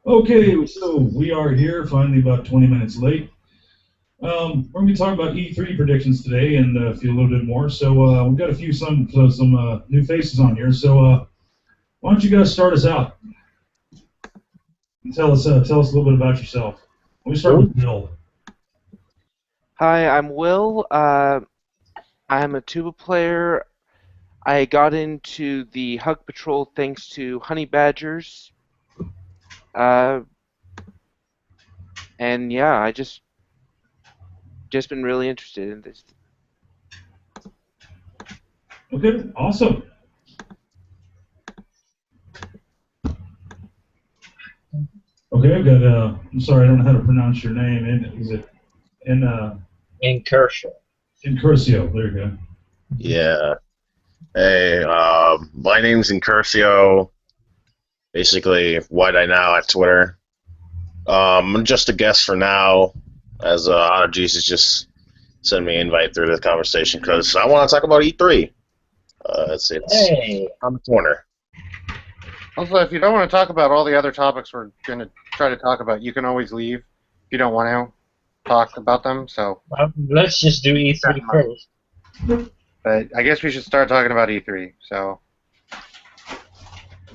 Okay, so we are here finally about 20 minutes late. We're going to be talking about E3 predictions today and a little bit more. So we've got a few some new faces on here. So why don't you guys start us out and tell us a little bit about yourself. Let me start with Bill. Hi, I'm Will. I'm a tuba player. I got into the Hug Patrol thanks to honey badgers. Uh, and yeah, I just been really interested in this. Okay, awesome. Okay, I've got. I'm sorry, I don't know how to pronounce your name. Is it Incursion. Incurcio? There you go. Yeah. Hey, my name's Incurcio. Basically, White I Now at Twitter. I'm just a guest for now, as Honor Jesus just sent me an invite through the conversation because I want to talk about E3. It's Hey. on the corner. Also, if you don't want to talk about all the other topics we're going to try to talk about, you can always leave if you don't want to talk about them. So, Let's just do E3 first. but I guess we should start talking about E3. So,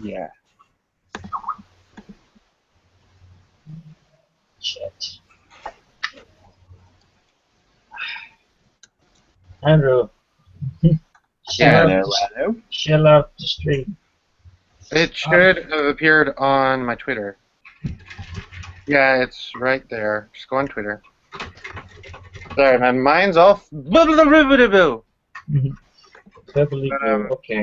Yeah. Shit. Andrew. Shell out the stream. it should have appeared on my Twitter. Yeah, it's right there. Just go on Twitter. Sorry, my mind's off. Okay.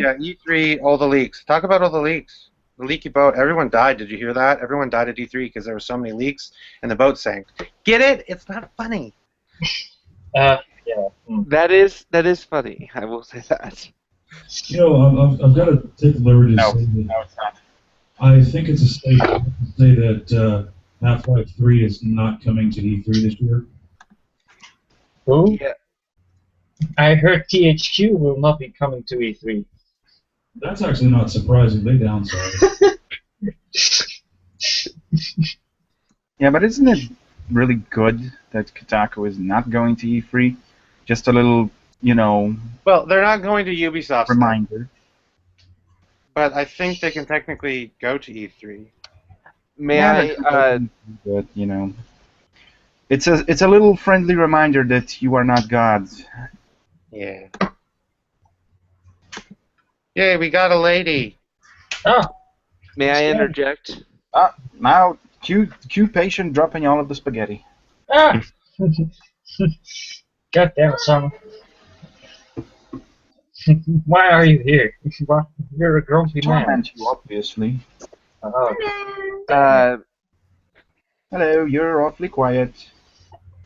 Yeah, E3, all the leaks. Talk about all the leaks. The leaky boat. Everyone died. Did you hear that? Everyone died at E3 because there were so many leaks and the boat sank. Get it? It's not funny. Yeah. That is funny. I will say that. You know, I've got to take the liberty to say that No, it's not. I think it's a safe to say that Half-Life 3 is not coming to E3 this year. Who? Yeah. I heard THQ will not be coming to E3. That's actually not surprising. They downsized. Yeah, but isn't it really good that Kotaku is not going to E3? Just a little, Well, they're not going to Ubisoft, reminder. but I think they can technically go to E3. May Yeah, I? but it's a little friendly reminder that you are not gods. Yeah. Yay, we got a lady. Oh, May I interject? Now, cue patient dropping all of the spaghetti. ah! God damn it, son. Why are you here? You're a grumpy man. Torment you, obviously. Oh. Hello, you're awfully quiet.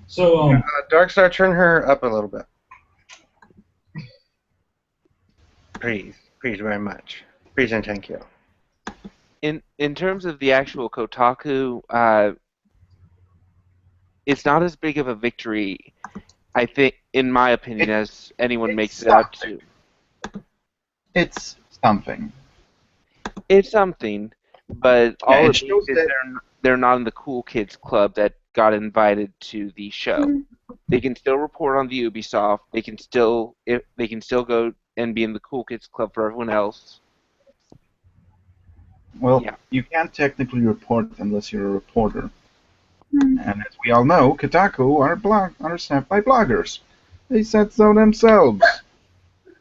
So, Darkstar, turn her up a little bit. Please very much. Please and thank you. In terms of the actual Kotaku, it's not as big of a victory, I think, in my opinion, as anyone makes it out to. It's something. It's something, but Yeah, all it it shows means is that- they're not in the cool kids club that got invited to the show. They can still report on the Ubisoft. They can still go and be in the cool kids club for everyone else. Well, Yeah. you can't technically report unless you're a reporter. And as we all know, Kotaku are staffed by bloggers. They said so themselves.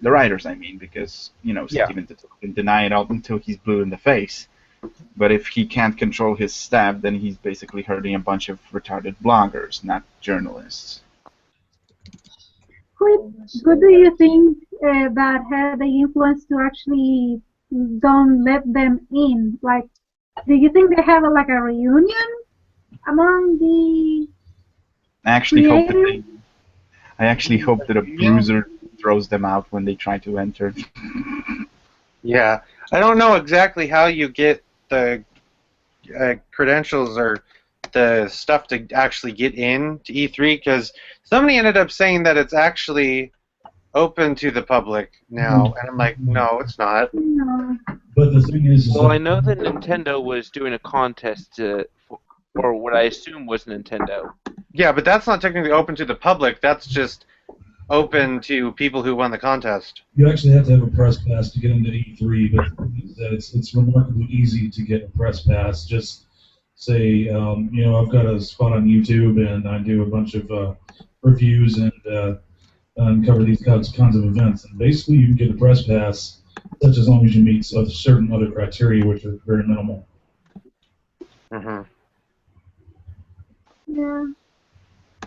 The writers, I mean, because, Yeah. Steven can deny it all until he's blue in the face. But if he can't control his staff, then he's basically hurting a bunch of retarded bloggers, not journalists. Who do you think that had the influence to actually don't let them in? Like, do you think they have a reunion among the I actually hope creators? that a bruiser throws them out when they try to enter. Yeah. I don't know exactly how you get the credentials or the stuff to actually get in to E3 because somebody ended up saying that it's actually open to the public now, and I'm like, no, it's not. No. But the thing is Well, that I know that Nintendo was doing a contest for what I assume was Nintendo. Yeah, but that's not technically open to the public. That's just open to people who won the contest. you actually have to have a press pass to get into E3, but the thing is that it's remarkably easy to get a press pass. Just say, I've got a spot on YouTube and I do a bunch of reviews and cover these kinds of events. And basically, you can get a press pass, such as long as you meet certain other criteria, which are very minimal. Mm-hmm. Yeah.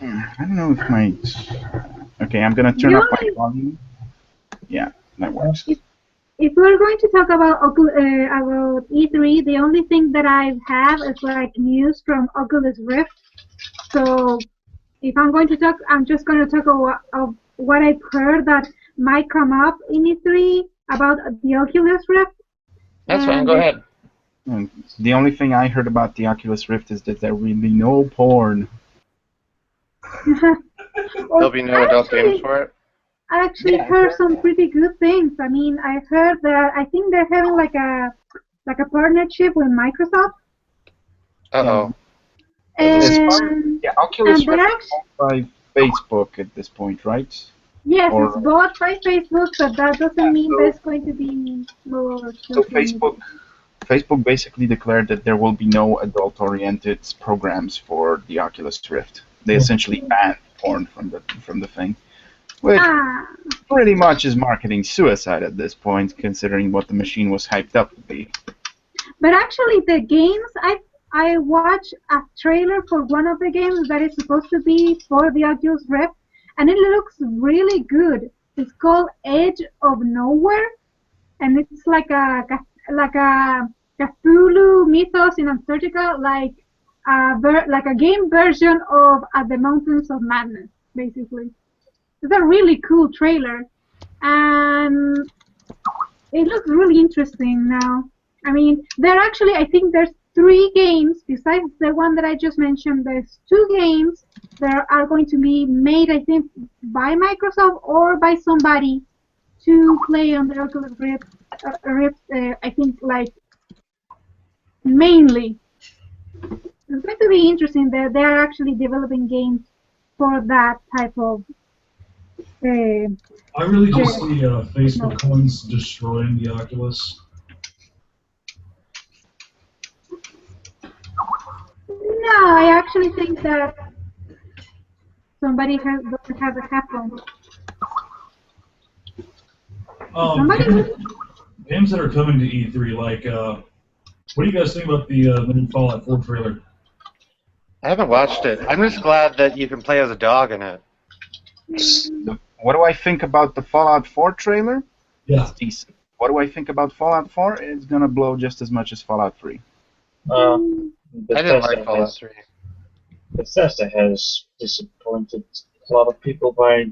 I don't know if my... Okay, I'm gonna turn up my volume. Yeah, that works. If we're going to talk about E3, the only thing that I have is like news from Oculus Rift. So if I'm going to talk, I'm just going to talk of what I've heard that might come up in E3 about the Oculus Rift. That's fine. Go ahead. And the only thing I heard about the Oculus Rift is that there will be no porn. There'll be no adult games for it. I actually heard some pretty good things. I mean, I heard that I think they're having like a partnership with Microsoft. Uh-oh. And Yeah, Oculus and Rift they're is owned by Facebook at this point, right? yes, Or- it's bought by Facebook, but that doesn't mean there's going to be more. So Facebook basically declared that there will be no adult-oriented programs for the Oculus Rift. They essentially banned porn from the thing, which pretty much is marketing suicide at this point, considering what the machine was hyped up to be. But actually, the games I watched a trailer for one of the games that is supposed to be for the Oculus Rift, and it looks really good. It's called Edge of Nowhere, and it's like a Cthulhu mythos in Antarctica, like a game version of At the Mountains of Madness, basically. It's a really cool trailer, and it looks really interesting now. I mean, I think there's 3 games, besides the one that I just mentioned, there's 2 games that are going to be made, I think, by Microsoft or by somebody to play on the Oculus Rift, I think, like, mainly. It's going to be interesting that they're actually developing games for that type of... I really just see Facebook coins destroying the Oculus. No, I actually think that somebody doesn't have a headphone. Games that are coming to E3, like, what do you guys think about the new Fallout 4 trailer? I haven't watched it. I'm just glad that you can play as a dog in it. What do I think about the Fallout 4 trailer? Yeah. It's decent. What do I think about Fallout 4? It's gonna blow just as much as Fallout 3. I didn't like Fallout 3. Bethesda has disappointed a lot of people by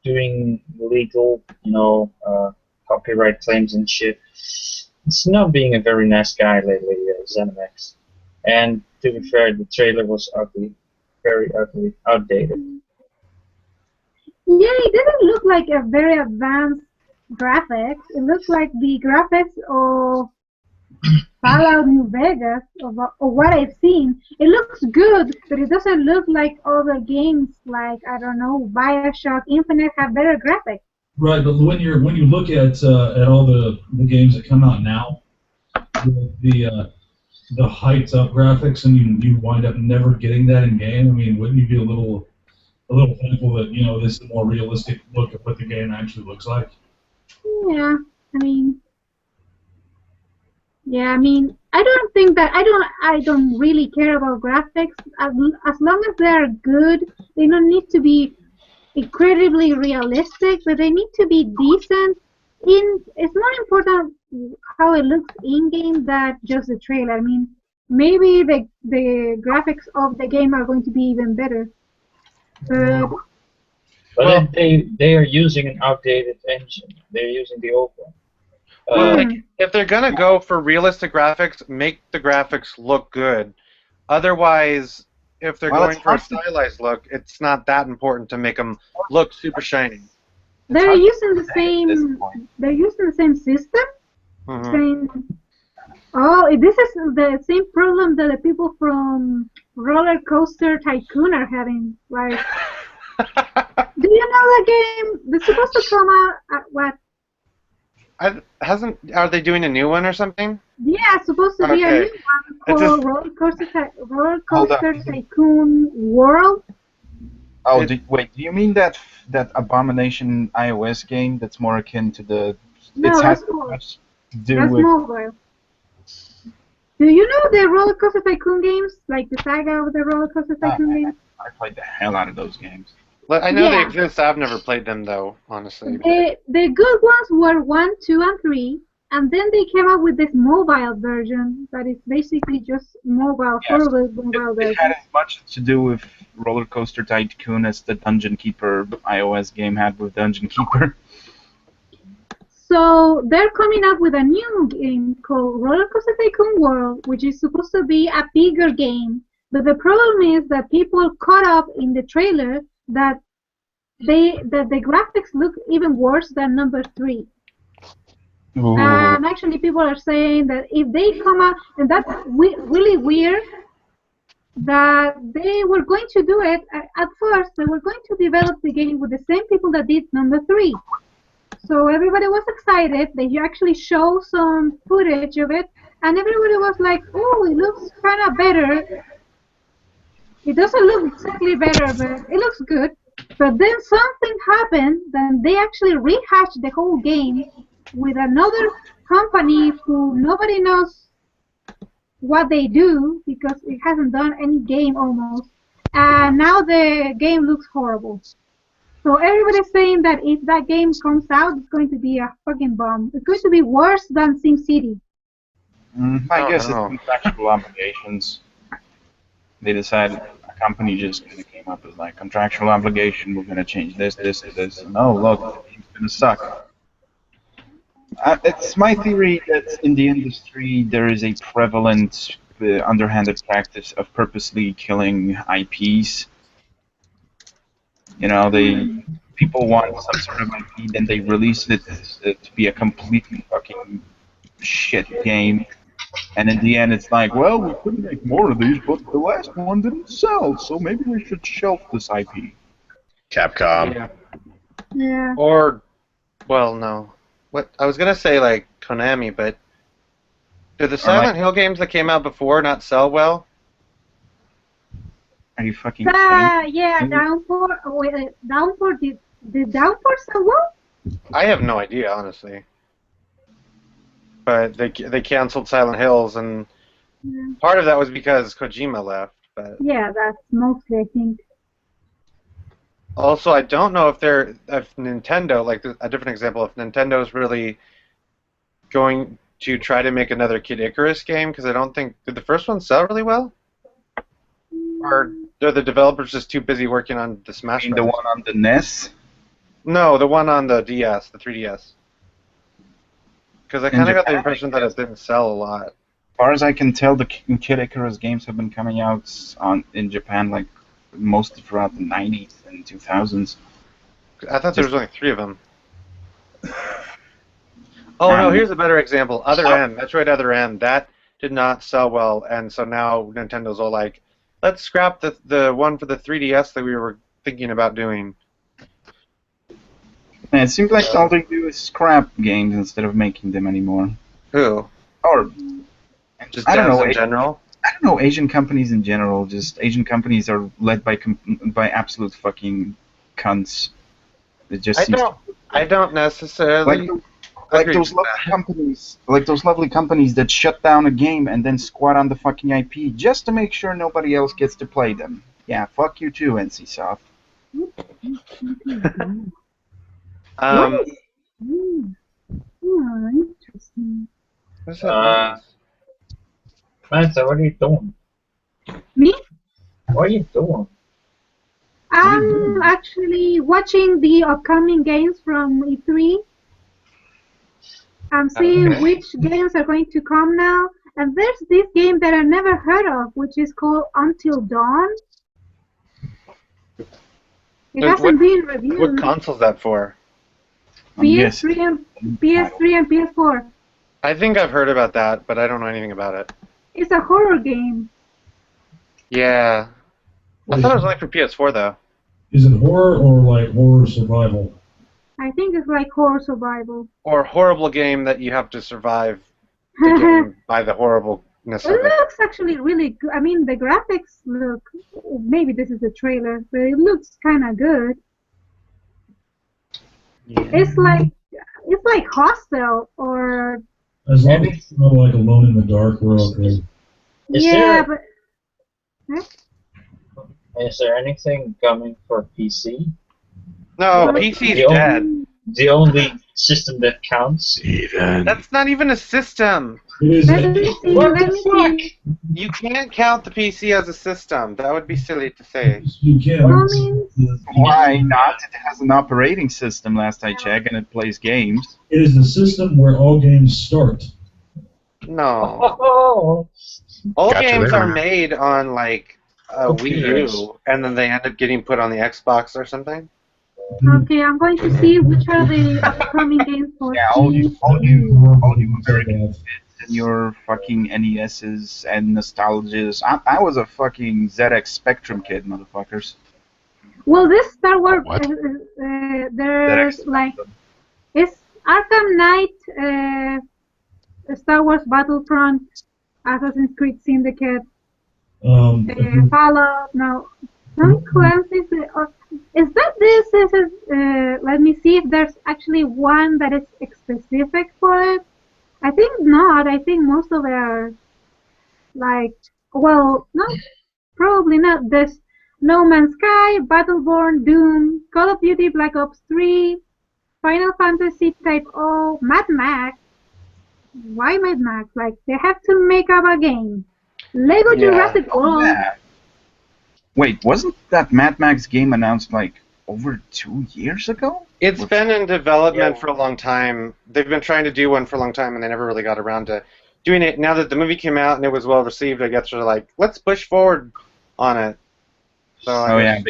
doing illegal, copyright claims and shit. It's not being a very nice guy lately, ZeniMax. And to be fair, the trailer was ugly, very ugly, outdated. Yeah, it didn't look like a very advanced graphics. It looks like the graphics of Fallout New Vegas, or what I've seen. It looks good, but it doesn't look like other games like, I don't know, Bioshock Infinite have better graphics. Right, but when you look at all the games that come out now, the hyped up graphics, and you wind up never getting that in game. I mean, wouldn't you be a little thankful that this is a more realistic look at what the game actually looks like? Yeah, I mean, I don't think that I don't really care about graphics as long as they are good. They don't need to be incredibly realistic, but they need to be decent. It's more important how it looks in game than just the trailer. I mean, maybe the graphics of the game are going to be even better. But they are using an outdated engine. They're using the old one. Well, if they're gonna go for realistic graphics, make the graphics look good. Otherwise, if they're going for a stylized look, it's not that important to make them look super shiny. They're hard to using the say at this same. point. They're using the same system. Mhm. Same. Oh, this is the same problem that the people from Roller Coaster Tycoon are having. Like, do you know the game? It's supposed to come out at what? Are they doing a new one or something? Yeah, it's supposed to be a Okay. new one It's just- called Roller Hold up. Coaster Tycoon World. Oh, It- wait. Do you mean that Abomination iOS game that's more akin to the? No, It's that's has mobile. much to do That's with. mobile. Do you know the Roller Coaster Tycoon games? Like the saga of the Roller Coaster Tycoon games? I played the hell out of those games. I know they Yeah. exist. I've never played them though, honestly. The good ones were 1, 2, and 3, and then they came up with this mobile version that is basically just mobile, Yes. full mobile It version. had as much to do with Roller Coaster Tycoon as the Dungeon Keeper iOS game had with Dungeon Keeper. So they're coming up with a new game called Roller Coaster Tycoon World, which is supposed to be a bigger game. But the problem is that people caught up in the trailer that the graphics look even worse than number 3. And actually, people are saying that if they come out, and that's really weird, that they were going to do it at first. They were going to develop the game with the same people that did number 3. So everybody was excited. They actually showed some footage of it, and everybody was like, "Oh, it looks kind of better." It doesn't look exactly better, but it looks good. But then something happened. Then they actually rehashed the whole game with another company who nobody knows what they do because it hasn't done any game almost. And now the game looks horrible. So everybody's saying that if that game comes out, it's going to be a fucking bomb. It's going to be worse than SimCity. I guess no. it's contractual obligations. They decided, a company just kind of came up with like contractual obligation. We're going to change this, this, and this. And oh, look, the game's going to suck. It's my theory that in the industry there is a prevalent underhanded practice of purposely killing IPs. You know, people want some sort of IP, then they release it to be a completely fucking shit game, and in the end it's like, well, we couldn't make more of these, but the last one didn't sell, so maybe we should shelf this IP. Capcom. Yeah. Yeah. Or, well, no. What I was gonna say, like Konami, but did the Silent Hill games that came out before not sell well? Are you fucking kidding? Yeah, Downpour. Wait, Downpour did Downpour sell well? I have no idea, honestly. But they canceled Silent Hills, and Yeah. part of that was because Kojima left. But Yeah, that's mostly, I think. also, I don't know if Nintendo, like a different example, if Nintendo's really going to try to make another Kid Icarus game, because I don't think, did the first one sell really well? Or are the developers just too busy working on the Smash I mean, the Bros? one on the NES? No, the one on the DS, the 3DS. Because I kind of got the Japan, impression that it didn't sell a lot. As far as I can tell, the Kid Icarus games have been coming out in Japan like mostly throughout the 90s and 2000s. I thought there was only 3 of them. Oh no, here's a better example. Other M, Metroid Other M, that did not sell well, and so now Nintendo's all like, let's scrap the one for the 3DS that we were thinking about doing. And it seems like all they do is scrap games instead of making them anymore. Who? Or Just I don't devs know. in general? I don't know. Asian companies in general, just Asian companies are led by absolute fucking cunts. It just seems I don't necessarily like agree those with lovely companies that shut down a game and then squat on the fucking IP just to make sure nobody else gets to play them. Yeah, fuck you too, NCSoft. that. Interesting. What's that? Manta, what are you doing? Me? What are you doing? I'm actually watching the upcoming games from E3. I'm seeing Okay. which games are going to come now. And there's this game that I never heard of, which is called Until Dawn. It What- hasn't been reviewed. What console's that for? I'm guessing. PS3 and PS4. I think I've heard about that, but I don't know anything about it. It's a horror game. Yeah. I thought it was only for PS4 though. Is it horror or like horror survival? I think it's like horror survival. Or a horrible game that you have to survive the game by the horribleness of It it. looks actually really good. I mean, the graphics look. Maybe this is a trailer, but it looks kind of good. Yeah. It's like Hostel or As long as it's not like Alone in the Dark, we're okay. Is there anything coming for PC? No, Like, PC's the dead. The only system that counts. That's not even a system. It is. Let me see. You can't count the PC as a system. That would be silly to say. You can. Well, I mean, Why not? It has an operating system, last I checked, and it plays games. It is the system where all games start. No. Oh, All Gotcha games there. are made on like a Okay. Wii U, and then they end up getting put on the Xbox or something. okay, I'm going to see which are the upcoming games for Yeah, all you very Yeah. in your fucking NESs and nostalgias. I was a fucking ZX Spectrum kid, motherfuckers. Well, this Star Wars, What? there's ZX like, it's Arkham Knight, Star Wars Battlefront, Assassin's Creed Syndicate, Fallout, no, Tom Clancy's, is that this? Let me see if there's actually one that is specific for it. I think not. I think most of them are like, well, no, probably not. There's No Man's Sky, Battleborn, Doom, Call of Duty Black Ops 3, Final Fantasy Type O, Mad Max. Why Mad Max? Like, they have to make up a game. Lego Yeah. Jurassic World. Yeah. Wait, wasn't that Mad Max game announced like over 2 years ago? It's been in development for a long time. They've been trying to do one for a long time, and they never really got around to doing it. Now that the movie came out and it was well received, I guess they're like, let's push forward on it. So Oh yeah,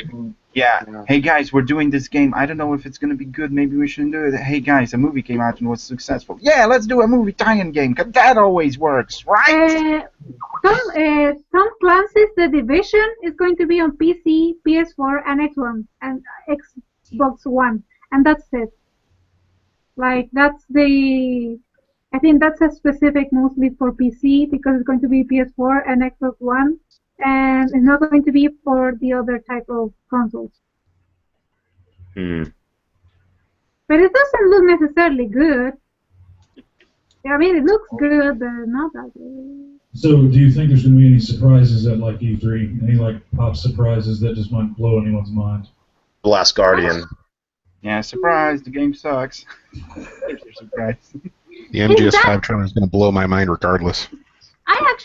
Yeah. Hey guys, we're doing this game. I don't know if it's gonna be good. Maybe we shouldn't do it. Hey guys, a movie came out and was successful. Yeah, let's do a movie tie-in game. 'Cause that always works, right? Tom Clancy's The Division is going to be on PC, PS4, and Xbox One, and that's it. Like, I think that's a specific mostly for PC because it's going to be PS4 and Xbox One, and it's not going to be for the other type of consoles. But it doesn't look necessarily good. I mean, it looks good, but not that good. So, do you think there's going to be any surprises at like E3? Any like pop surprises that just might blow anyone's mind? The Last Guardian. Yeah, surprise, the game sucks. There's your surprise. The MGS5 trailer is going to blow my mind regardless.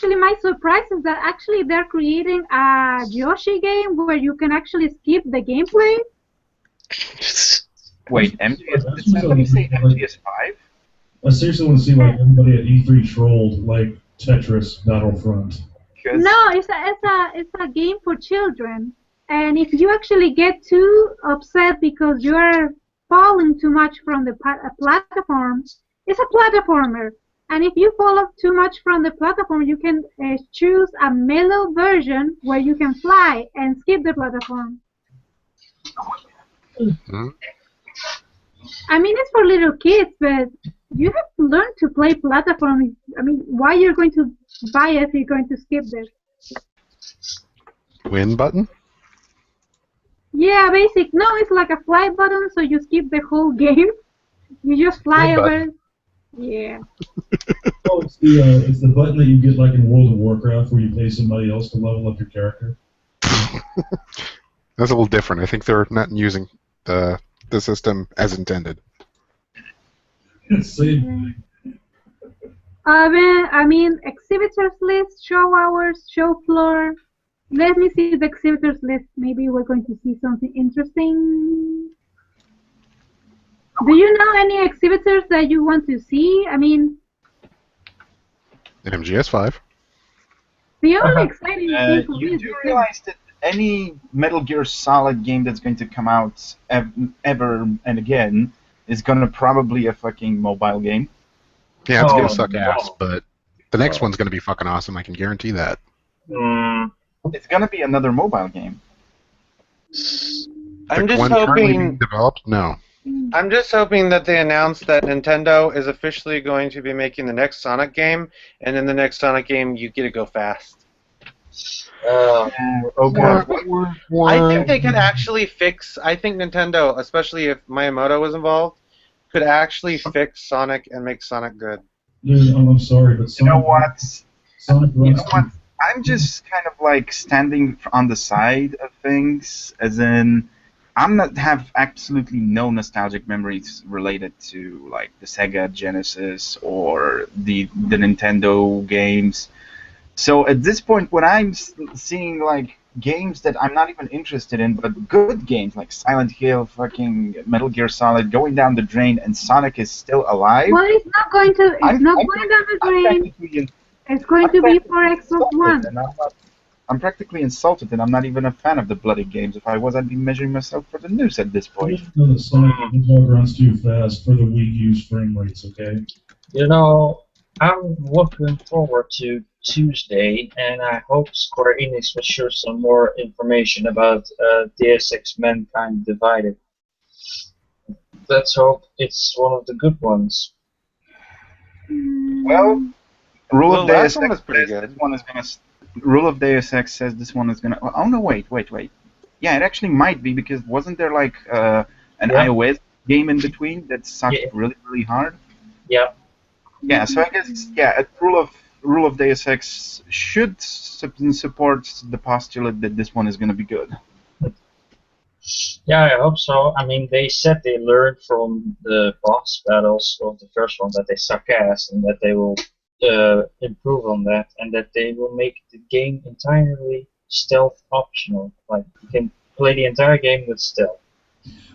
My surprise is that actually they're creating a Yoshi game where you can actually skip the gameplay. Wait, MGS? Did somebody say MGS5? I seriously want to see like everybody at E3 trolled like Tetris Battlefront. No, it's a game for children, and if you actually get too upset because you are falling too much from the platform, it's a platformer. And if you fall off too much from the platform, you can choose a mellow version where you can fly and skip the platform. Hmm? I mean, it's for little kids, but you have to learn to play platform. I mean, why you're going to buy it if you're going to skip this? Win button? Yeah, basic. No, it's like a fly button, so you skip the whole game. You just fly Win over. button. Yeah. Oh, it's the button that you get like in World of Warcraft where you pay somebody else to level up your character. That's a little different. I think they're not using the system as intended. Same. I mean, exhibitors list, show hours, show floor. Let me see the exhibitors list. Maybe we're going to see something interesting. Do you know any exhibitors that you want to see? I mean, MGS5. the only exciting thing for me You is do the realize that any Metal Gear Solid game that's going to come out ever and again is gonna probably a fucking mobile game. Yeah, it's Oh, gonna suck no. ass, but the next one's gonna be fucking awesome. I can guarantee that. Mm, It's gonna be another mobile game. I'm The just one currently being hoping. developed? No. I'm just hoping that they announce that Nintendo is officially going to be making the next Sonic game, and in the next Sonic game, you get to go fast. Oh god. I think they could actually fix. I think Nintendo, especially if Miyamoto was involved, could actually fix Sonic and make Sonic good. Yeah, I'm sorry, but You know what? Sonic You runs know what? I'm just kind of like standing on the side of things, as in, I'm not have absolutely no nostalgic memories related to like the Sega Genesis or the Nintendo games. So at this point, when I'm seeing like games that I'm not even interested in, but good games like Silent Hill, fucking Metal Gear Solid, going down the drain, and Sonic is still alive. Well, it's not going to. It's not going down the drain. It's going to be for Xbox One. I'm practically insulted, and I'm not even a fan of the bloody games. If I was, I'd be measuring myself for the news at this point. No, the Sonic Hedgehog runs too fast for the Wii U's frame rates, okay? You know, I'm looking forward to Tuesday, and I hope Square Enix will share some more information about Deus Ex Mankind Divided. Let's hope it's one of the good ones. Well, Rule Well, of the last Deus one Ex was pretty says good. this one is gonna. Rule of Deus Ex says this one is gonna. Oh no! Wait. Yeah, it actually might be, because wasn't there like an Yeah. iOS game in between that sucked Yeah. really hard? Yeah. Yeah. So I guess Rule of Deus Ex should support the postulate that this one is gonna be good. Yeah, I hope so. I mean, they said they learned from the boss battles of the first one that they suck ass, and that they will improve on that, and that they will make the game entirely stealth optional. Like, you can play the entire game with stealth.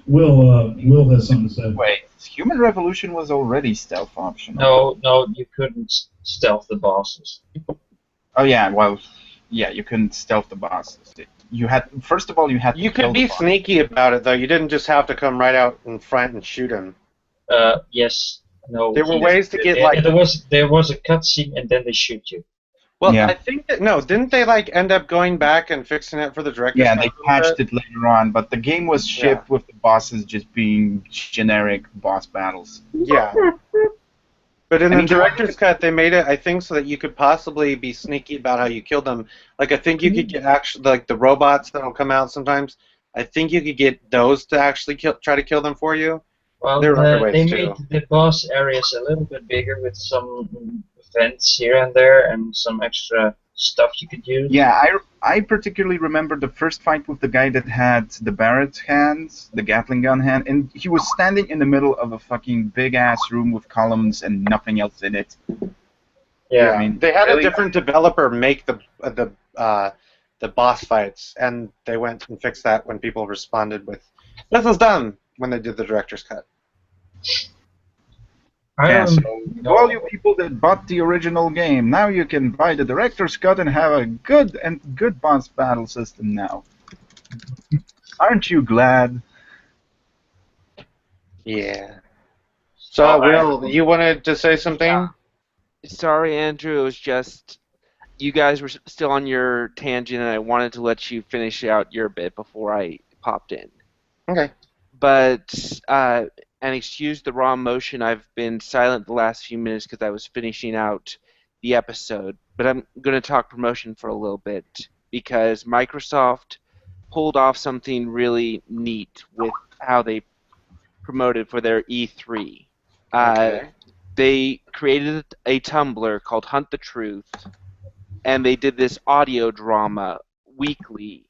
Will has something to say. Wait, Human Revolution was already stealth optional. No, you couldn't stealth the bosses. Oh yeah, well, yeah, you couldn't stealth the bosses. You had first of all you had to You kill could be the boss. sneaky about it, though. You didn't just have to come right out in front and shoot him. Yes, no. There were yes. ways to get, like- there was a cutscene, and then they shoot you. Well, Yeah. I think that didn't they end up going back and fixing it for the director's Yeah, cut they a little patched bit? it later on, but the game was shipped with the bosses just being generic boss battles. Yeah. But in I the mean, director's cut, they made it, I think, so that you could possibly be sneaky about how you kill them. Like, I think you could get actually, like, the robots that'll come out sometimes. I think you could get those to actually try to kill them for you. Well, There are other they ways, made too. the boss areas a little bit bigger with some vents here and there and some extra stuff you could use. Yeah, I particularly remember the first fight with the guy that had the Barrett hands, the Gatling gun hand, and he was standing in the middle of a fucking big-ass room with columns and nothing else in it. Yeah. I mean, They had really? a different developer make the boss fights, and they went and fixed that when people responded with, "This was done," when they did the director's cut. I Yeah, don't so know. all you people that bought the original game, now you can buy the director's cut and have a good boss battle system now. Aren't you glad? Yeah. So, Will, you wanted to say something? Sorry, Andrew. It was just you guys were still on your tangent, and I wanted to let you finish out your bit before I popped in. Okay. But and excuse the raw emotion. I've been silent the last few minutes because I was finishing out the episode. But I'm going to talk promotion for a little bit because Microsoft pulled off something really neat with how they promoted for their E3. Okay. They created a Tumblr called Hunt the Truth, and they did this audio drama weekly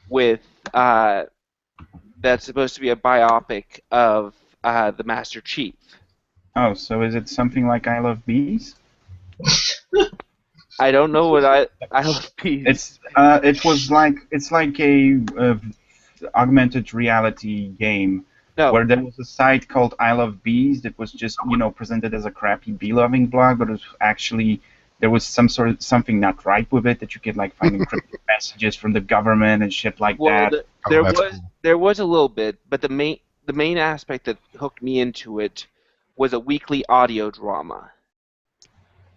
with that's supposed to be a biopic of the Master Chief. Oh, so is it something like I Love Bees? I don't know what I love bees. It's like a augmented reality game No, where there was a site called I Love Bees that was just presented as a crappy bee-loving blog, but it was actually there was something not right with it, that you could like find encrypted messages from the government and shit like well, that. there that's was cool. there was a little bit, but the the main aspect that hooked me into it was a weekly audio drama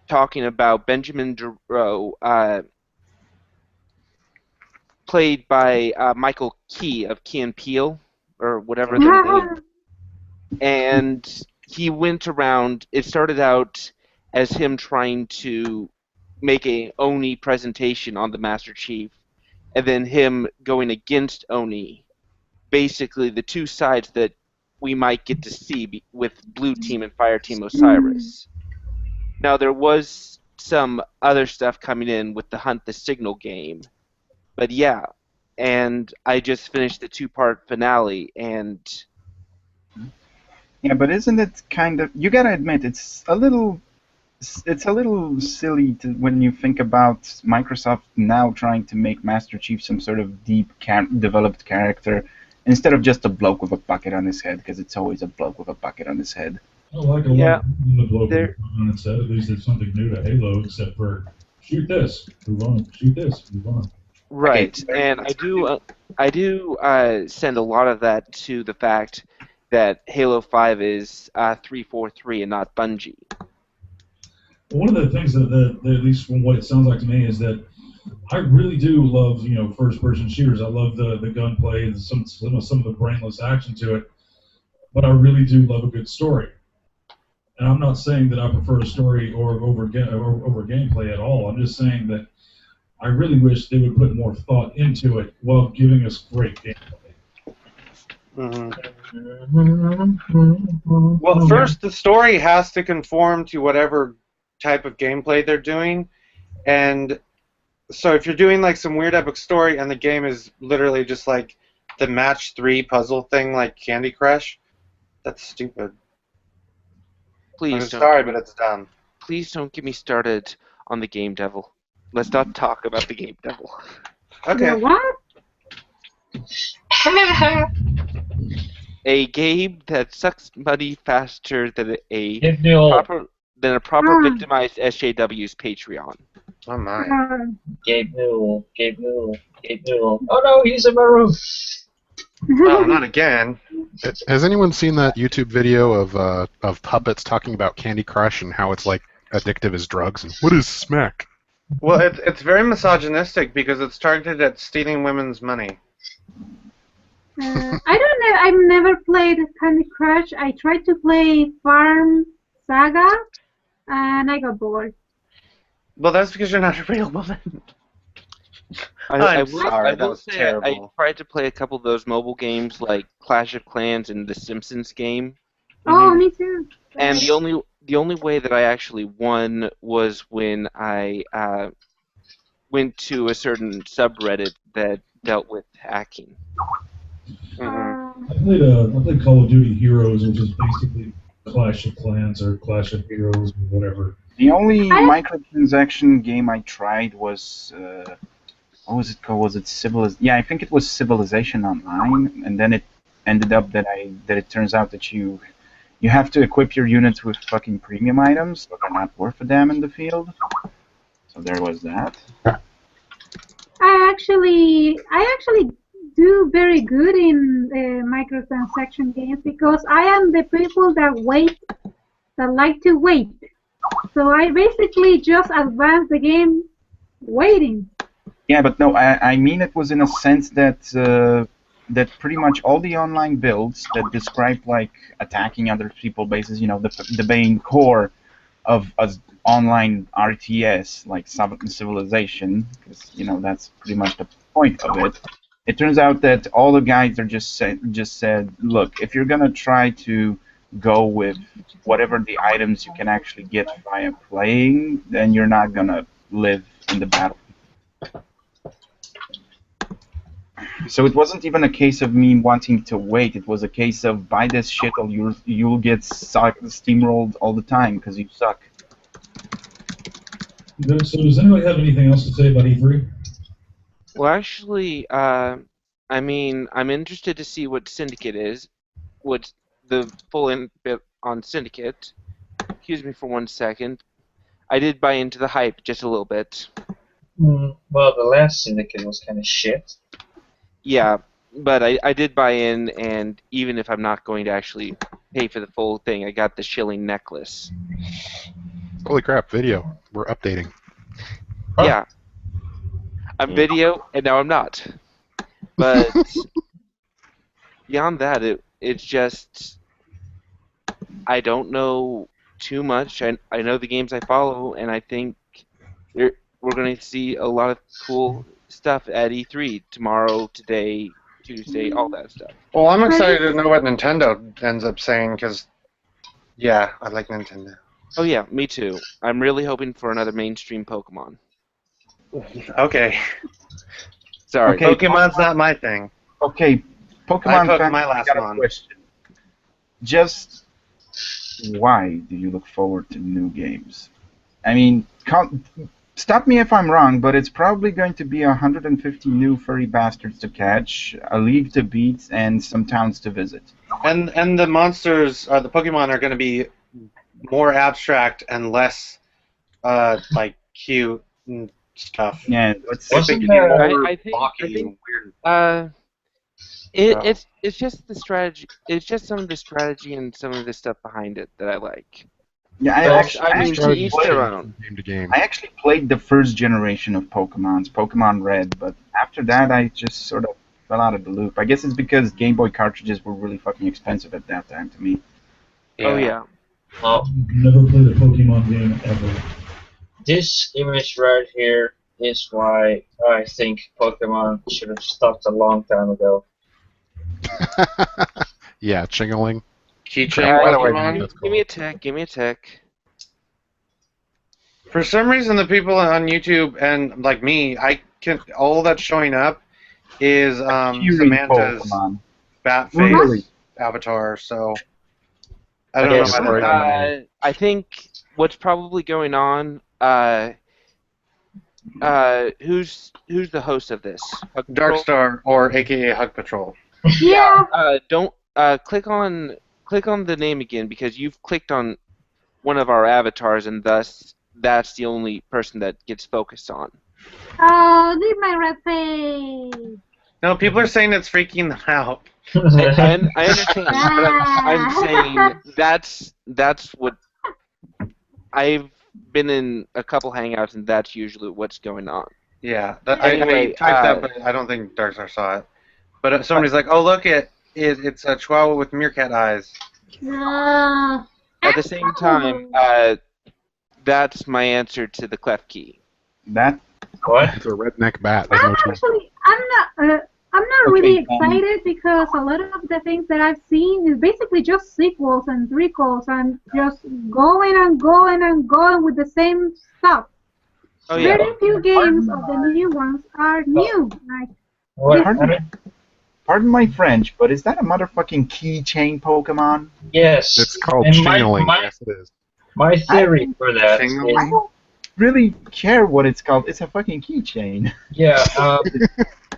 talking about Benjamin Duro, played by Michael Key of Key and Peele, or whatever the name. And he went around. It started out as him trying to make a Oni presentation on the Master Chief, and then him going against Oni. Basically, the two sides that we might get to see with Blue Team and Fire Team Osiris. Now, there was some other stuff coming in with the Hunt the Signal game, but yeah, and I just finished the two-part finale, and Yeah, but isn't it kind of? You gotta admit, it's a little silly when you think about Microsoft now trying to make Master Chief some sort of deep developed character instead of just a bloke with a bucket on his head, because it's always a bloke with a bucket on his head. I like a lot of the bloke on its head. At least there's something new to Halo, except for shoot this, move on, shoot this, move on. Right, and I do send a lot of that to the fact that Halo 5 is 343 and not Bungie. One of the things that, at least from what it sounds like to me, is that I really do love, first-person shooters. I love the gunplay and some of the brainless action to it, but I really do love a good story. And I'm not saying that I prefer a story over gameplay at all. I'm just saying that I really wish they would put more thought into it while giving us great gameplay. Well, first, the story has to conform to whatever type of gameplay they're doing, and so if you're doing like some weird epic story and the game is literally just like the match 3 puzzle thing like Candy Crush, that's stupid. Please I'm sorry, but it's dumb. Please don't get me started on the Game Devil. Let's not talk about the Game Devil. Okay. What? A game that sucks money faster than a proper victimized SJW's Patreon. Oh my. Gabe Newell. Oh no, he's in my room. Oh, not again. Has anyone seen that YouTube video of puppets talking about Candy Crush and how it's like addictive as drugs? And what is smack? Well, it's very misogynistic because it's targeted at stealing women's money. I don't know. I've never played Candy Crush. I tried to play Farm Saga, and I got bored. Well, that's because you're not a real woman. I'm sorry, that was terrible. I tried to play a couple of those mobile games like Clash of Clans and the Simpsons game. Oh, me too. And the only way that I actually won was when I went to a certain subreddit that dealt with hacking. I played Call of Duty Heroes, which is basically Clash of Clans or Clash of Heroes or whatever. The only microtransaction game I tried was what was it called? Was it Yeah, I think it was Civilization Online, and then it ended up that it turns out that you have to equip your units with fucking premium items, so they're not worth a damn in the field. So there was that. I actually do very good in microtransaction games because I am the people that like to wait. So I basically just advance the game waiting. Yeah, but no, I mean it was in a sense that that pretty much all the online builds that describe like attacking other people's bases, the main core of online RTS like Civilization, because that's pretty much the point of it. It turns out that all the guys are just said, look, if you're gonna try to go with whatever the items you can actually get via playing, then you're not gonna live in the battle. So it wasn't even a case of me wanting to wait. It was a case of buy this shit or you'll get steamrolled all the time because you suck. So does anybody have anything else to say about E3? Well, actually, I'm interested to see what Syndicate is, what the full input on Syndicate. Excuse me for 1 second. I did buy into the hype just a little bit. Well, the last Syndicate was kind of shit. Yeah, but I did buy in, and even if I'm not going to actually pay for the full thing, I got the shilling necklace. Holy crap! Video. We're updating. Huh. Yeah. I'm video, and now I'm not. But beyond that, it's just I don't know too much. I know the games I follow, and I think we're going to see a lot of cool stuff at E3 tomorrow, today, Tuesday, all that stuff. Well, I'm excited to know what Nintendo ends up saying because, yeah, I like Nintendo. Oh yeah, me too. I'm really hoping for another mainstream Pokemon. Okay. Sorry. Okay. Pokemon's not my thing. Okay, I Pokemon took fans, my I last got a one. question. Just why do you look forward to new games? I mean, stop me if I'm wrong, but it's probably going to be 150 new furry bastards to catch, a league to beat, and some towns to visit. And the monsters, the Pokemon are going to be more abstract and less like cute and stuff. Yeah, let's I Wasn't think there- more I think blocky and weird. It's just the strategy. It's just some of the strategy and some of the stuff behind it that I like. Yeah, I mean, to each their own. Game to game. I actually played the first generation of Pokemon Red, but after that I just sort of fell out of the loop. I guess it's because Game Boy cartridges were really fucking expensive at that time to me. Oh yeah. Well, Never played a Pokemon game ever. this image right here is why I think Pokemon should have stopped a long time ago. Yeah, Chingaling. Keychain By the way, Pokemon. that's Give me a tick. Give me a tick. For some reason, the people on YouTube and like me, all that's showing up is Kiri Samantha's Pokemon. bat face Really? avatar. So I don't Okay, know about that. I think what's probably going on. Who's the host of this? Hug Patrol? Darkstar or AKA Hug Patrol. Yeah. Don't click on the name again because you've clicked on one of our avatars and thus that's the only person that gets focused on. Oh, leave my red face. No, people are saying it's freaking them out. I understand, but I'm saying that's what I've been in a couple hangouts and that's usually what's going on. Yeah, Anyway, I typed that, but I don't think Darkstar saw it. But somebody's like, "Oh, look, it's a Chihuahua with meerkat eyes." At the same time, that's my answer to the cleft key. That What? It's a redneck bat. There's no chance. I'm not really excited because a lot of the things that I've seen is basically just sequels and prequels and just going and going and going with the same stuff. Oh yeah. Very few games of the new ones are new. Like, What? Pardon my French, but is that a motherfucking keychain Pokemon? Yes. It's called And Chingaling. my- Yes, it is. My theory for that Chingaling? I is, don't really care what it's called. It's a fucking keychain. yeah,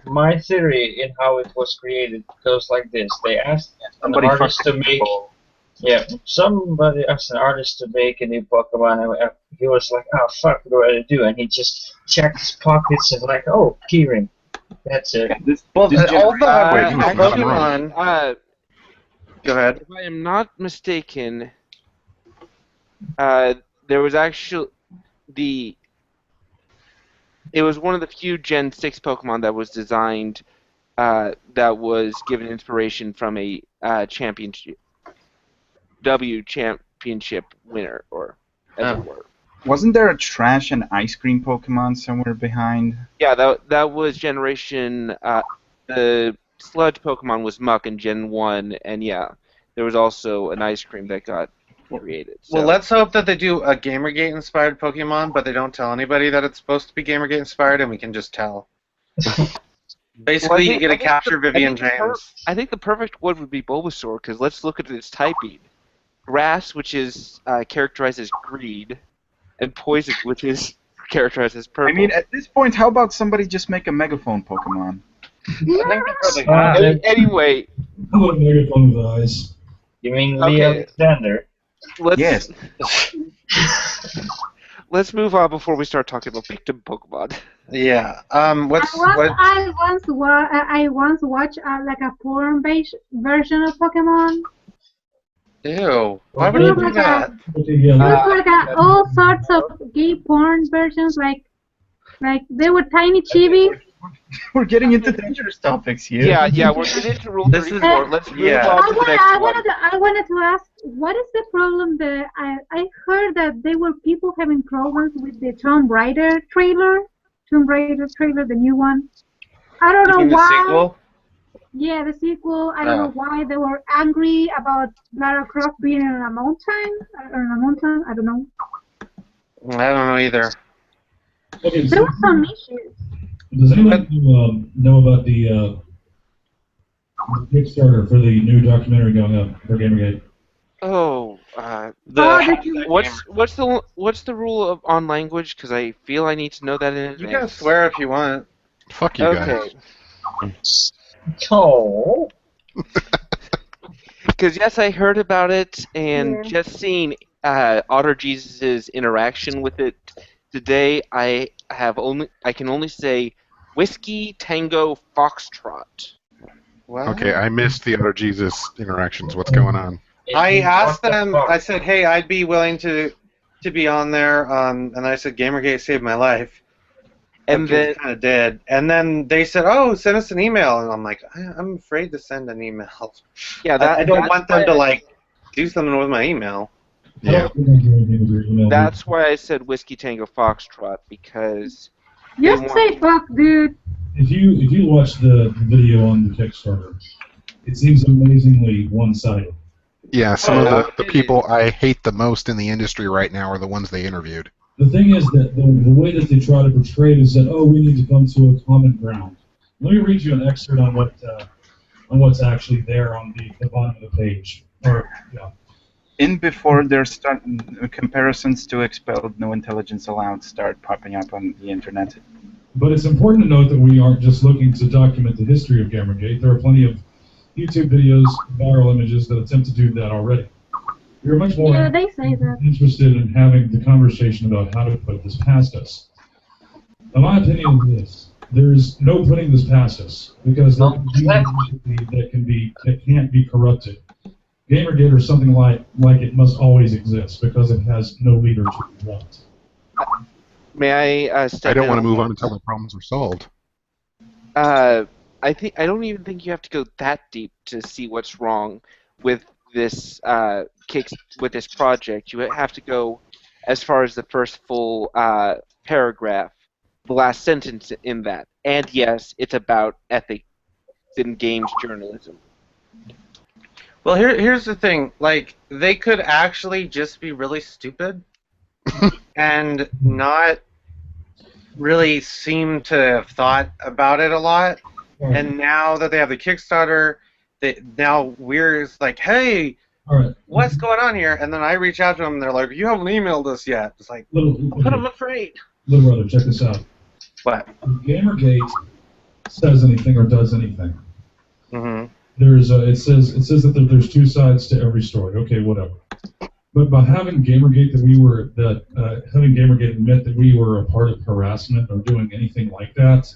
my theory in how it was created goes like this. They asked an Somebody artist to fucking make, somebody asked an artist to make a new Pokemon, and he was like, "Oh fuck, what do I do?" And he just checked his pockets and like, "Oh, keyring." That's it. Well, This all the Wait, no, Pokemon. Go ahead. If I am not mistaken, there was actually it was one of the few Gen 6 Pokemon that was designed that was given inspiration from a championship winner, or as it were. Wasn't there a trash and ice cream Pokemon somewhere behind? Yeah, that was generation. The sludge Pokemon was Muck in Gen 1, and yeah, there was also an ice cream that got created. So. Well, let's hope that they do a Gamergate-inspired Pokemon, but they don't tell anybody that it's supposed to be Gamergate-inspired, and we can just tell. Basically, you get to capture Vivian James. I think the perfect wood would be Bulbasaur, because let's look at its typing. Grass, which is characterized as greed, and Poison, which is characterized as purple. I mean, at this point, how about somebody just make a megaphone Pokemon? I think they probably have. Anyway, What megaphone with eyes? You mean Okay. Lee Alexander? let's Yes. let's move on before we start talking about victim Pokemon. Yeah. I once watched like a porn-based version of Pokemon. Ew. Why It would you was do like that? Okay, yeah, it let's- was like all sorts of gay porn versions, like they were tiny chibis. We're getting into dangerous topics here. Yeah, we're getting into Rule This is- 34. Let's move yeah. on to the next one. I wanted to ask, what is the problem that I heard that there were people having problems with the Tomb Raider trailer, the new one. I don't You know mean the why. sequel? Yeah, the sequel. I don't Oh. know why they were angry about Lara Croft being on a mountain. I don't know. I don't know either. okay, There so, were some issues. does anyone know about the Kickstarter for the new documentary going up for Gamergate? Oh, what's the rule on language? Because I feel I need to know that in You advance. can swear if you want. Fuck you guys. Okay. Oh. Because yes, I heard about it, and Yeah. just seeing Otter Jesus' interaction with it today, I can only say Whiskey Tango Foxtrot. What? Okay, I missed the other Jesus interactions. What's going on? I asked them. I said, "Hey, I'd be willing to be on there," and I said, "Gamergate saved my life." And then kind of did. And then they said, "Oh, send us an email," and I'm like, "I'm afraid to send an email. yeah, I don't want them to why like do something with my email." I don't think I do anything with your email. That's why I said Whiskey Tango Foxtrot, because Just say fuck, dude. If you watch the video on the Kickstarter, it seems amazingly one-sided. Yeah, some of the people I hate the most in the industry right now are the ones they interviewed. The thing is that the way that they try to portray it is that, oh, we need to come to a common ground. Let me read you an excerpt on what's actually there on the bottom of the page. Before there start comparisons to Expelled, No Intelligence Allowed start popping up on the internet. But it's important to note that we aren't just looking to document the history of Gamergate. There are plenty of YouTube videos, viral images that attempt to do that already. We're much more they say that. interested in having the conversation about how to put this past us. In my opinion is this: there's no putting this past us, because there can be that can't be corrupted. Gamergate or something like it must always exist because it has no leader to corrupt. May I step I don't in want to on move that? on until the problems are solved. I don't even think you have to go that deep to see what's wrong with this with this project. You have to go as far as the first full paragraph, the last sentence in that. And yes, it's about ethics in games journalism. Well, here's the thing. Like, they could actually just be really stupid and not really seem to have thought about it a lot. And now that they have the Kickstarter, now we're like, hey, All right. what's going on here? And then I reach out to them, and they're like, you haven't emailed us yet. It's like, but I'm afraid. Little brother, check this out. What? If Gamergate says anything or does anything, Mm-hmm. it says that there's two sides to every story. Okay, whatever. But by having Gamergate having Gamergate admit that we were a part of harassment or doing anything like that,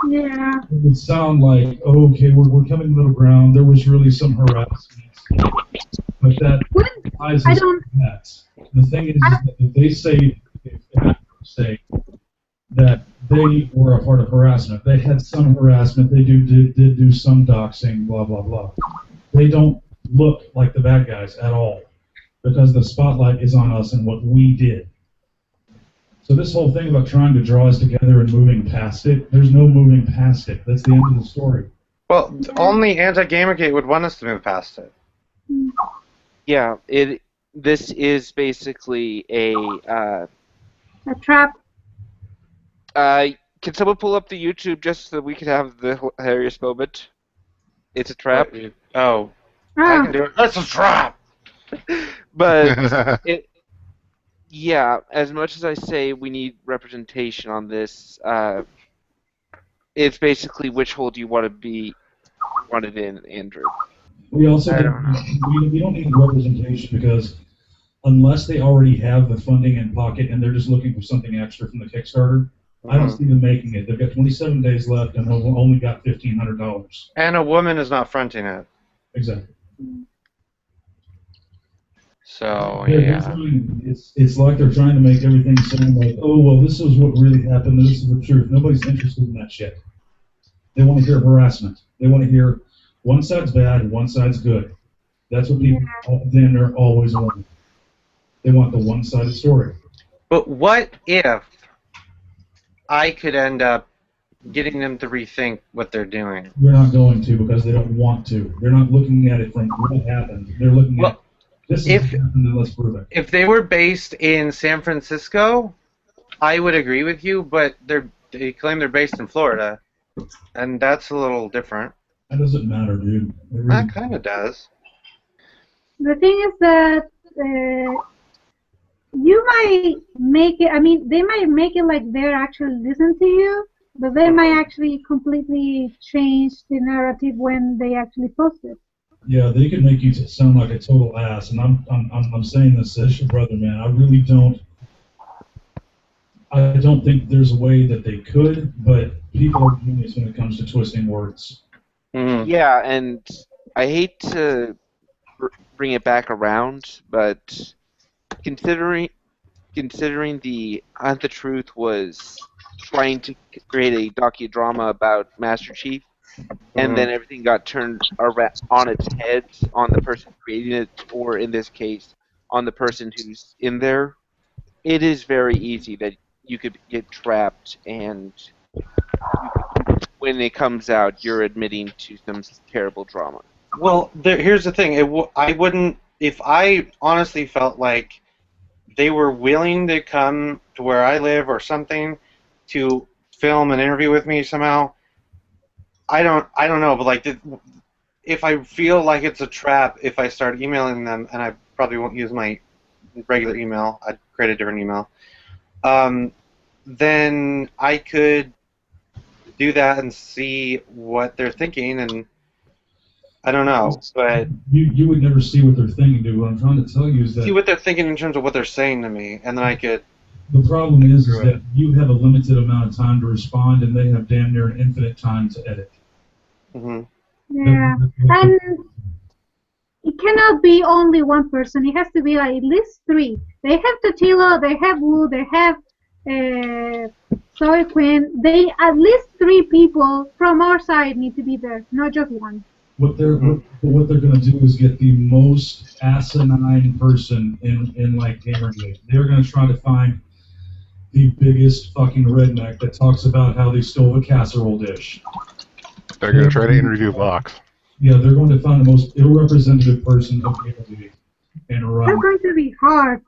Yeah. it would sound like, oh, okay, we're coming to middle ground. There was really some harassment, but that ties I us don't- to that. The thing is that if they say that they were a part of harassment, they had some harassment, they did do some doxing, blah blah blah. They don't look like the bad guys at all, because the spotlight is on us and what we did. So this whole thing about trying to draw us together and moving past it, there's no moving past it. That's the end of the story. Well, only Anti-Gamergate would want us to move past it. Yeah, this is basically A trap. Can someone pull up the YouTube just so we can have the hilarious moment? It's a trap. Oh, I Ah, can do it. That's a trap! But yeah, as much as I say we need representation on this, it's basically which hole do you want to be wanted in, Andrew? We also I don't know. we don't need representation because unless they already have the funding in pocket and they're just looking for something extra from the Kickstarter, I don't see them making it. They've got 27 days left and they've only got $1,500. And a woman is not fronting it. Exactly. So, They're yeah. trying, it's like they're trying to make everything sound like, oh, well, this is what really happened. This is the truth. Nobody's interested in that shit. They want to hear harassment. They want to hear one side's bad, one side's good. That's what people then they're always want. They want the one-sided story. But what if I could end up getting them to rethink what they're doing? They're not going to because they don't want to. They're not looking at it from what happened. They're looking at this is what happened and let's prove it. If they were based in San Francisco, I would agree with you, but they claim they're based in Florida, and that's a little different. That doesn't matter, dude. That kind of does. The thing is that you might make it, I mean, they might make it like they're actually listening to you, but they might actually completely change the narrative when they actually post it. Yeah, they could make you sound like a total ass, and I'm saying this as your brother, man. I really don't. I don't think there's a way that they could, but people are genius when it comes to twisting words. Mm-hmm. Yeah, and I hate to bring it back around, but considering the Hunt the Truth was trying to create a docudrama about Master Chief, and then everything got turned on its head on the person creating it, or in this case, on the person who's in there, it is very easy that you could get trapped, and when it comes out, you're admitting to some terrible drama. Well, here's the thing. I wouldn't, if I honestly felt like they were willing to come to where I live or something to film an interview with me somehow, I don't know, but like, if I feel like it's a trap, if I start emailing them, and I probably won't use my regular email, I'd create a different email, then I could do that and see what they're thinking, and I don't know, but you would never see what they're thinking, dude. What I'm trying to tell you is that see what they're thinking in terms of what they're saying to me, and then I could. The problem is that you have a limited amount of time to respond, and they have damn near infinite time to edit. Mm-hmm. Yeah, and it cannot be only one person. It has to be like at least three. They have Totilo, they have Wu, they have Soy Quinn. They at least three people from our side need to be there, not just one. What they're going to do is get the most asinine person in like Gamergate. They're going to try to find the biggest fucking redneck that talks about how they stole a casserole dish. They're going to try to interview Vox. Yeah, they're going to find the most ill-representative person of Gamergate and run. That's going to be hard.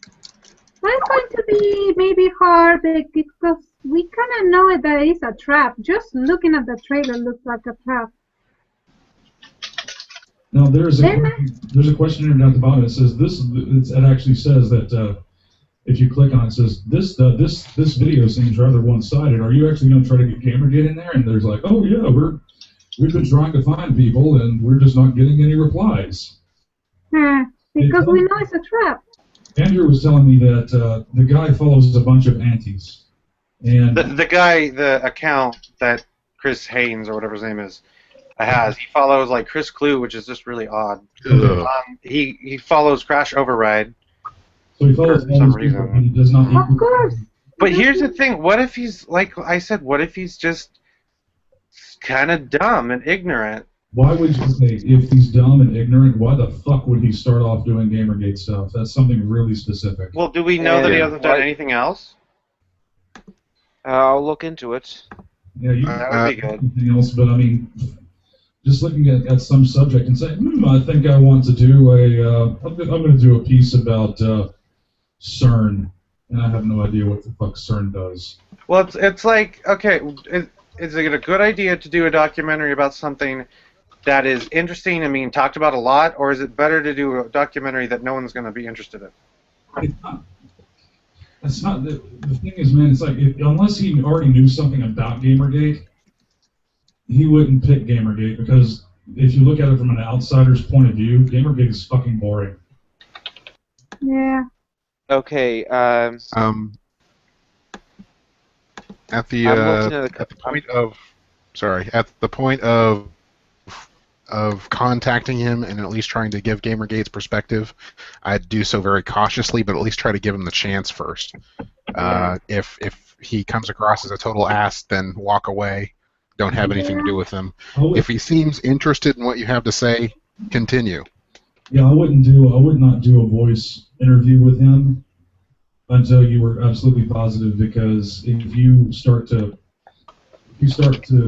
That's going to be maybe hard because we kind of know it that it's a trap. Just looking at the trailer looks like a trap. Now there's a question here down at the bottom. It says this. It actually says that if you click on it, it says this video seems rather one-sided. Are you actually going to try to get Gamergate in there? And there's like, oh yeah, we've been trying to find people and we're just not getting any replies. Because we know it's a trap. Andrew was telling me that the guy follows a bunch of antis, and the account that Chris Haynes or whatever his name is has, he follows like Chris Clue, which is just really odd. He follows Crash Override. So he follows for some reason. He does not. Of course. But here's the thing: what if he's like I said? What if he's just kind of dumb and ignorant? Why would you say if he's dumb and ignorant? Why the fuck would he start off doing Gamergate stuff? That's something really specific. Well, do we know that he hasn't done anything else? I'll look into it. Yeah, that would be good. Anything else? But I mean, just looking at some subject and saying, I think I want to do I'm going to do a piece about CERN, and I have no idea what the fuck CERN does. Well, it's like, okay, is it a good idea to do a documentary about something that is interesting and being talked about a lot, or is it better to do a documentary that no one's going to be interested in? It's not. The thing is, man, it's like unless he already knew something about Gamergate, he wouldn't pick Gamergate, because if you look at it from an outsider's point of view, Gamergate is fucking boring. Yeah. Okay. Um, at the I'm looking at at the point of at the point of contacting him and at least trying to give Gamergate's perspective, I'd do so very cautiously, but at least try to give him the chance first. If he comes across as a total ass, then walk away. Don't have anything to do with him. If he seems interested in what you have to say, continue. Yeah, I would not do a voice interview with him until you were absolutely positive, because if you start to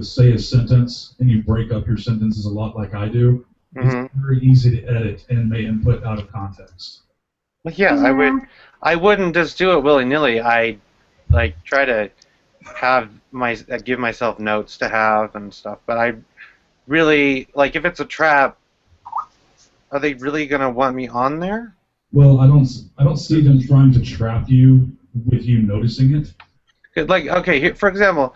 say a sentence and you break up your sentences a lot like I do, it's very easy to edit and may put out of context. Well, yeah, I wouldn't just do it willy nilly. I like try to have give myself notes to have and stuff. But I really like if it's a trap. Are they really gonna want me on there? Well, I don't see them trying to trap you with you noticing it. Like, okay, here, for example,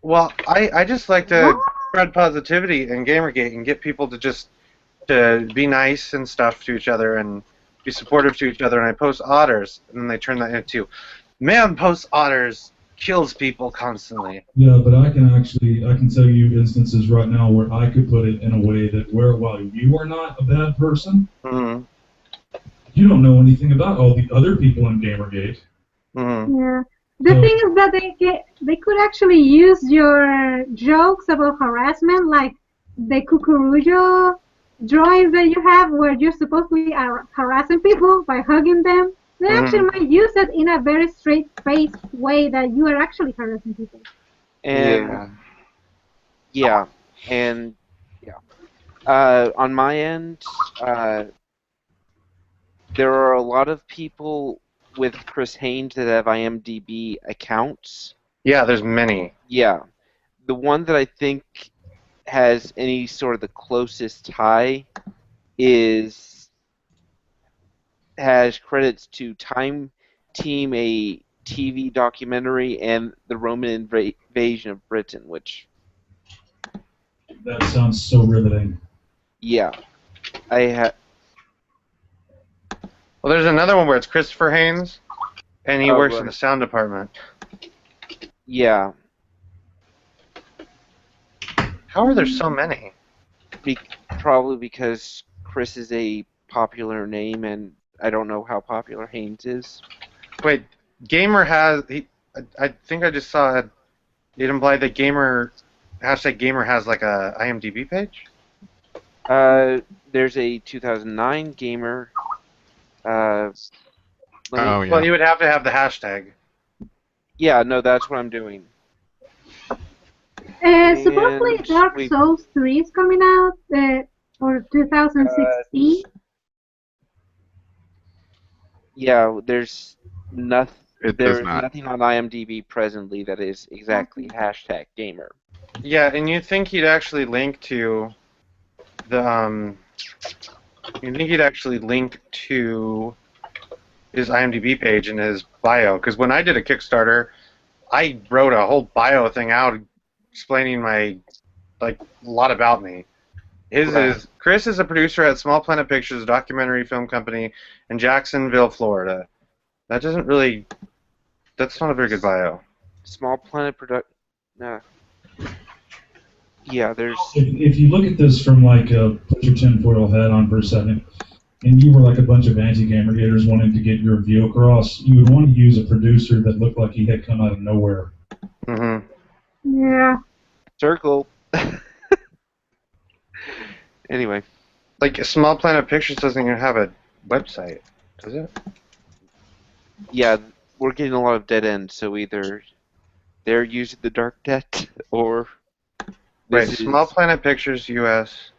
well, I just like to spread positivity in Gamergate and get people to be nice and stuff to each other and be supportive to each other, and I post otters, and then they turn that into, man posts otters, kills people constantly. Yeah, but I can tell you instances right now where I could put it in a way that while you are not a bad person, you don't know anything about all the other people in Gamergate. Yeah. The thing is that they could actually use your jokes about harassment, like the cucurujo drawings that you have where you're supposedly harassing people by hugging them. They actually might use it in a very straight-faced way that you are actually harassing people. And on my end, there are a lot of people with Chris Haynes that have IMDb accounts. Yeah, there's many. Yeah. The one that I think has any sort of the closest tie has credits to Time Team, a TV documentary, and the Roman invasion of Britain, which... That sounds so riveting. Yeah. Well, there's another one where it's Christopher Haynes, and he works in the sound department. Yeah. How are there so many? Probably because Chris is a popular name, and I don't know how popular Haynes is. Wait, Gamer has... I think I just saw it implied that Gamer has like a IMDb page? There's a 2009 Gamer... Well, you would have to have the hashtag. Yeah, no, that's what I'm doing. Supposedly Dark Souls 3 is coming out for 2016. Yeah, there's nothing. There's nothing on IMDb presently that is exactly hashtag gamer. Yeah, and you'd think he'd actually link to the you'd think he'd actually link to his IMDb page in his bio, because when I did a Kickstarter, I wrote a whole bio thing out explaining a lot about me. Chris is a producer at Small Planet Pictures, a documentary film company in Jacksonville, Florida. That doesn't really... That's not a very good bio. Small Planet Nah. Yeah, there's... If you look at this from put your tinfoil hat on for a second, and you were like a bunch of anti-Gamergaters wanting to get your view across, you would want to use a producer that looked like he had come out of nowhere. Yeah. Circle. Anyway. Like, Small Planet Pictures doesn't even have a website, does it? Yeah, we're getting a lot of dead ends, so either they're using the dark net, or... Right, Small Planet Pictures US.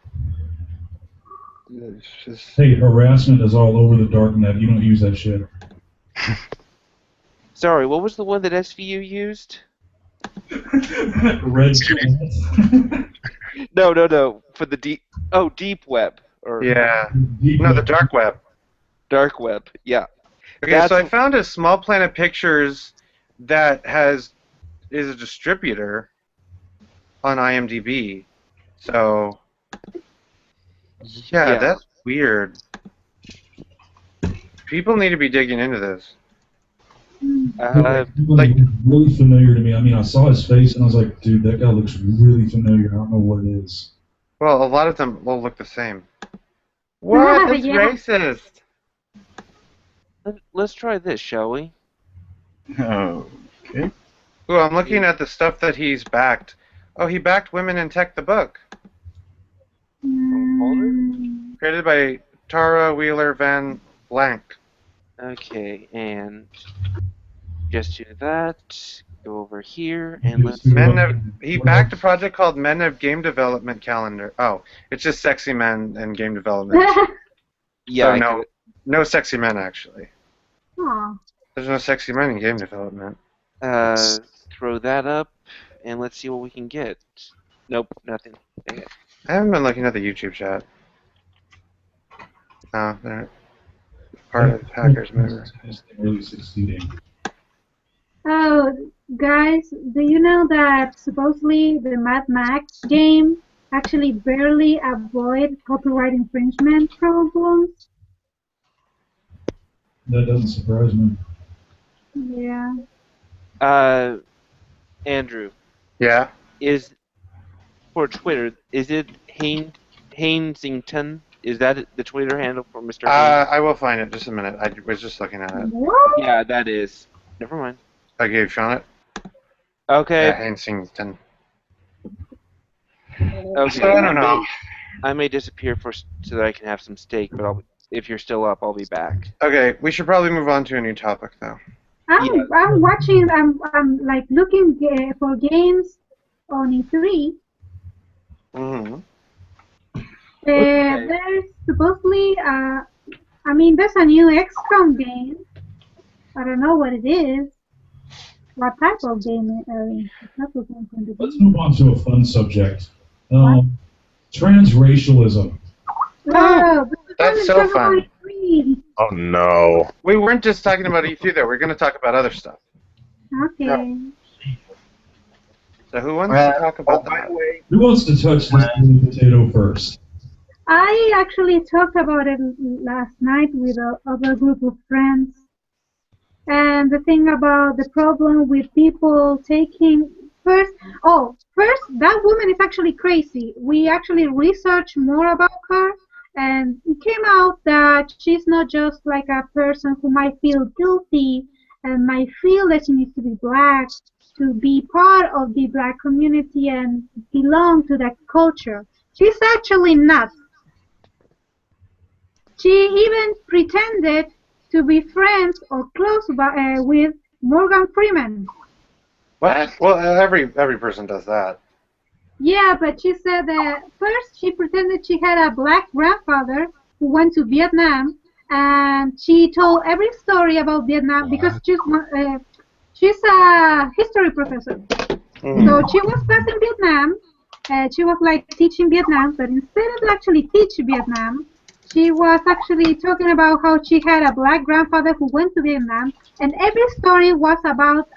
Hey, harassment is all over the dark net. You don't use that shit. Sorry, what was the one that SVU used? Red. No. For the deep... Oh, deep web. Yeah. The dark web. Dark web, yeah. Okay, so I found a Small Planet Pictures that is a distributor on IMDb. So, yeah, that's weird. People need to be digging into this. Like, really familiar to me. I mean, I saw his face and I was like, dude, that guy looks really familiar. I don't know what it is. Well, a lot of them will look the same. What? That's Yeah. racist. Let's try this, shall we? Okay. Ooh, I'm looking at the stuff that he's backed. Oh, he backed Women in Tech, the book. Created by Tara Wheeler Van Blank. Okay, and just do that. Go over here and let's. He backed a project called Men of Game Development Calendar. Oh, it's just sexy men and game development. Yeah, So no sexy men actually. Aw. There's no sexy men in game development. throw that up, and let's see what we can get. Nope, nothing. Dang it. I haven't been looking at the YouTube chat. Oh, they're part of Hackers Member. Really succeeding. Oh, guys, do you know that supposedly the Mad Max game actually barely avoid copyright infringement problems? That doesn't surprise me. Yeah. Andrew, Yeah. is for Twitter, is it Hainsington? Is that the Twitter handle for Mr. Haynes? I will find it. Just a minute. I was just looking at it. What? Yeah, that is. Never mind. I gave Sean it. Okay. Yeah, Hainsington. Okay. So I don't know. I may disappear so that I can have some steak, but if you're still up, I'll be back. Okay, we should probably move on to a new topic, though. I'm watching. I'm like looking for games on E3. Mm-hmm. There's supposedly there's a new XCOM game. I don't know what it is. What type of game? Let's move on to a fun subject. Transracialism. Oh, That's so fun. Oh no. We weren't just talking about E3 though. We're going to talk about other stuff. Okay. So who wants to talk about By that? the way, Who wants to touch this blue potato first? I actually talked about it last night with other group of friends. And the thing about the problem with people taking first, that woman is actually crazy. We actually researched more about her, and it came out that she's not just like a person who might feel guilty and might feel that she needs to be black to be part of the black community and belong to that culture. She's actually not. She even pretended to be friends or close with Morgan Freeman. What? Well, every person does that. Yeah, but she said that first she pretended she had a black grandfather who went to Vietnam, and she told every story about Vietnam because she's a history professor. Mm-hmm. So she was back in Vietnam. She was like teaching Vietnam, but instead of actually teach Vietnam, she was actually talking about how she had a black grandfather who went to Vietnam, and every story was about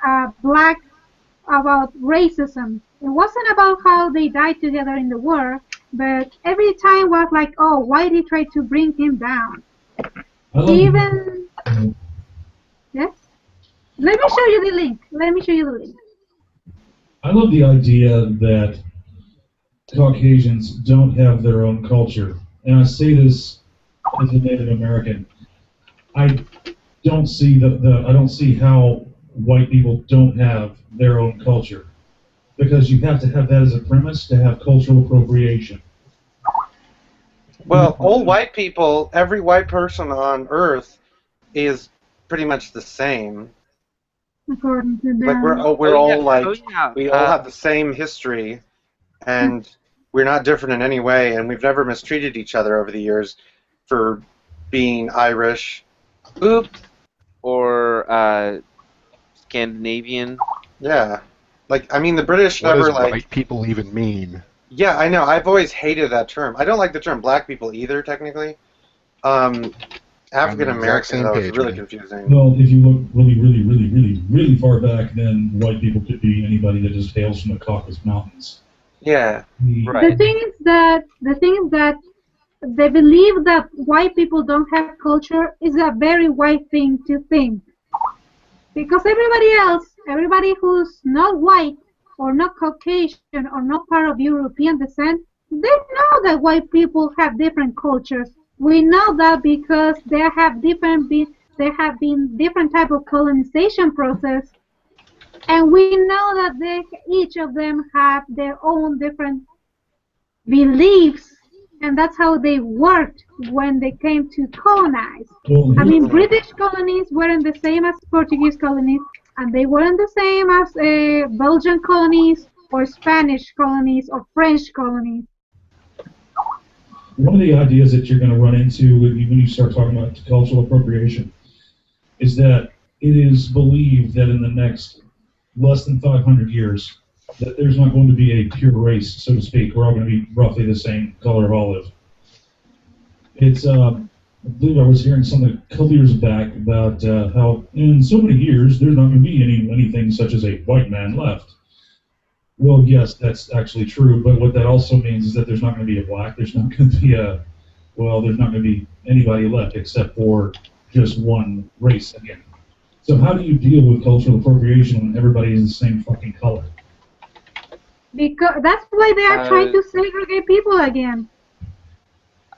about racism. It wasn't about how they died together in the war, but every time was like, oh, why did he try to bring him down? Even yes. Let me show you the link. I love the idea that Caucasians don't have their own culture. And I say this as a Native American. I don't see I don't see how white people don't have their own culture, because you have to have that as a premise to have cultural appropriation. Well, all white people, every white person on Earth is pretty much the same. According to them. Like we all have the same history, and we're not different in any way, and we've never mistreated each other over the years for being Irish. Or Scandinavian. Yeah. Like, I mean, the British what never, does like... white people even mean? Yeah, I know. I've always hated that term. I don't like the term black people either, technically. African American, though, is really confusing. Well, if you look really far back, then white people could be anybody that just hails from the Caucasus Mountains. Yeah. Right. The thing is that they believe that white people don't have culture is a very white thing to think. Because everybody else, everybody who's not white or not Caucasian or not part of European descent, they know that white people have different cultures. We know that because there have been different type of colonization process, and we know that each of them have their own different beliefs, and that's how they worked when they came to colonize. Well, I mean, British colonies weren't the same as Portuguese colonies, and they weren't the same as Belgian colonies or Spanish colonies or French colonies. one of the ideas that you're going to run into when you start talking about cultural appropriation is that it is believed that in the next less than 500 years, that there's not going to be a pure race, so to speak. We're all going to be roughly the same color of olive. It's, I believe I was hearing something a couple years back about how in so many years there's not going to be anything such as a white man left. Well, yes, that's actually true, but what that also means is that there's not going to be a black, there's not going to be there's not going to be anybody left except for just one race again. So how do you deal with cultural appropriation when everybody is the same fucking color? Because that's why they are trying to segregate people again.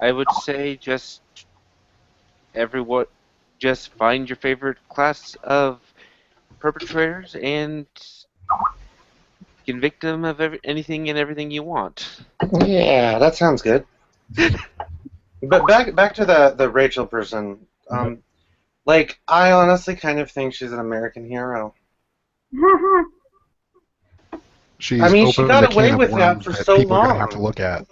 I would say just find your favorite class of perpetrators and convict them of anything and everything you want. Yeah, that sounds good. But back to the Rachel person. Like, I honestly kind of think she's an American hero. She's I mean, she opened got a away can of with that worms for that so people are going to have long. to look at.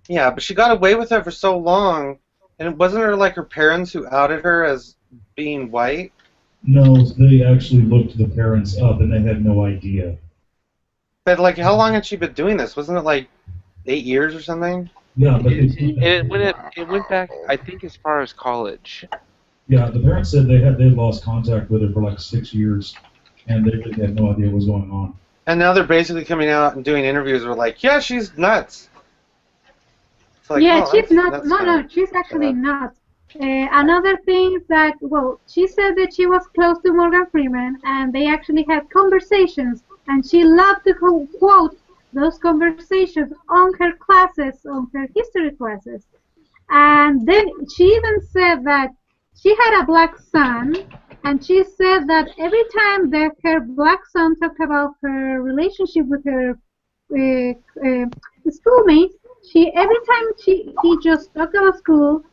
Yeah, but she got away with that for so long, and it wasn't her like her parents who outed her as being white. No, they actually looked the parents up and they had no idea. But like, how long had she been doing this? Wasn't it like 8 years or something? Yeah, but It went back, I think, as far as college. yeah, the parents said they had lost contact with her for like 6 years, and they really had no idea what was going on. And now they're basically coming out and doing interviews where like, yeah, she's nuts. It's like, Yeah, oh, she's not. that's No, kinda no, she's actually sad. not. Another thing is that, well, she said that she was close to Morgan Freeman, and they actually had conversations, and she loved to quote those conversations on her classes, on her history classes. And then she even said that she had a black son, and she said that every time that her black son talked about her relationship with her schoolmates, every time he just talked about school,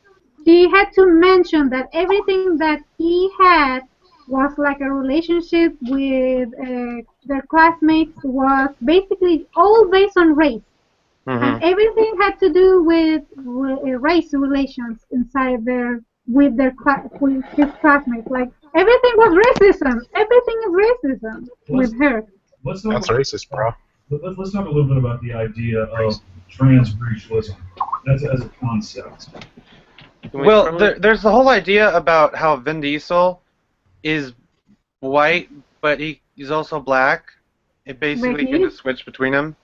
she had to mention that everything that he had was like a relationship with their classmates was basically all based on race. And everything had to do with race relations inside with his classmates. Like everything was racism. Everything is racism with her. Let's talk That's about, racist, bro. let's talk a little bit about the idea of transracialism. That's as a concept. Well, there's the whole idea about how Vin Diesel is white, but he's also black. It basically can just switch between them.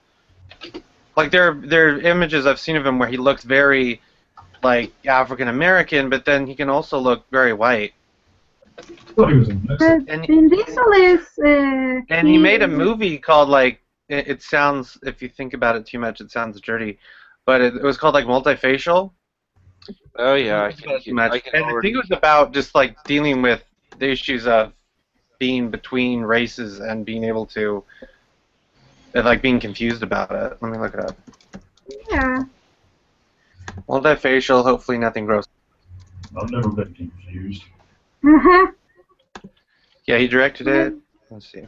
Like there are images I've seen of him where he looks very like African American, but then he can also look very white. I thought he was a Mexican. And Vin Diesel is. And he made a movie called like it sounds, if you think about it too much, it sounds dirty, but it was called like Multifacial. Oh yeah, And I think it was about just like dealing with the issues of being between races and being able to, and like being confused about it. Let me look it up. Yeah. Multifacial. Hopefully nothing gross. I've never been confused. Yeah, he directed it. Let's see.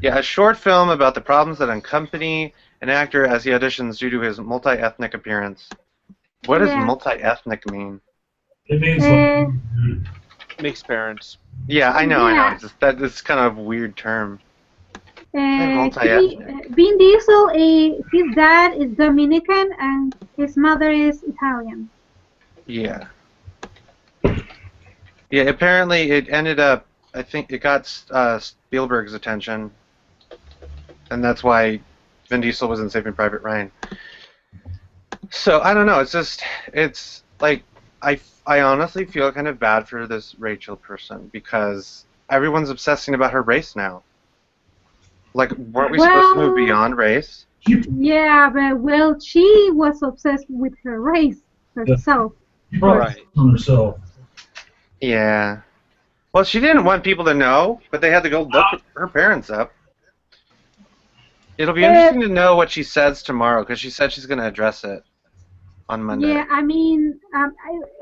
Yeah, a short film about the problems that accompany an actor as he auditions due to his multi-ethnic appearance. What does multi-ethnic mean? It means like mixed parents. Yeah, I know. Yeah. It's just, that's kind of a weird term. Vin Diesel, his dad is Dominican and his mother is Italian. Yeah. Yeah, apparently it ended up, I think it got Spielberg's attention, and that's why Vin Diesel was in Saving Private Ryan. So I don't know. It's like I honestly feel kind of bad for this Rachel person because everyone's obsessing about her race now. Like, weren't we supposed to move Well, beyond race? yeah, but well, she was obsessed with her race herself. She brought Right. it on herself. Yeah. Well, she didn't want people to know, but they had to go look her parents up. It'll be interesting to know what she says tomorrow because she said she's going to address it on Monday. Yeah, I mean,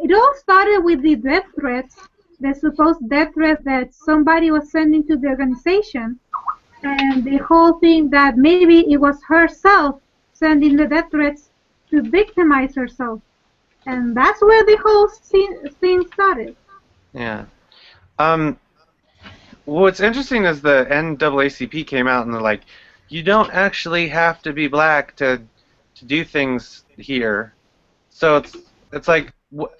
it all started with the death threats, the supposed death threats that somebody was sending to the organization, and the whole thing that maybe it was herself sending the death threats to victimize herself. And that's where the whole thing started. Yeah. What's interesting is the NAACP came out and they're like, you don't actually have to be black to do things here. So it's like what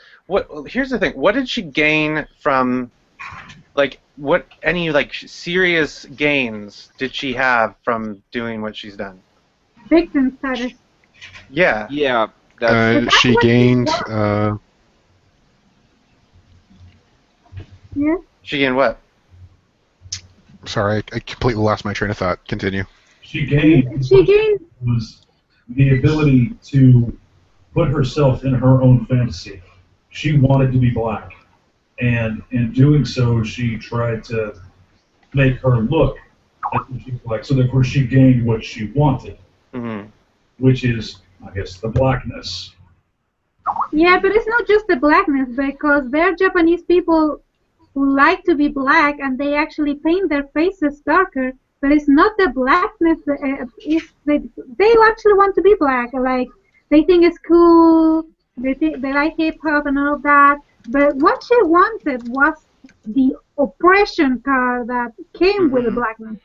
here's the thing. What did she gain from like what any like serious gains did she have from doing what she's done? Victim status. Yeah. Yeah. That's, She gained. Yeah. She gained what? Sorry, I completely lost my train of thought. Continue. She gained was the ability to put herself in her own fantasy. She wanted to be black, and in doing so, she tried to make her look like what she was like. So therefore, she gained what she wanted, which is, I guess, the blackness. Yeah, but it's not just the blackness, because there are Japanese people who like to be black and they actually paint their faces darker, but it's not the blackness, it's they actually want to be black. Like, they think it's cool, they like hip-hop and all of that, but what she wanted was the oppression card that came with the blackness.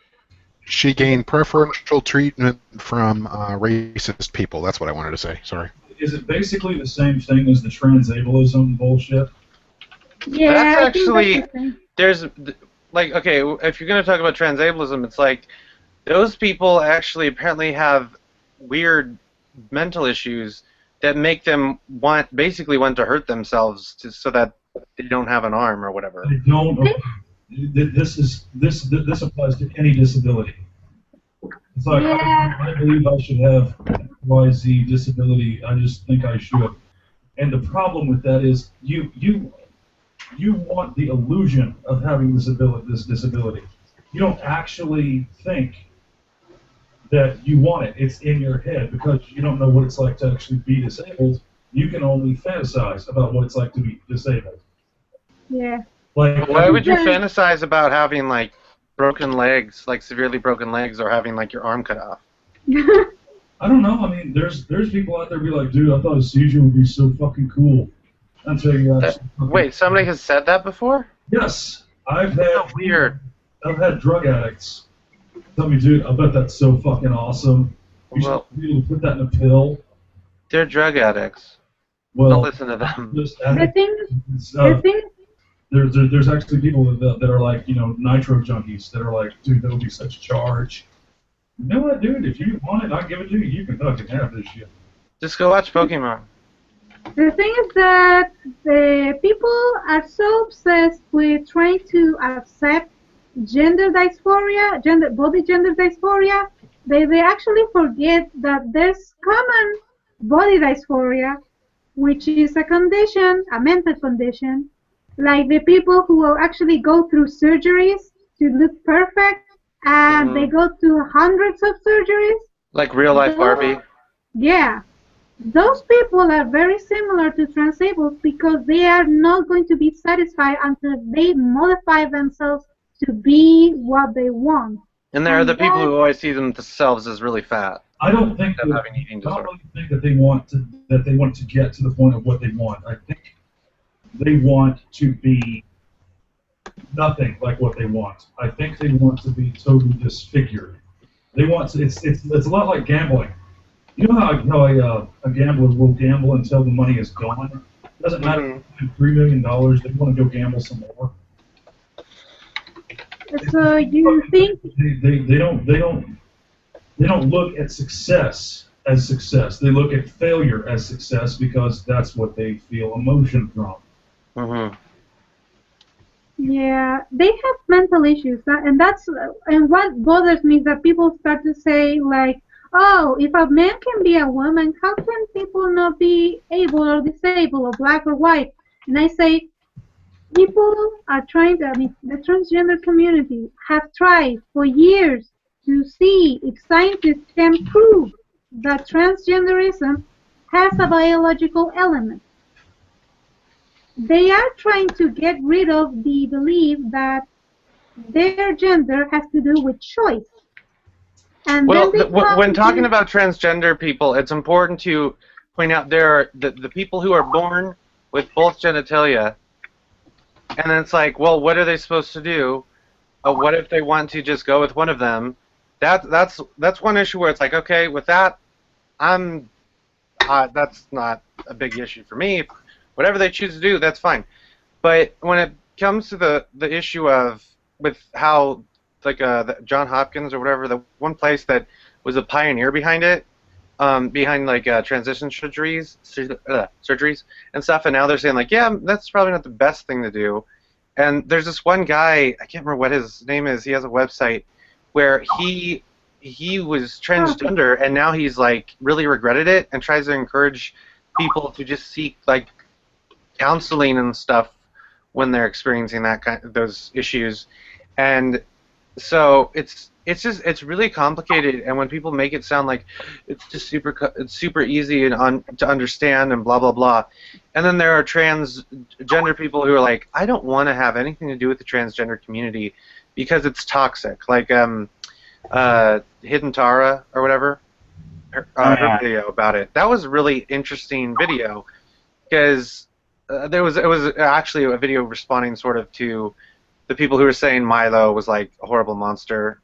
She gained preferential treatment from racist people. That's what I wanted to say. Sorry. Is it basically the same thing as the transableism bullshit? Yeah, that's I think actually that's the thing. there's like okay, if you're going to talk about transableism, it's like those people actually apparently have weird mental issues that make them basically want to hurt themselves so that they don't have an arm or whatever. I don't. This applies to any disability. It's like I believe I should have XYZ disability. I just think I should. And the problem with that is you want the illusion of having this disability. You don't actually think that you want it. It's in your head because you don't know what it's like to actually be disabled. You can only fantasize about what it's like to be disabled. Yeah. Like, why would you fantasize about having like broken legs, like severely broken legs, or having like your arm cut off? I don't know. I mean, there's people out there be like, dude, I thought a seizure would be so fucking cool. Until you wait, somebody has said that before? Yes, I've had weird. I've had drug addicts tell me, dude, I bet that's so fucking awesome. You should be able to put that in a pill. They're drug addicts. Well, don't listen to them. There's actually people that are like, nitro junkies that are like, dude, that'll be such a charge. You know what, dude? If you want it, I'll give it to you. You can fucking have this shit. Just go watch Pokemon. The thing is that the people are so obsessed with trying to accept body gender dysphoria, they actually forget that there's common body dysphoria, which is a condition, a mental condition, like the people who will actually go through surgeries to look perfect, and they go through hundreds of surgeries. Like real life Barbie? Yeah. Those people are very similar to transabled because they are not going to be satisfied until they modify themselves to be what they want. And there are the people who always see themselves as really fat. I don't think having eating disorder. I don't really think that they want to get to the point of what they want. I think they want to be nothing like what they want. I think they want to be totally disfigured. They want to. It's a lot like gambling. You know how a gambler will gamble until the money is gone? It doesn't matter if $3 million, they want to go gamble some more. So you think they don't look at success as success. They look at failure as success because that's what they feel emotion from. Mm-hmm. Yeah, they have mental issues, and what bothers me is that people start to say like, "Oh, if a man can be a woman, how can people not be able or disabled or black or white?" And I say, people are trying to. I mean, the transgender community have tried for years to see if scientists can prove that transgenderism has a biological element. They are trying to get rid of the belief that their gender has to do with choice. And then Well, they come when talking to, about transgender people, it's important to point out there are the people who are born with both genitalia, and then it's like, well, what are they supposed to do? What if they want to just go with one of them? That's one issue where it's like, okay, with that, I'm that's not a big issue for me. Whatever they choose to do, that's fine. But when it comes to the issue of with how like John Hopkins or whatever, the one place that was a pioneer behind it, behind like transition surgeries and stuff, and now they're saying like, yeah, that's probably not the best thing to do. And there's this one guy, I can't remember what his name is. He has a website where he was transgender, and now he's like really regretted it and tries to encourage people to just seek like counseling and stuff when they're experiencing those issues. And so it's really complicated, and when people make it sound like it's just it's super easy and to understand and blah blah blah, and then there are transgender people who are like, I don't want to have anything to do with the transgender community because it's toxic, like Hidden Tara or whatever, her video about it. That was a really interesting video because it was actually a video responding sort of to the people who were saying Milo was like a horrible monster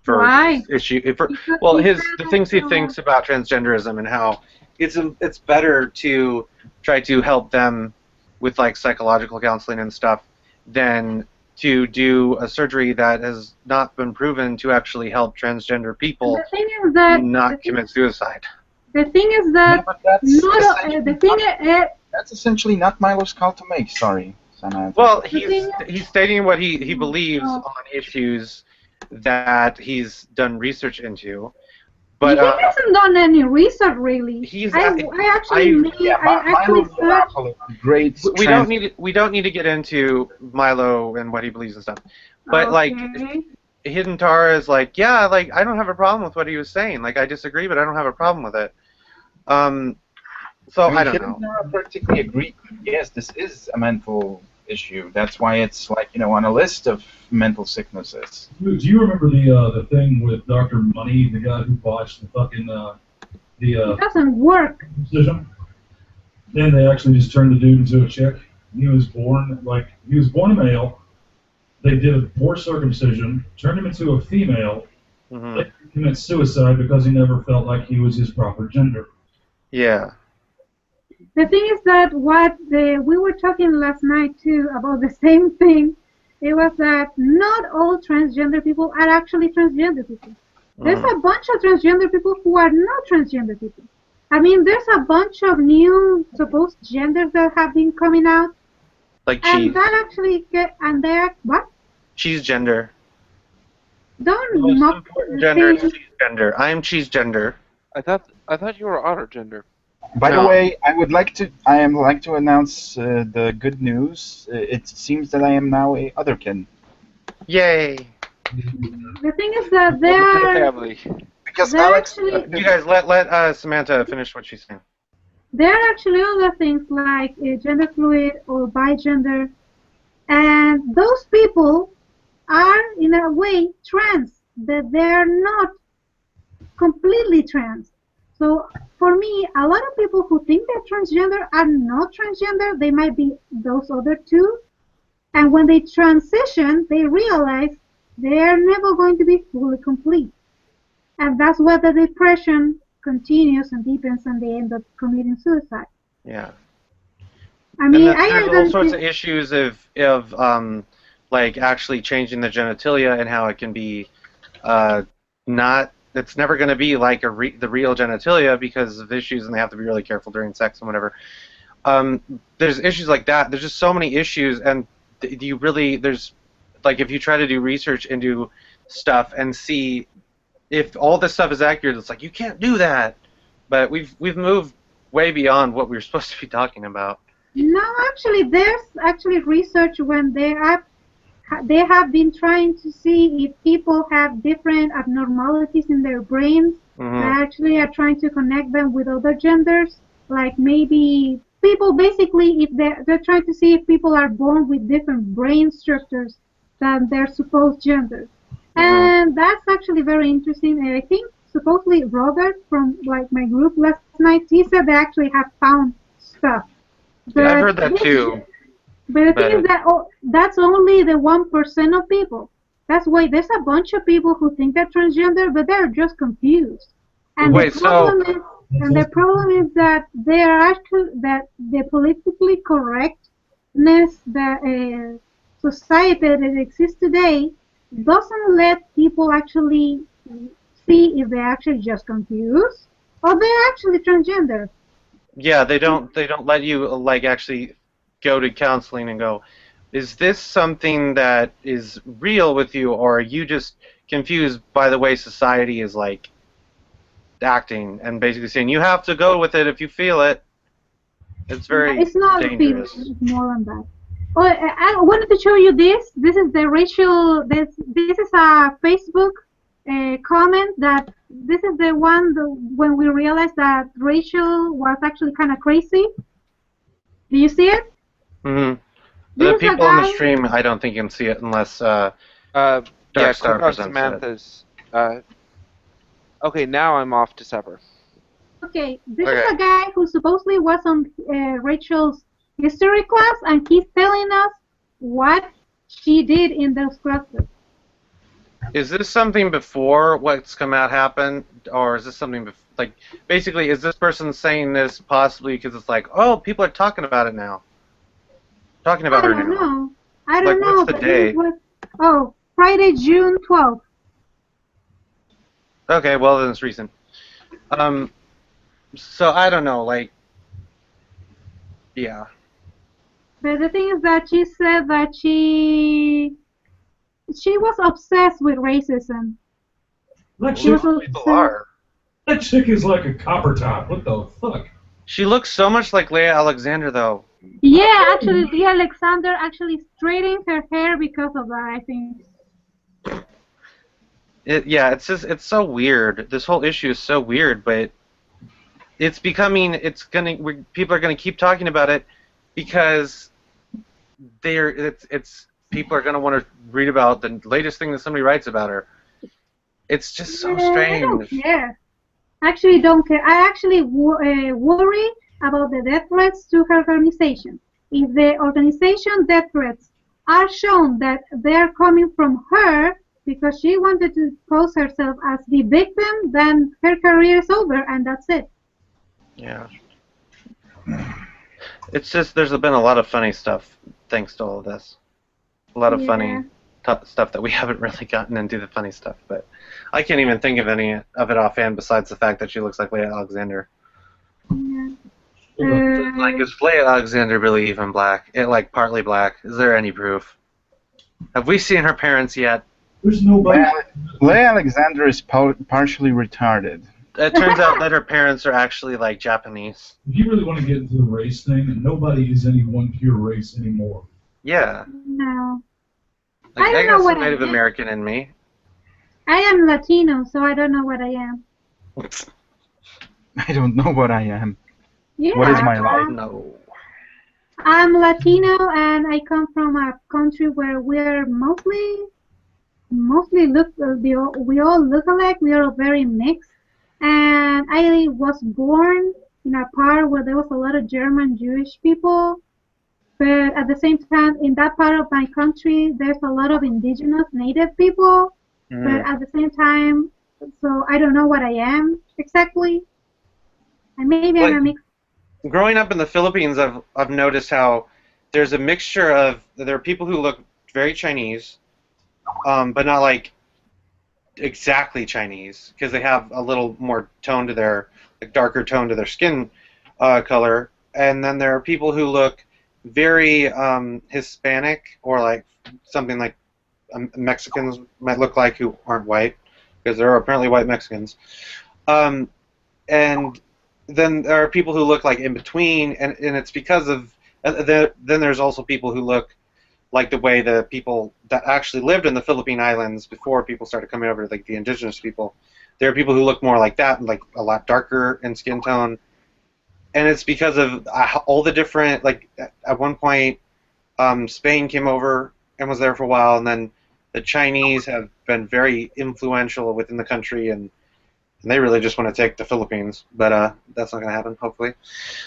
for why? The things he thinks about transgenderism and how it's better to try to help them with like psychological counseling and stuff than to do a surgery that has not been proven to actually help transgender people not commit suicide. The thing is that that's essentially not Milo's call to make. Sorry, Samantha. Well, he's stating what he believes on issues that he's done research into, but he hasn't done any research really. Great. We don't need to get into Milo and what he believes and stuff, but like Hidden Tara is like, yeah, like I don't have a problem with what he was saying. Like I disagree, but I don't have a problem with it. So I don't know. I practically agree. Yes, this is a mental issue. That's why it's like, on a list of mental sicknesses. Do you remember the thing with Dr. Money, the guy who botched the fucking it doesn't work. Decision? Then they actually just turned the dude into a chick. He was born a male. They did a poor circumcision, turned him into a female. Mm-hmm. They committed suicide because he never felt like he was his proper gender. Yeah. The thing is that we were talking last night too about the same thing. It was that not all transgender people are actually transgender people. There's a bunch of transgender people who are not transgender people. I mean, there's a bunch of new supposed genders that have been coming out. Like cheese. And that actually they're what? Cheese gender. Don't mock gender is cheese gender. I am cheese gender. I thought you were otter gender. By the way, I would like to announce the good news. It seems that I am now a otherkin. Yay! The thing is that because Alex, you guys let Samantha finish what she's saying. There are actually other things like gender fluid or bigender, and those people are in a way trans, but they are not completely trans. So for me, a lot of people who think they're transgender are not transgender. They might be those other two. And when they transition, they realize they are never going to be fully complete. And that's where the depression continues and deepens and they end up committing suicide. Yeah. I mean, there's all sorts of issues of like actually changing the genitalia and how it can be not it's never going to be like the real genitalia because of issues, and they have to be really careful during sex and whatever. There's issues like that. There's just so many issues, and there's like if you try to do research into stuff and see if all this stuff is accurate, it's like you can't do that. But we've moved way beyond what we were supposed to be talking about. No, actually, there's actually research when they have been trying to see if people have different abnormalities in their brains. Mm-hmm. They actually are trying to connect them with other genders, like maybe people. Basically, if they're trying to see if people are born with different brain structures than their supposed genders, and that's actually very interesting. And I think supposedly Robert from like my group last night, he said they actually have found stuff. Yeah, I've heard that too. But the thing is that that's only the 1% of people. That's why there's a bunch of people who think they're transgender, but they're just confused. And Wait, the problem is that they are actually that the politically correctness that society that exists today doesn't let people actually see if they're actually just confused or they're actually transgender. Yeah, they don't let you like actually go to counseling and go, is this something that is real with you, or are you just confused by the way society is like acting and basically saying you have to go with it if you feel it. It's very it's not dangerous. It's more than that. Oh, I wanted to show you this. This is the racial. This is a Facebook comment that this is the one when we realized that Rachel was actually kind of crazy. Do you see it? Mm-hmm. The people on the stream, I don't think can see it unless Dark Star presents Samantha's. Okay, now I'm off to supper. Okay, this is a guy who supposedly was on Rachel's history class, and he's telling us what she did in those classes. Is this something before what's come out happened, or is this something like basically is this person saying this possibly because it's like, oh, people are talking about it now, talking about her now? I don't know. What's the date? Friday, June 12th. Okay, well then it's recent. So I don't know, like, yeah. But the thing is that she said that she was obsessed with racism. That chick is like a copper top. What the fuck? She looks so much like Leah Alexander, though. Yeah, actually, Leah Alexander actually straightened her hair because of that, I think. It's so weird. This whole issue is so weird, but it's becoming. People are gonna keep talking about it because people are gonna want to read about the latest thing that somebody writes about her. It's just so strange. I don't care. Actually, don't care. I actually worry about the death threats to her organization. If the organization death threats are shown that they are coming from her because she wanted to pose herself as the victim, then her career is over, and that's it. Yeah. It's just there's been a lot of funny stuff thanks to all of this. A lot of funny stuff that we haven't really gotten into the funny stuff, but I can't even think of any of it offhand besides the fact that she looks like Leah Alexander. Yeah. Like, is Leah Alexander really even black? Like partly black? Is there any proof? Have we seen her parents yet? There's nobody. Leah Alexander is partially retarded. It turns out that her parents are actually like Japanese. If you really want to get into the race thing, and nobody is any one pure race anymore. Yeah. No. Like, I don't know what Native American in me. I am Latino, so I don't know what I am. I don't know what I am. Yeah, what is my life? No. I'm Latino, and I come from a country where we're mostly we all look alike. We are very mixed, and I was born in a part where there was a lot of German Jewish people, but at the same time, in that part of my country, there's a lot of indigenous native people. But at the same time, so I don't know what I am exactly, and maybe I'm a mix. Growing up in the Philippines, I've noticed how there's a mixture of there are people who look very Chinese, but not like exactly Chinese because they have a little more tone to their, like, darker tone to their skin color, and then there are people who look very Hispanic or like something like Mexicans might look like who aren't white because there are apparently white Mexicans, and then there are people who look like in between, and it's because of then there's also people who look like the way the people that actually lived in the Philippine Islands before people started coming over, like the indigenous people. There are people who look more like that, like a lot darker in skin tone, and it's because of all the different. Like at one point, Spain came over and was there for a while, and then the Chinese have been very influential within the country, and they really just want to take the Philippines, but that's not going to happen, hopefully.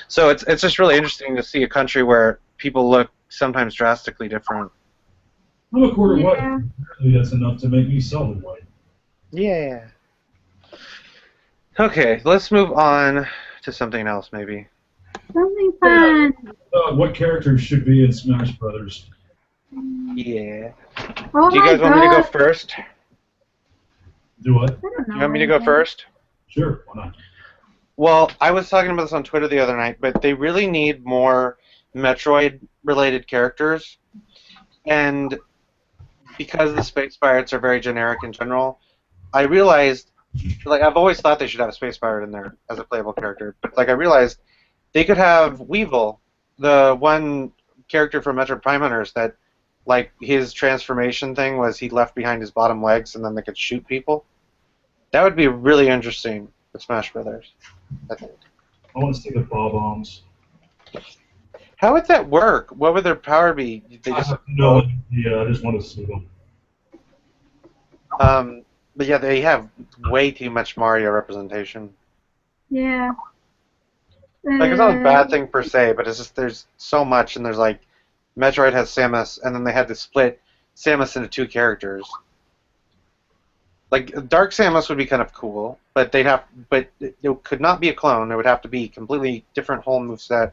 So it's just really interesting to see a country where people look sometimes drastically different. I'm a quarter white. Yeah. Apparently that's enough to make me solid white. Yeah. Okay, let's move on to something else, maybe. Something fun. What characters should be in Smash Brothers? Yeah. Oh Do you my guys want me to go God. first? Do what? I don't know. You want me to go first? Sure, why not? Well, I was talking about this on Twitter the other night, but they really need more Metroid-related characters, and because the Space Pirates are very generic in general, I realized, like, I've always thought they should have a Space Pirate in there as a playable character, but, like, I realized they could have Weevil, the one character from Metroid Prime Hunters that, like, his transformation thing was he left behind his bottom legs and then they could shoot people. That would be really interesting with Smash Brothers, I think. I want to stick with ball bombs. How would that work? What would their power be? They I just have no idea. I just want to see them. but yeah, they have way too much Mario representation. Yeah. Like, it's not a bad thing per se, but it's just there's so much, and there's like Metroid has Samus, and then they had to split Samus into two characters. Like Dark Samus would be kind of cool, but it could not be a clone. It would have to be completely different whole moveset.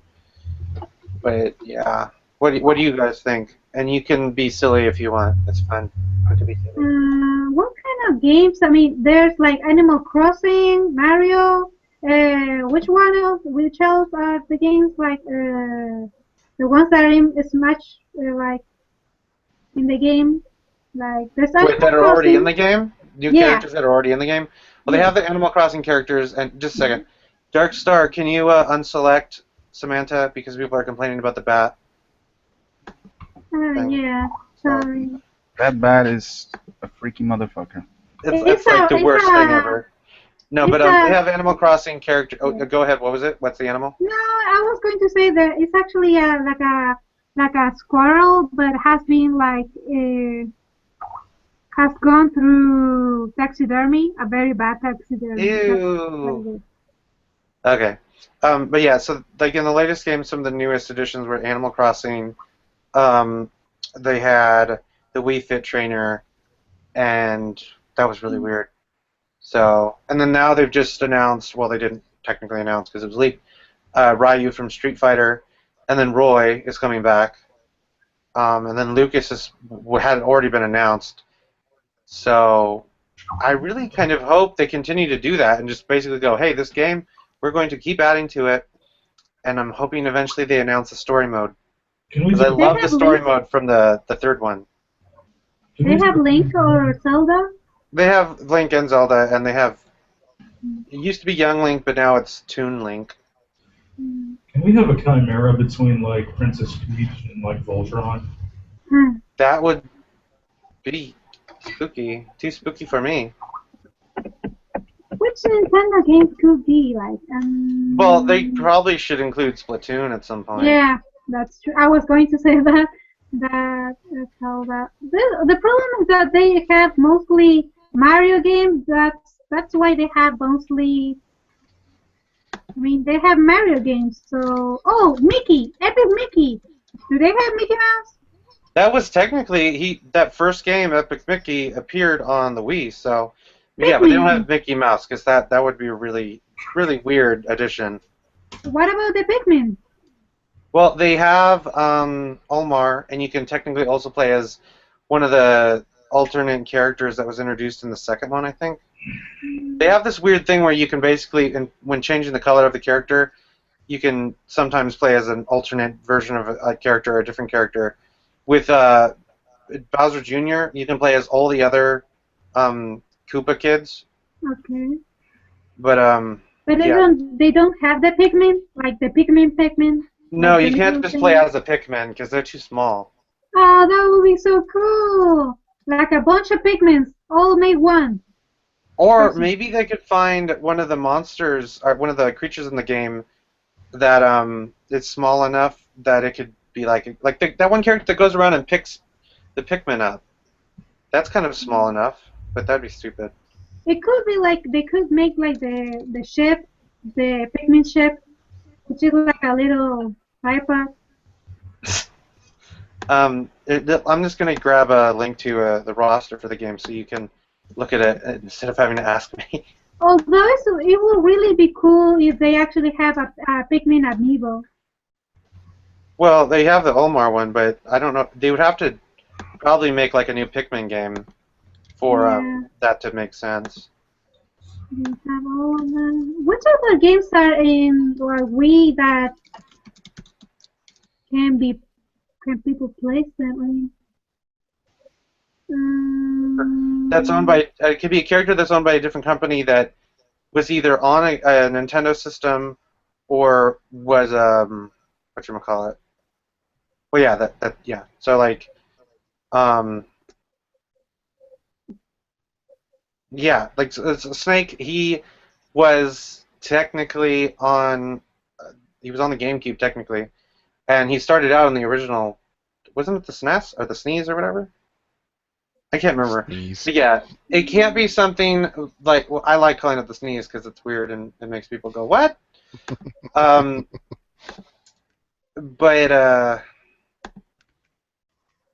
But yeah, what do you guys think? And you can be silly if you want. It's fun. I can be silly. What kind of games? I mean, there's like Animal Crossing, Mario. Which else are the games like the ones that are in Smash like in the game? Like there's Wait, Animal that are already in Crossing. the game? New Yeah. characters that are already in the game? Well, they Yeah. have the Animal Crossing characters, and just a second. Dark Star, can you unselect Samantha because people are complaining about the bat? Yeah. Sorry. That bat is a freaky motherfucker. It's like the worst thing ever. No, but it's they have Animal Crossing character. Oh, go ahead. What was it? What's the animal? No, I was going to say that it's actually like a squirrel, but has been like has gone through taxidermy, a very bad taxidermy. Ew. Okay. But yeah, so like in the latest game, some of the newest additions were Animal Crossing. They had the Wii Fit trainer, and that was really weird. So, and then now they've just announced, well, they didn't technically announce because it was leaked, Ryu from Street Fighter, and then Roy is coming back, and then Lucas had already been announced. So, I really kind of hope they continue to do that and just basically go, hey, this game, we're going to keep adding to it, and I'm hoping eventually they announce a story mode. Because I love the story mode from the third one. They have Link or Zelda? They have Link and Zelda, and they have... It used to be Young Link, but now it's Toon Link. Can we have a chimera between, like, Princess Peach and, like, Voltron? That would be spooky. Too spooky for me. Which Nintendo game could be like? Well, they probably should include Splatoon at some point. Yeah, that's true. I was going to say that. Zelda. The problem is that they have mostly Mario games. That's why they have mostly. I mean, they have Mario games. So, oh, Mickey, Epic Mickey. Do they have Mickey Mouse? That was technically that first game, Epic Mickey, appeared on the Wii. So, yeah, but they don't have Mickey Mouse because that would be a really, really weird addition. What about the Pikmin? Well, they have Olmar, and you can technically also play as one of the alternate characters that was introduced in the second one, I think. They have this weird thing where you can basically, when changing the color of the character, you can sometimes play as an alternate version of a character or a different character. With Bowser Jr., you can play as all the other Koopa kids. Okay. But But yeah. they don't have the Pikmin, like the Pikmin. No, like you the can't little just play thing. as a Pikmin because they're too small. Oh, that would be so cool! Like a bunch of Pikmins, all made one. Or Person. maybe they could find one of the monsters, or one of the creatures in the game that is small enough that it could be like that one character that goes around and picks the Pikmin up. That's kind of small enough, but that'd be stupid. It could be like they could make like the ship, the Pikmin ship, which is like a little iPad. I'm just gonna grab a link to the roster for the game so you can look at it instead of having to ask me. Although it would really be cool if they actually have a Pikmin amiibo. Well, they have the Olmar one, but I don't know. They would have to probably make like a new Pikmin game for Yeah. that to make sense. They have all of them. Which other games are in or Wii that can people place them? That's owned by. It could be a character that's owned by a different company that was either on a Nintendo system or was whatchamacallit. Well, yeah, that yeah. So like, yeah, like Snake. He was technically on. He was on the GameCube technically, and he started out in the original. Wasn't it the SNES or the SNES or whatever? I can't remember. Sneeze. But yeah, it can't be something like. Well, I like calling it the SNES because it's weird and it makes people go, "What?" But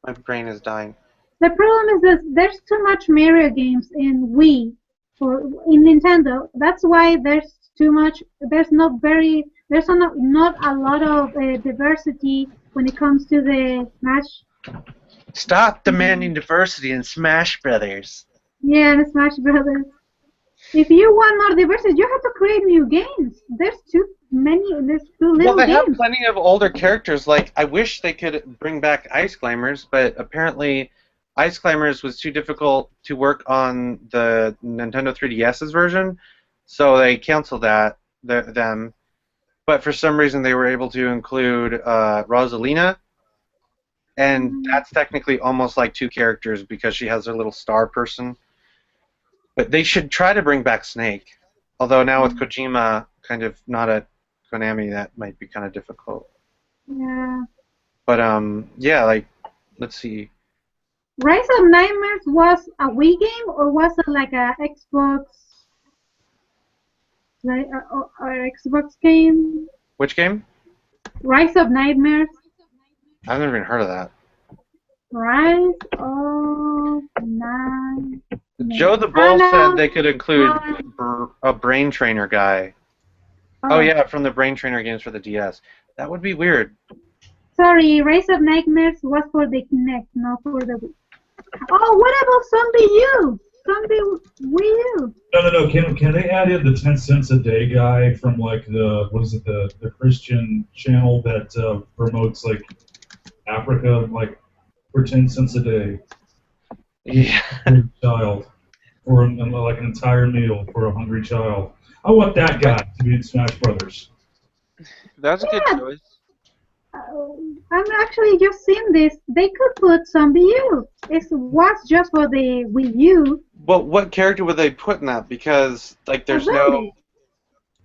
my brain is dying. The problem is that there's too much Mario games in Wii or in Nintendo. That's why there's too much. There's not a lot of diversity when it comes to the Smash. Stop demanding diversity in Smash Brothers. Yeah, the Smash Brothers. If you want more diversity, you have to create new games. There's too many. There's too little Well, they have games. plenty of older characters. Like, I wish they could bring back Ice Climbers, but apparently Ice Climbers was too difficult to work on the Nintendo 3DS's version, so they canceled them. But for some reason, they were able to include Rosalina, and that's technically almost like two characters because she has her little star person. But they should try to bring back Snake. Although now with Kojima kind of not at Konami, that might be kind of difficult. Yeah. But yeah, like, let's see. Rise of Nightmares was a Wii game or was it like a Xbox, like a Xbox game? Which game? Rise of Nightmares. I've never even heard of that. Rise of Nightmares. Joe the Bull said they could include a Brain Trainer guy. Oh yeah, from the Brain Trainer games for the DS. That would be weird. Sorry, Rise of Nightmares was for the Kinect, not for the Wii. Oh, what about Zombie U? Zombie Wii U? No. Can they add in the 10 cents a day guy from like the Christian channel that promotes like Africa like for 10 cents a day? Yeah. For a child, or like an entire meal for a hungry child. I want that guy to be in Smash Brothers. That's a good choice. I'm actually just seeing this. They could put Zombie U. It was just for the Wii U. But what character would they put in that? Because like there's no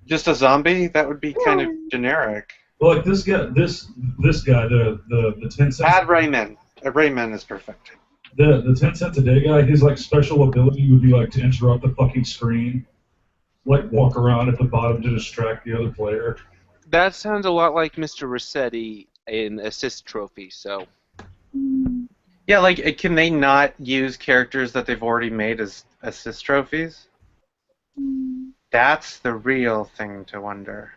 just a zombie. That would be kind of generic. Well, like this guy, the 10 cents. Add Rayman. Rayman is perfect. The 10 cents a day guy, his like special ability would be like to interrupt the fucking screen, like walk around at the bottom to distract the other player. That sounds a lot like Mr. Rossetti in Assist Trophy, so... Yeah, like, can they not use characters that they've already made as assist trophies? That's the real thing to wonder.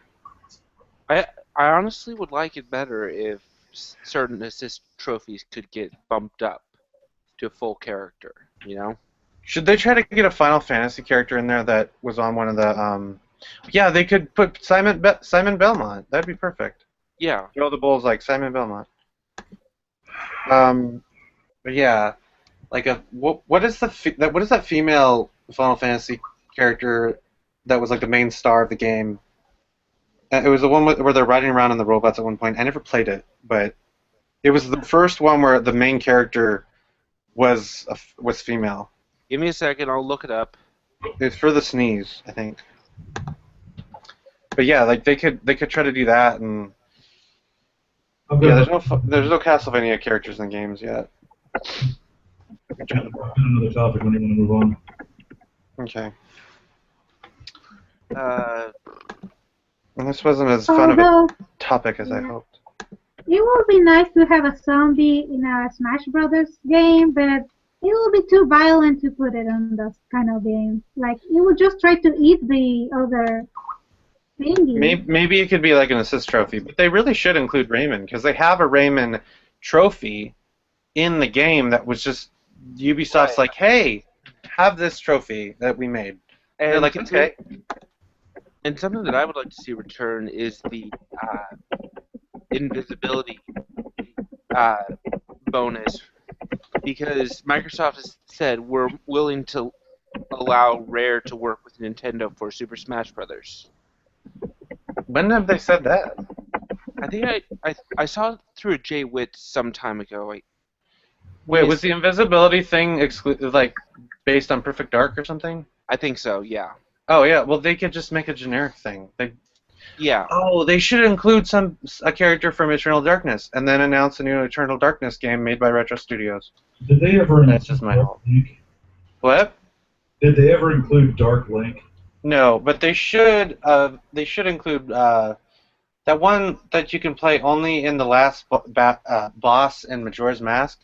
I honestly would like it better if certain assist trophies could get bumped up to a full character. You know? Should they try to get a Final Fantasy character in there that was on one of the? Yeah, they could put Simon Belmont. That'd be perfect. Yeah. Throw the bulls like Simon Belmont. But yeah, like what is that female Final Fantasy character that was like the main star of the game? It was the one where they're riding around on the robots at one point. I never played it, but it was the first one where the main character was female. Give me a second. I'll look it up. It's for the sneeze, I think. But yeah, like they could try to do that, and yeah, there's no Castlevania characters in the games yet. Another topic when you want to move on. Okay. Uh, And this wasn't as fun of a topic as I hoped. It would be nice to have a zombie in a Smash Brothers game, but it would be too violent to put it on this kind of game. Like, it would just try to eat the other thingy. Maybe it could be like an assist trophy, but they really should include Rayman, because they have a Rayman trophy in the game that was just Ubisoft's like, hey, have this trophy that we made. And they're like, okay. And something that I would like to see return is the invisibility bonus, because Microsoft has said we're willing to allow Rare to work with Nintendo for Super Smash Brothers. When have they said that? I think I saw it through a Jay Witt some time ago. Wait, was the invisibility thing like based on Perfect Dark or something? I think so. Yeah. Oh yeah. Well, they could just make a generic thing. Yeah. Oh, they should include a character from Eternal Darkness, and then announce a new Eternal Darkness game made by Retro Studios. Did they ever? That's just my hope. What? Did they ever include Dark Link? No, but they should. They should include that one that you can play only in the last boss in Majora's Mask,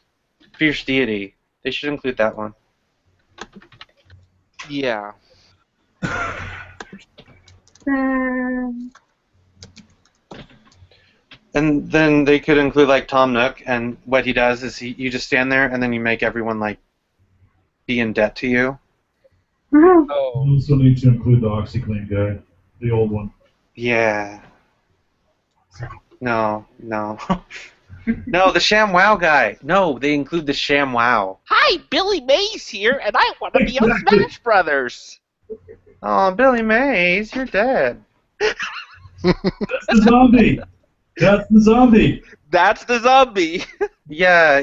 Fierce Deity. They should include that one. Yeah. And then they could include like Tom Nook, and what he does is you just stand there and then you make everyone like be in debt to you. Oh. You also need to include the OxyClean guy, the old one. Yeah. No. No, the ShamWow guy. No, they include the ShamWow. Hi, Billy Mays here, and I want to be on Smash Brothers. Oh, Billy Mays, you're dead. That's the zombie. That's the zombie. That's the zombie. Yeah,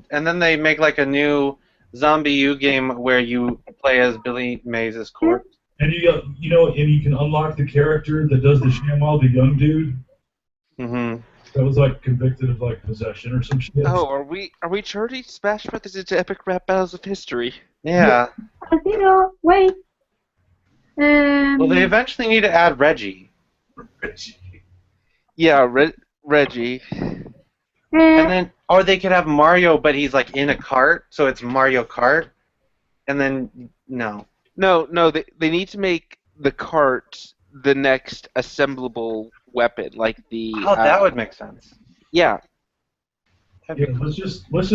and then they make like a new Zombie U game where you play as Billy Mays' corpse. And you can unlock the character that does the ShamWow, the young dude. Mm-hmm. That was like convicted of like possession or some shit. Oh, are we turning Smash Brothers into epic rap battles of history? Yeah. Wait. Well, they eventually need to add Reggie. Yeah, Reggie. And then, or they could have Mario, but he's like in a cart, so it's Mario Kart. And then, no. No, they need to make the cart the next assemblable weapon, like the. Oh, that would make sense. Yeah. Yeah, let's just guys?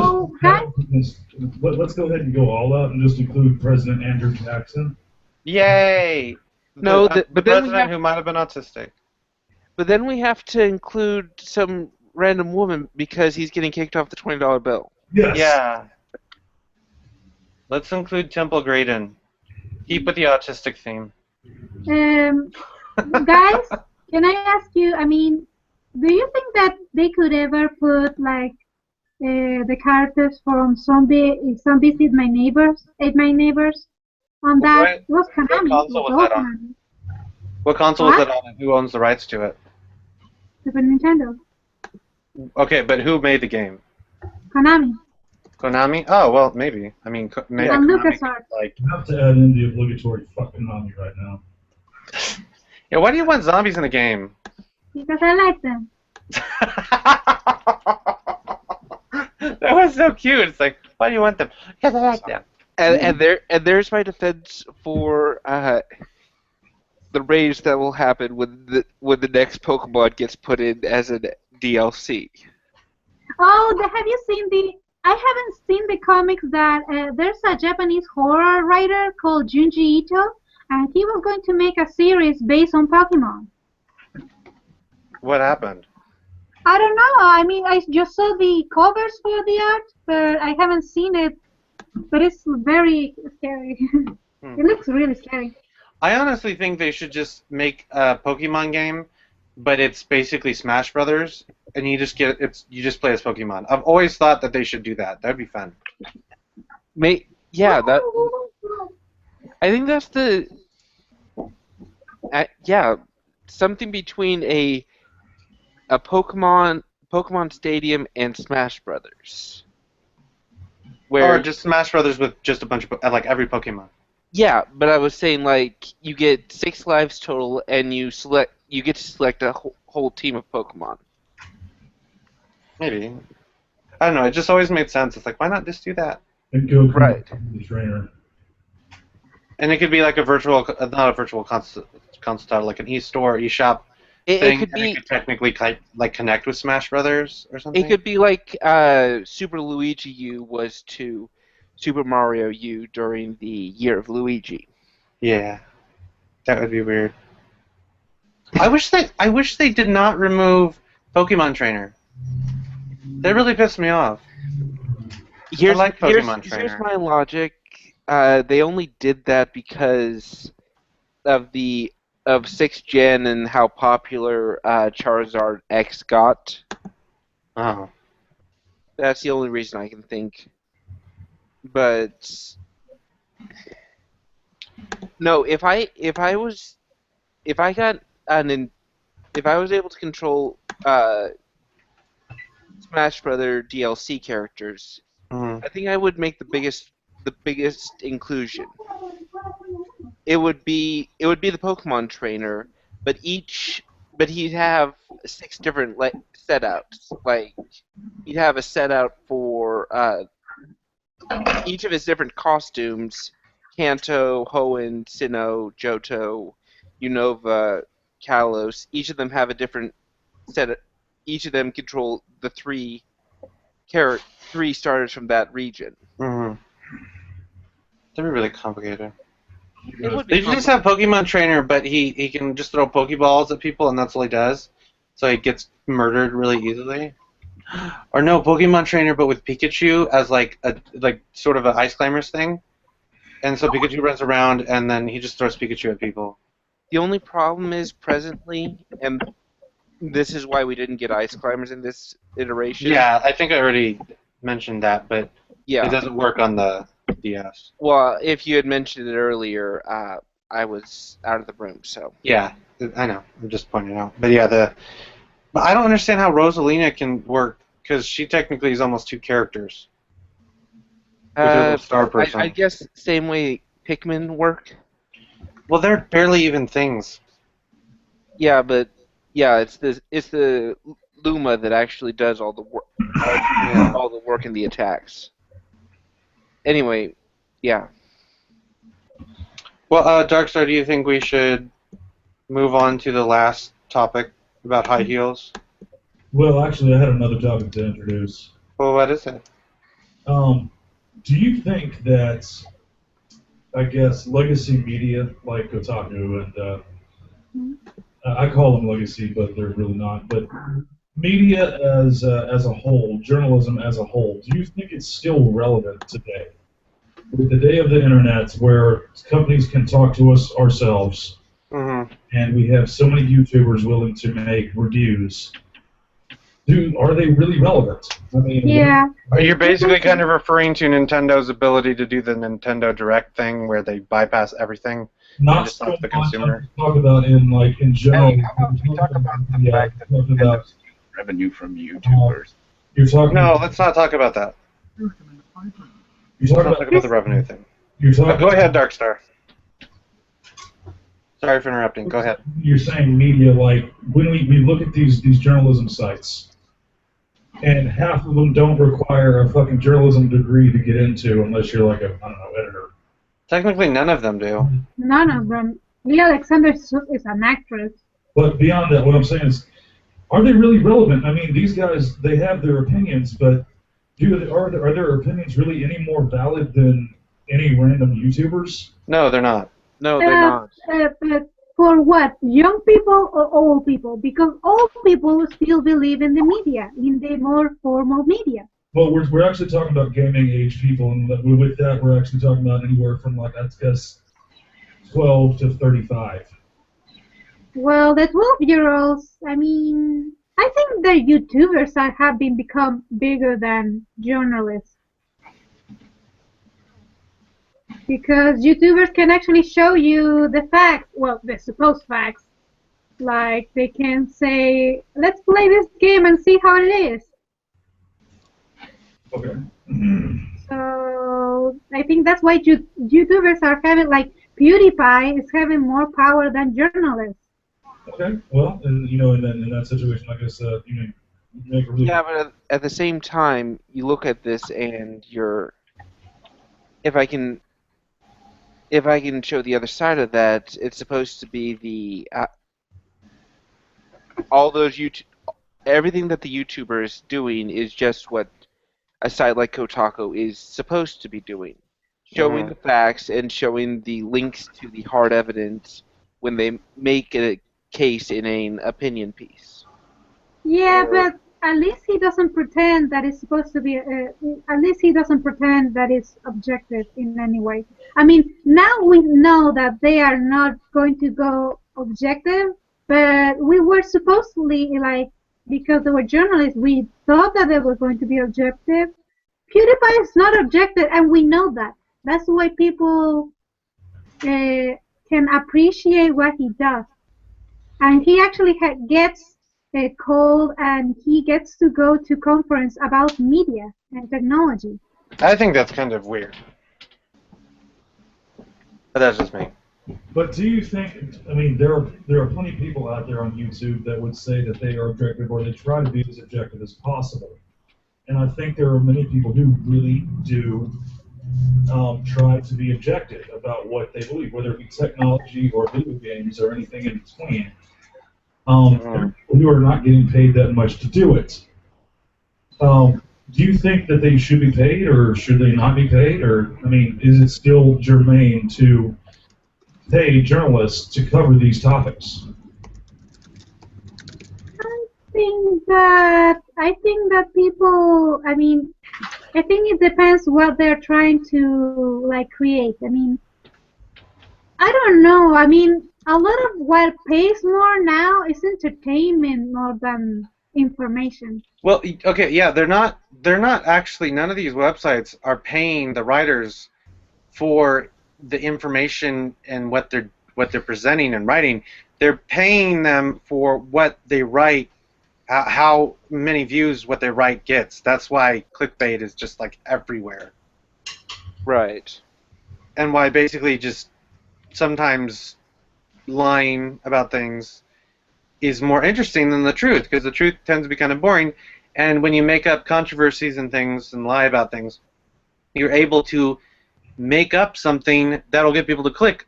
let's go ahead and go all out and just include President Andrew Jackson. Yay! No, the but then president who might have been autistic. But then we have to include some random woman because he's getting kicked off the $20 bill. Yes. Yeah. Let's include Temple Grayson. Keep with the autistic theme. Guys, can I ask you? I mean, do you think that they could ever put like the characters from Zombies Eat My Neighbors, on that? Right. It was Konami. What console was that on? What console was that on, and who owns the rights to it? Super Nintendo. Okay, but who made the game? Konami. Konami? Oh, well, maybe. I mean, maybe And Konami LucasArts. like. You have to add in the obligatory fucking Konami right now. Yeah, why do you want zombies in the game? Because I like them. That was so cute. It's like, why do you want them? Because I like them. And there's my defense for the rage that will happen when the next Pokemon gets put in as a DLC. Oh, have you seen I haven't seen the comics that there's a Japanese horror writer called Junji Ito, and he was going to make a series based on Pokemon. What happened? I don't know. I mean, I just saw the covers for the art, but I haven't seen it. But it's very scary. It looks really scary. I honestly think they should just make a Pokemon game, but it's basically Smash Brothers, and you just play as Pokemon. I've always thought that they should do that. That'd be fun. Yeah, that. I think that's the. Yeah, something between a Pokemon Stadium and Smash Brothers. Or just Smash Brothers with just a bunch of like every Pokemon. Yeah, but I was saying like you get 6 lives total, and you get to select a whole team of Pokemon. Maybe. I don't know. It just always made sense. It's like, why not just do that? And go Right. the trainer. And it could be like a virtual, not a virtual console title, like an e-store, e-shop thing. It could technically like connect with Smash Brothers or something. It could be like Super Luigi U was to Super Mario U during the Year of Luigi. Yeah, that would be weird. I wish they did not remove Pokemon Trainer. That really pissed me off. I like Pokemon Trainer. Here's my logic. They only did that because of 6th Gen and how popular Charizard X got. Oh. That's the only reason I can think. But no, if I was able to control Smash Brother DLC characters, I think I would make the biggest inclusion. It would be the Pokemon Trainer, but he'd have 6 different setouts. Like he'd have a setout for each of his different costumes: Kanto, Hoenn, Sinnoh, Johto, Unova, Kalos. Each of them have a different set. Each of them control the 3 starters from that region. Mm-hmm. That'd be really complicated. It would They be just have Pokemon Trainer, but he can just throw Pokeballs at people, and that's all he does. So he gets murdered really easily. Or no, Pokemon Trainer, but with Pikachu as like sort of an Ice Climbers thing. And so Pikachu runs around, and then he just throws Pikachu at people. The only problem is presently, and this is why we didn't get Ice Climbers in this iteration. Yeah, I think I already mentioned that, but Yeah. it doesn't work on the DS. Well, if you had mentioned it earlier, I was out of the room, so. Yeah, I know. I'm just pointing it out. But yeah, but I don't understand how Rosalina can work, because she technically is almost 2 characters. With her little star person. I guess same way Pikmin work. Well, they're barely even things. Yeah, but yeah, it's the Luma that actually does all the work, all the work in the attacks. Anyway, yeah. Well, Darkstar, do you think we should move on to the last topic about high heels? Well, actually, I had another topic to introduce. Well, what is it? Do you think that, I guess, legacy media like Kotaku and I call them legacy, but they're really not. But media as a whole, journalism as a whole, do you think it's still relevant today? With the day of the internet, where companies can talk to us ourselves, and we have so many YouTubers willing to make reviews, are they really relevant? I mean, Yeah. Are you basically kind of referring to Nintendo's ability to do the Nintendo Direct thing, where they bypass everything? not just so talk to the much. consumer? Talk about in general. Hey, how about we talk about the fact that talk about, Nintendo's revenue from YouTubers? you're talking. No, let's not talk about that. You're Let's talking not talk about the revenue thing. You're talking. Go ahead, Darkstar. Sorry for interrupting. Go ahead. You're saying media, like when we look at these journalism sites, and half of them don't require a fucking journalism degree to get into unless you're like a, I don't know, editor. Technically, none of them do. None of them. Leah Alexander is an actress. But beyond that, what I'm saying is, are they really relevant? I mean, these guys, they have their opinions, but Are their opinions really any more valid than any random YouTubers? No, they're not. No, they're not. But for what? Young people or old people? Because old people still believe in the media, in the more formal media. Well, we're actually talking about gaming age people, and with that, we're actually talking about anywhere from like I guess 12 to 35. Well, the 12-year-olds, I mean, I think the YouTubers have been become bigger than journalists because YouTubers can actually show you the facts, well, the supposed facts. Like they can say, "Let's play this game and see how it is." Okay. So I think that's why YouTubers are having like PewDiePie is having more power than journalists. Okay. Well, and, in that situation, I guess you make a really Yeah, but at the same time, you look at this and if I can show the other side of that, it's supposed to be the all those everything that the YouTuber is doing is just what a site like Kotaku is supposed to be doing, showing the facts and showing the links to the hard evidence when they make a case in an opinion piece. Yeah, but at least he doesn't pretend that it's supposed to be. At least he doesn't pretend that it's objective in any way. I mean, now we know that they are not going to go objective, but we were supposedly like because they were journalists, we thought that they were going to be objective. PewDiePie is not objective, and we know that. That's why people can appreciate what he does. And he actually gets called and he gets to go to conference about media and technology. I think that's kind of weird. But that's just me. But do you think? I mean, there are plenty of people out there on YouTube that would say that they are objective or they try to be as objective as possible. And I think there are many people who really do try to be objective about what they believe, whether it be technology or video games or anything in between. There are people who are not getting paid that much to do it. Do you think that they should be paid, or should they not be paid, or I mean, is it still germane to pay journalists to cover these topics? I think that people. I mean, I think it depends what they're trying to like create. I mean, I don't know. I mean, a lot of what pays more now is entertainment more than information. Well, okay, yeah, they're not actually, none of these websites are paying the writers for the information and what they're presenting and writing. They're paying them for what they write, how many views what they write gets. That's why clickbait is just like everywhere. Right. And why basically just sometimes lying about things is more interesting than the truth, because the truth tends to be kind of boring. And when you make up controversies and things and lie about things, you're able to make up something that'll get people to click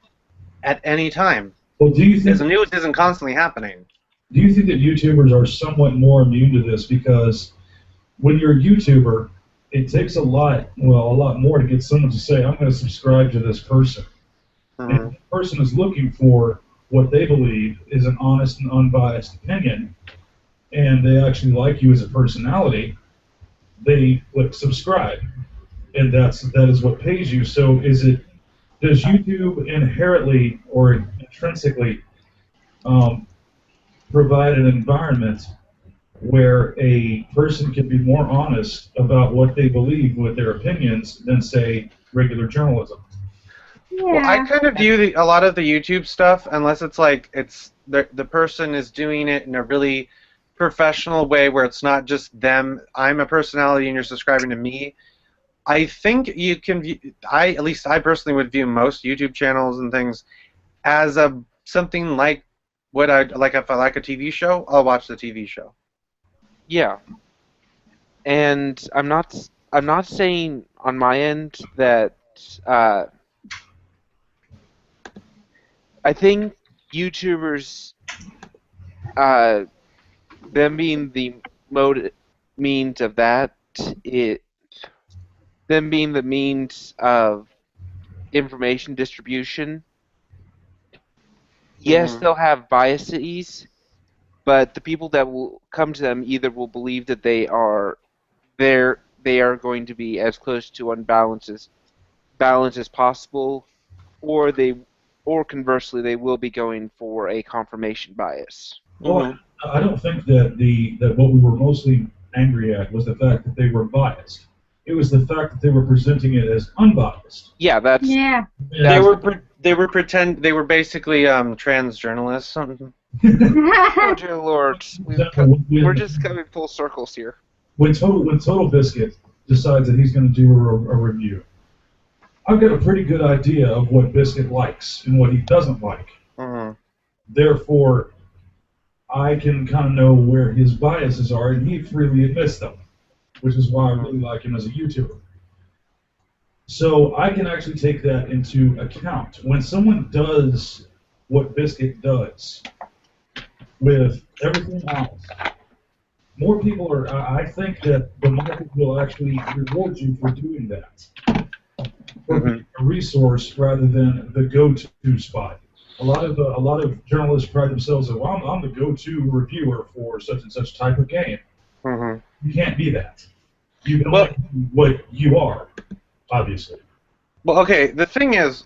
at any time. Well, do you think Because the news isn't constantly happening. Do you think that YouTubers are somewhat more immune to this? Because when you're a YouTuber, it takes a lot more to get someone to say, I'm going to subscribe to this person. And the person is looking for what they believe is an honest and unbiased opinion, and they actually like you as a personality, they click subscribe. And that is what pays you. So does YouTube inherently or intrinsically provide an environment where a person can be more honest about what they believe with their opinions than, say, regular journalism? Yeah. Well, I kind of view a lot of the YouTube stuff, unless it's like the person is doing it in a really professional way where it's not just them, I'm a personality and you're subscribing to me. I think you can view, at least I personally would view most YouTube channels and things as something like what if I like a TV show, I'll watch the TV show. Yeah. And I'm not saying on my end that I think YouTubers, them being the means of that, them being the means of information distribution, yes, they'll have biases, but the people that will come to them either will believe that they are going to be as close to balance as possible, or conversely they will be going for a confirmation bias. Well, I don't think that what we were mostly angry at was the fact that they were biased. It was the fact that they were presenting it as unbiased. Yeah, that's Yeah. They were basically trans journalists. oh dear lord, we're just coming full circles here. When Total Biscuit decides that he's going to do a review, I've got a pretty good idea of what Biscuit likes and what he doesn't like. Therefore, I can kind of know where his biases are, and he freely admits them, which is why I really like him as a YouTuber. So I can actually take that into account. When someone does what Biscuit does with everything else, more people are. I think that the market will actually reward you for doing that, for being a resource rather than the go-to spot. A lot of journalists pride themselves on, well, I'm the go-to reviewer for such and such type of game. You can't be that. You can only be what you are, obviously. Well, okay. The thing is,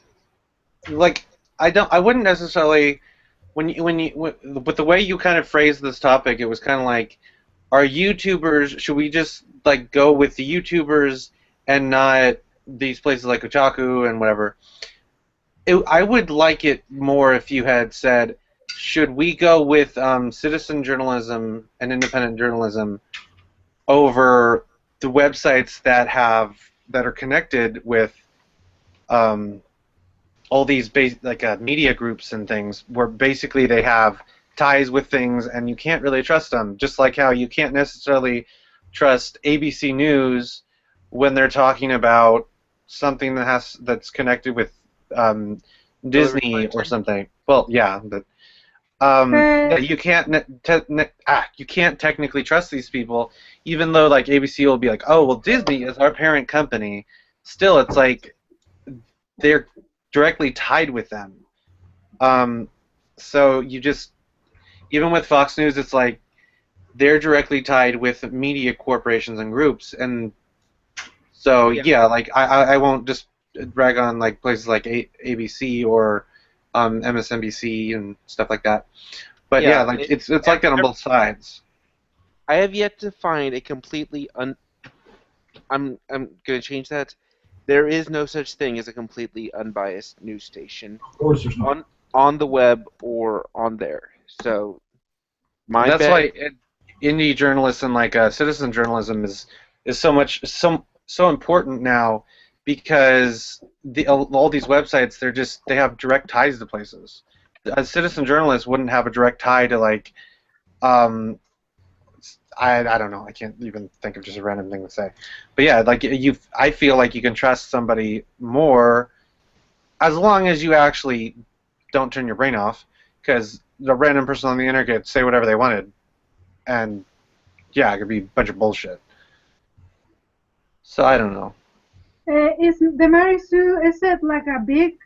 like, I wouldn't necessarily, with the way you kind of phrased this topic, it was kind of like, are YouTubers? Should we just like go with the YouTubers and not these places like Kotaku and whatever? I would like it more if you had said, should we go with citizen journalism and independent journalism over the websites that are connected with all these media groups and things, where basically they have ties with things and you can't really trust them. Just like how you can't necessarily trust ABC News when they're talking about something that's connected with Disney or something. Well, yeah, but you can't technically trust these people, even though like ABC will be like, oh well, Disney is our parent company. Still, it's like they're directly tied with them. So you just, even with Fox News, it's like they're directly tied with media corporations and groups, and so yeah, like I won't just drag on like places like ABC or MSNBC and stuff like that. But yeah, like it's like that on both sides. I have yet to find a completely I'm gonna change that. There is no such thing as a completely unbiased news station. Of course, there's not. On the web or on there. So that's why indie journalism, like citizen journalism, is so important now, because all these websites, they have direct ties to places. A citizen journalist wouldn't have a direct tie to like I don't know, I can't even think of just a random thing to say. But yeah, like I feel like you can trust somebody more as long as you actually don't turn your brain off, because the random person on the internet could say whatever they wanted, and yeah, it could be a bunch of bullshit. So I don't know. Is the Mary Sue, is it like a big...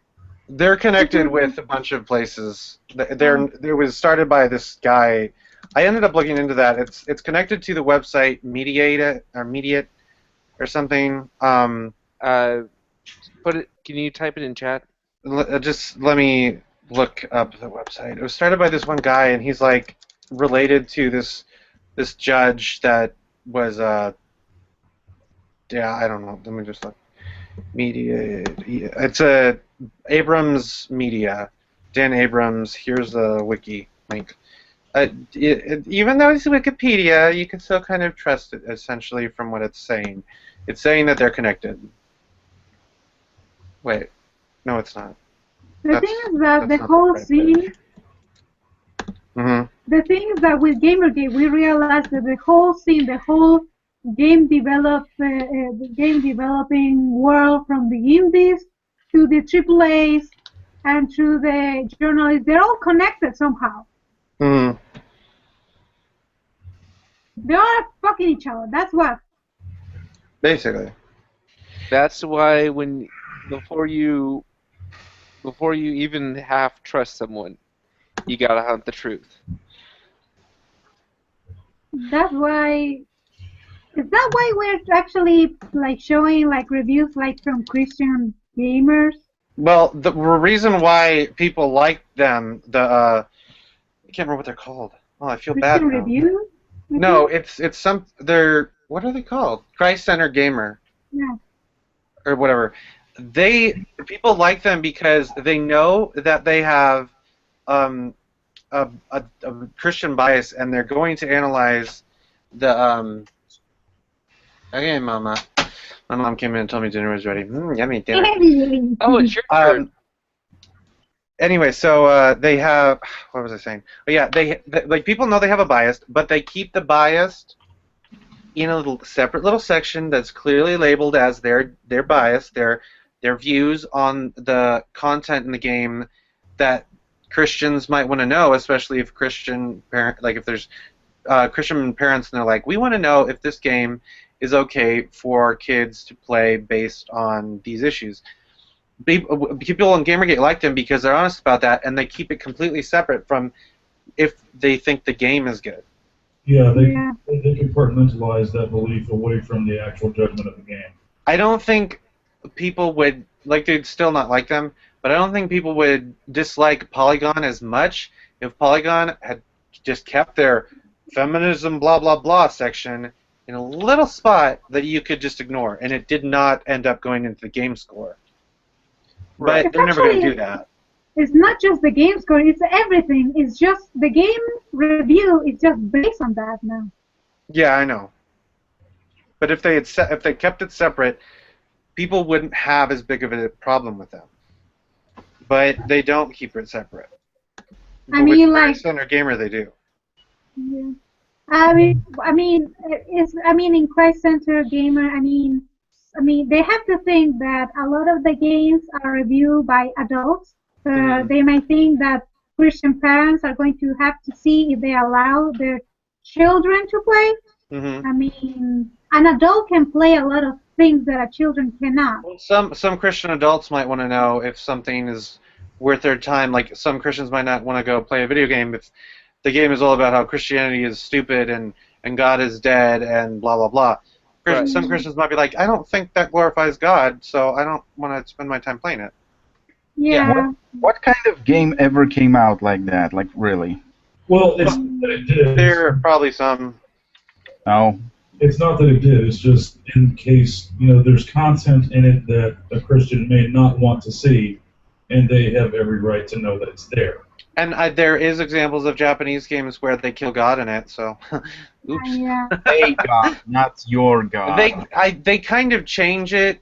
They're connected with a bunch of places. It was started by this guy. I ended up looking into that. It's connected to the website Mediate or something. Can you type it in chat? Just let me look up the website. It was started by this one guy, and he's like related to this judge that was yeah, I don't know. Let me just look. Media. It's a Abrams Media. Dan Abrams. Here's the wiki link. Even though it's Wikipedia, you can still kind of trust it, essentially, from what it's saying. It's saying that they're connected. Wait. No, it's not. The thing is that the whole scene... The thing is that with Gamergate, we realized that the whole scene, the whole game developing world, from the indies to the AAAs and to the journalists, they're all connected somehow. They are fucking each other. That's what. Basically. That's why before you even half trust someone, you gotta hunt the truth. That's why. Is that why we're actually like showing like reviews like from Christian gamers? Well, the reason why people like them, I can't remember what they're called. Oh, I feel bad Christian now. reviews? No, it's some. They're what are they called? Christ Center Gamer Yeah. or whatever. People like them because they know that they have a Christian bias, and they're going to analyze the. Okay, Mama. My mom came in and told me dinner was ready. Yummy dinner. Oh, it's your turn. Anyway, so they have. What was I saying? Oh, yeah, they like people know they have a bias, but they keep the bias in a separate little section that's clearly labeled as their bias, their views on the content in the game that Christians might want to know, especially if Christian parent, like if there's Christian parents and they're like, we want to know if this game is okay for kids to play based on these issues. People on Gamergate like them because they're honest about that, and they keep it completely separate from if they think the game is good. Yeah, they compartmentalize that belief away from the actual judgment of the game. I don't think people would, like, they'd still not like them, but I don't think people would dislike Polygon as much if Polygon had just kept their feminism blah blah blah section in a little spot that you could just ignore, and it did not end up going into the game score. But they're never going to do that. It's not just the game score, it's everything. It's just the game review is just based on that now. Yeah, I know. But if they kept it separate, people wouldn't have as big of a problem with them. But they don't keep it separate. I mean, with like Center Gamer, they do. Yeah. I mean, in Christ Center Gamer, I mean, they have to think that a lot of the games are reviewed by adults. They might think that Christian parents are going to have to see if they allow their children to play. I mean, an adult can play a lot of things that a children cannot. Well, some Christian adults might want to know if something is worth their time. Like some Christians might not want to go play a video game if the game is all about how Christianity is stupid and God is dead and blah blah blah. Right. Some Christians might be like, I don't think that glorifies God, so I don't want to spend my time playing it. Yeah. What kind of game ever came out like that? Like, really? Well, it's not that it did. There are probably some. Oh. It's not that it did. It's just in case there's content in it that a Christian may not want to see, and they have every right to know that it's there. And there is examples of Japanese games where they kill God in it. So, oops. Yeah. Hey God, not your God. They kind of change it,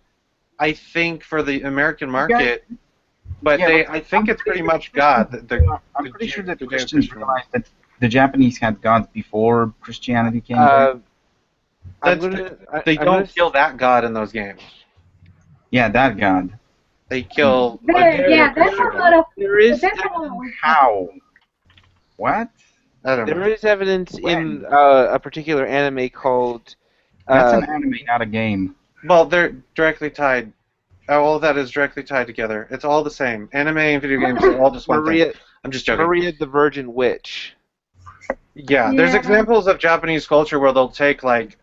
I think, for the American market. But Yeah, I think it's pretty much God. I'm pretty sure that Christians realized that the Japanese had gods before Christianity came. They don't kill that God in those games. Yeah, that God. They kill. There's a lot of. There is How? What? I don't know. there is evidence in a particular anime called. That's an anime, not a game. Well, they're directly tied. All of that is directly tied together. It's all the same. Anime and video games are all just one thing. I'm just joking. Maria the Virgin Witch. Yeah, there's Yeah. examples of Japanese culture where they'll take like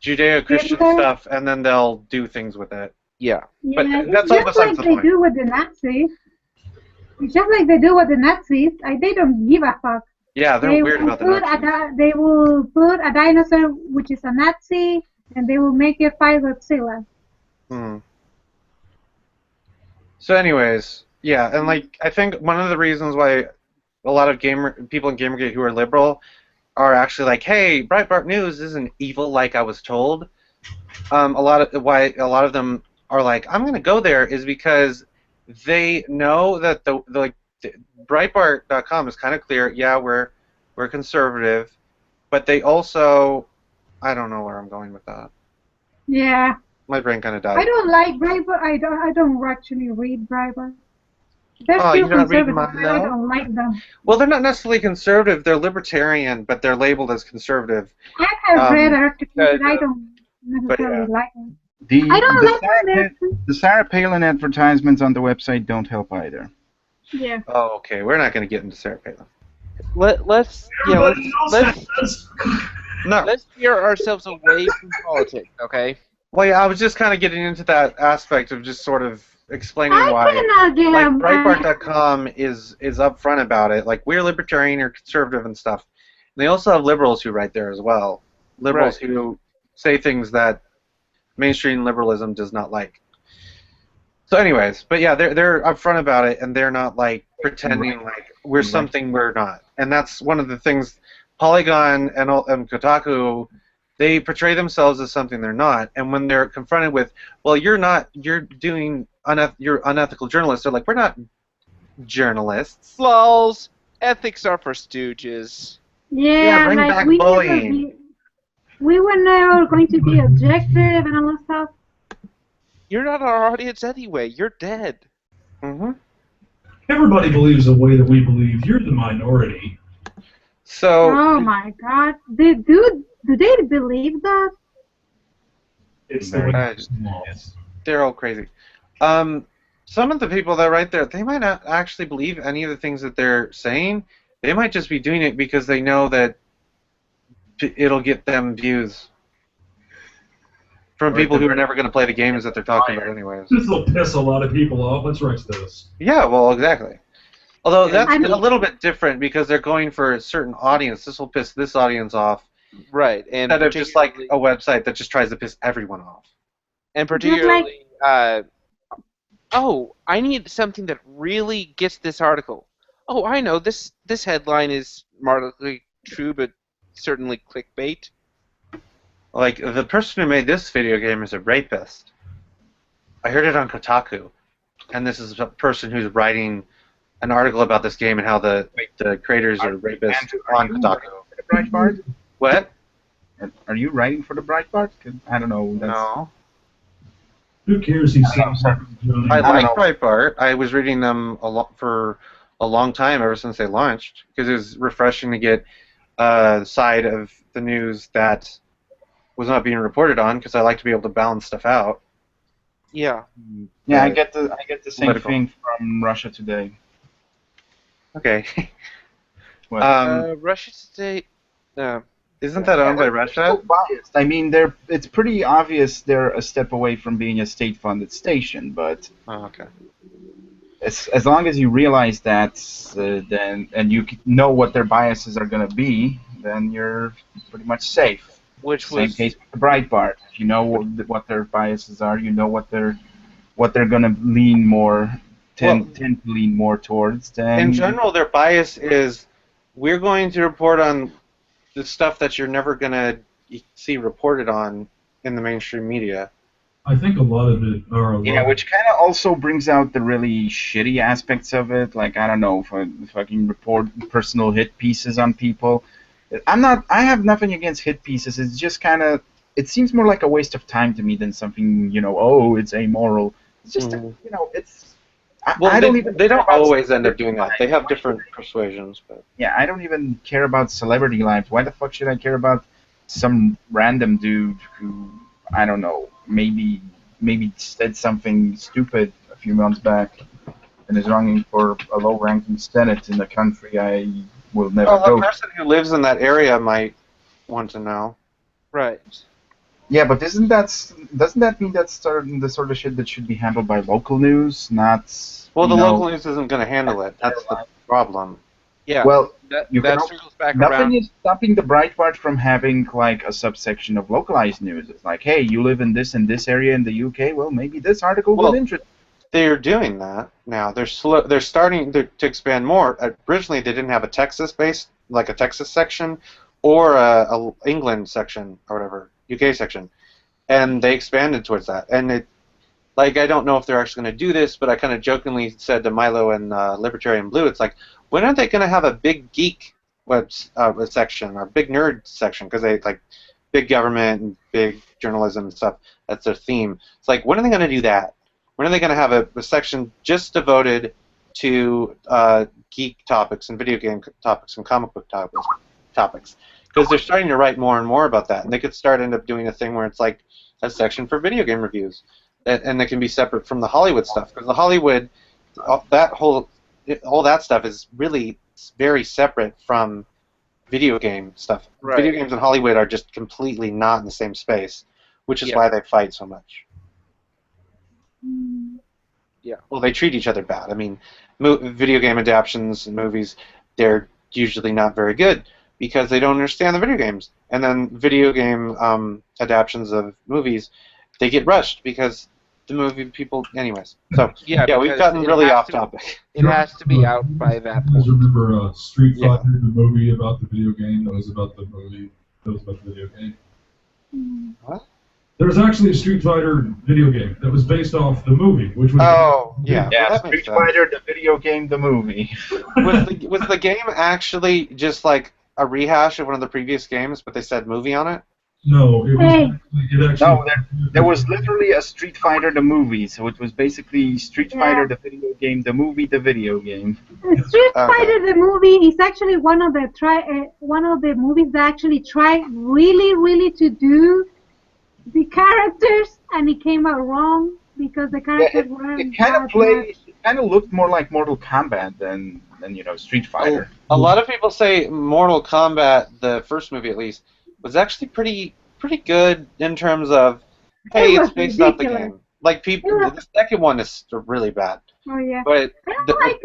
Judeo-Christian Yeah. stuff and then they'll do things with it. Yeah. But Yeah, that's it's all just besides like the they point. do with the Nazis. It's just like they do with the Nazis. They don't give a fuck. Yeah, they're weird about the Nazis. They will put a dinosaur, which is a Nazi, and they will make it fight Godzilla. So anyways, yeah, and like I think one of the reasons why a lot of people in Gamergate who are liberal are actually like, hey, Breitbart News isn't evil like I was told. A lot of them are like, I'm gonna go there is because they know that the Breitbart.com is kind of clear. Yeah, we're conservative, but they also, I don't know where I'm going with that. Yeah. My brain kind of died. I don't like Breitbart. I don't actually read Breitbart. They're Oh, still you don't read conservative. mine, I no? don't like them. Well, they're not necessarily conservative. They're libertarian, but they're labeled as conservative. I have read articles, but I yeah. don't necessarily like them. The I don't the like Sarah, that. the Sarah Palin advertisements on the website don't help either. Yeah. Oh, okay. We're not going to get into Sarah Palin. Let's Everybody else has. No. let's steer ourselves away from politics, okay? Well, yeah, I was just kind of getting into that aspect of just sort of explaining I why, cannot get like, a Breitbart.com is upfront about it. Like, we're libertarian or conservative and stuff. And they also have liberals who write there as well. Liberals Right. who say things that mainstream liberalism does not like. So, anyways, but yeah, they're upfront about it, and they're not like pretending like we're Right. something we're not. And that's one of the things. Polygon and Kotaku, they portray themselves as something they're not. And when they're confronted with, well, you're not, you're unethical journalists. They're like, we're not journalists. Lols. Ethics are for stooges. Yeah, bring like back we bullying. we were never going to be objective and all that stuff. You're not our audience anyway. You're dead. hmm Everybody believes the way that we believe. You're the minority. So Oh my God! Do they believe that? It's the way Uh, it's laws. they're all crazy. Some of the people that write there, they might not actually believe any of the things that they're saying. They might just be doing it because they know that it'll get them views from Right, people the- who are never going to play the games that they're talking about anyways. This will piss a lot of people off. Let's write this. Yeah, well, exactly. Although that's I mean- a little bit different because they're going for a certain audience. This will piss this audience off Right. And instead of just like particularly- a website that just tries to piss everyone off. And Just like- particularly, oh, I need something that really gets this article. Oh, I know, this headline is moderately true, but certainly clickbait. Like, the person who made this video game is a rapist. I heard it on Kotaku. And this is a person who's writing an article about this game and how the creators are rapists on Kotaku. The Breitbart? What? Are you writing for the Breitbart? 'Cause I don't know. That's, No. Who cares? He's I don't know, I I like don't Breitbart. I was reading them for a long time, ever since they launched, because it was refreshing to get a side of the news that was not being reported on, because I like to be able to balance stuff out. Yeah. Yeah, I Uh, get the same political. thing from Russia Today. Okay. What? Russia Today. Isn't that owned by Russia? So biased. I mean, it's pretty obvious they're a step away from being a state-funded station, but Oh, okay. as long as you realize that, then and you know what their biases are going to be, then you're pretty much safe. Which Same was case with the Breitbart. If you know what their biases are, you know what they're going to lean more, tend to lean more towards. Then In general, their bias is we're going to report on the stuff that you're never going to see reported on in the mainstream media. I think a lot of it are. yeah, which kind of also brings out the really shitty aspects of it. Like, I don't know, if I can report personal hit pieces on people. I have nothing against hit pieces. It's just kind of, it seems more like a waste of time to me than something, oh, it's amoral. It's just, it's. Well, I they, don't even they care don't about always end up celebrity doing that. lives. They have different persuasions, but Yeah, I don't even care about celebrity lives. Why the fuck should I care about some random dude who, I don't know, maybe said something stupid a few months back and is running for a low-ranking senate in a country I will never well, go a to. person who lives in that area might want to know. right. Yeah, but doesn't that mean that's the sort of shit that should be handled by local news, not? Well, the you know, local news isn't going to handle it. That's the problem. Yeah. Well, that you can circles back nothing around. is stopping the Breitbart from having like a subsection of localized news. It's like, hey, you live in this and this area in the UK. Well, maybe this article Well, would interest. They're doing that now. They're starting to expand more. Originally, they didn't have a Texas-based, like a Texas section, or a England section or whatever, UK section, and they expanded towards that. And I don't know if they're actually going to do this, but I kind of jokingly said to Milo and Libertarian Blue, it's like, when are they going to have a big geek section or big nerd section? Because they like big government and big journalism and stuff. That's their theme. It's like, when are they going to do that? When are they going to have a section just devoted to geek topics and video game topics and comic book topics? Because they're starting to write more and more about that, and they could end up doing a thing where it's like a section for video game reviews, and it can be separate from the Hollywood stuff, because the Hollywood, all that stuff is really very separate from video game stuff. Right. Video games and Hollywood are just completely not in the same space, which is Yeah. why they fight so much. Mm. Well, they treat each other bad. I mean, video game adaptations and movies, they're usually not very good because they don't understand the video games. And then video game adaptations of movies, they get rushed because the movie people... Anyways, so, Yeah, we've because gotten it really has off to- topic. It has to be out by that You guys point. remember Street Yeah. Fighter, the movie about the video game that was about the movie that was about the video game? Mm. There was actually a Street Fighter video game that was based off the movie, which was Oh, yeah. Yeah, well, that makes Street sense. Fighter, the video game, the movie. Was the game actually just like a rehash of one of the previous games, but they said movie on it? No, it was Hey. it actually. No, there was literally a Street Fighter, the movie, so it was basically Street Yeah. Fighter, the video game, the movie, the video game. Street Okay. Fighter the movie is actually one of the movies that actually tried really to do the characters, and it came out wrong because the characters weren't. It kind that of played, it kind of looked more like Mortal Kombat than Street Fighter. A lot of people say Mortal Kombat, the first movie at least, was actually pretty good in terms of, hey, It was it's based off the ridiculous. game. Like people, It was- the second one is really bad, Oh yeah. but I don't the- like.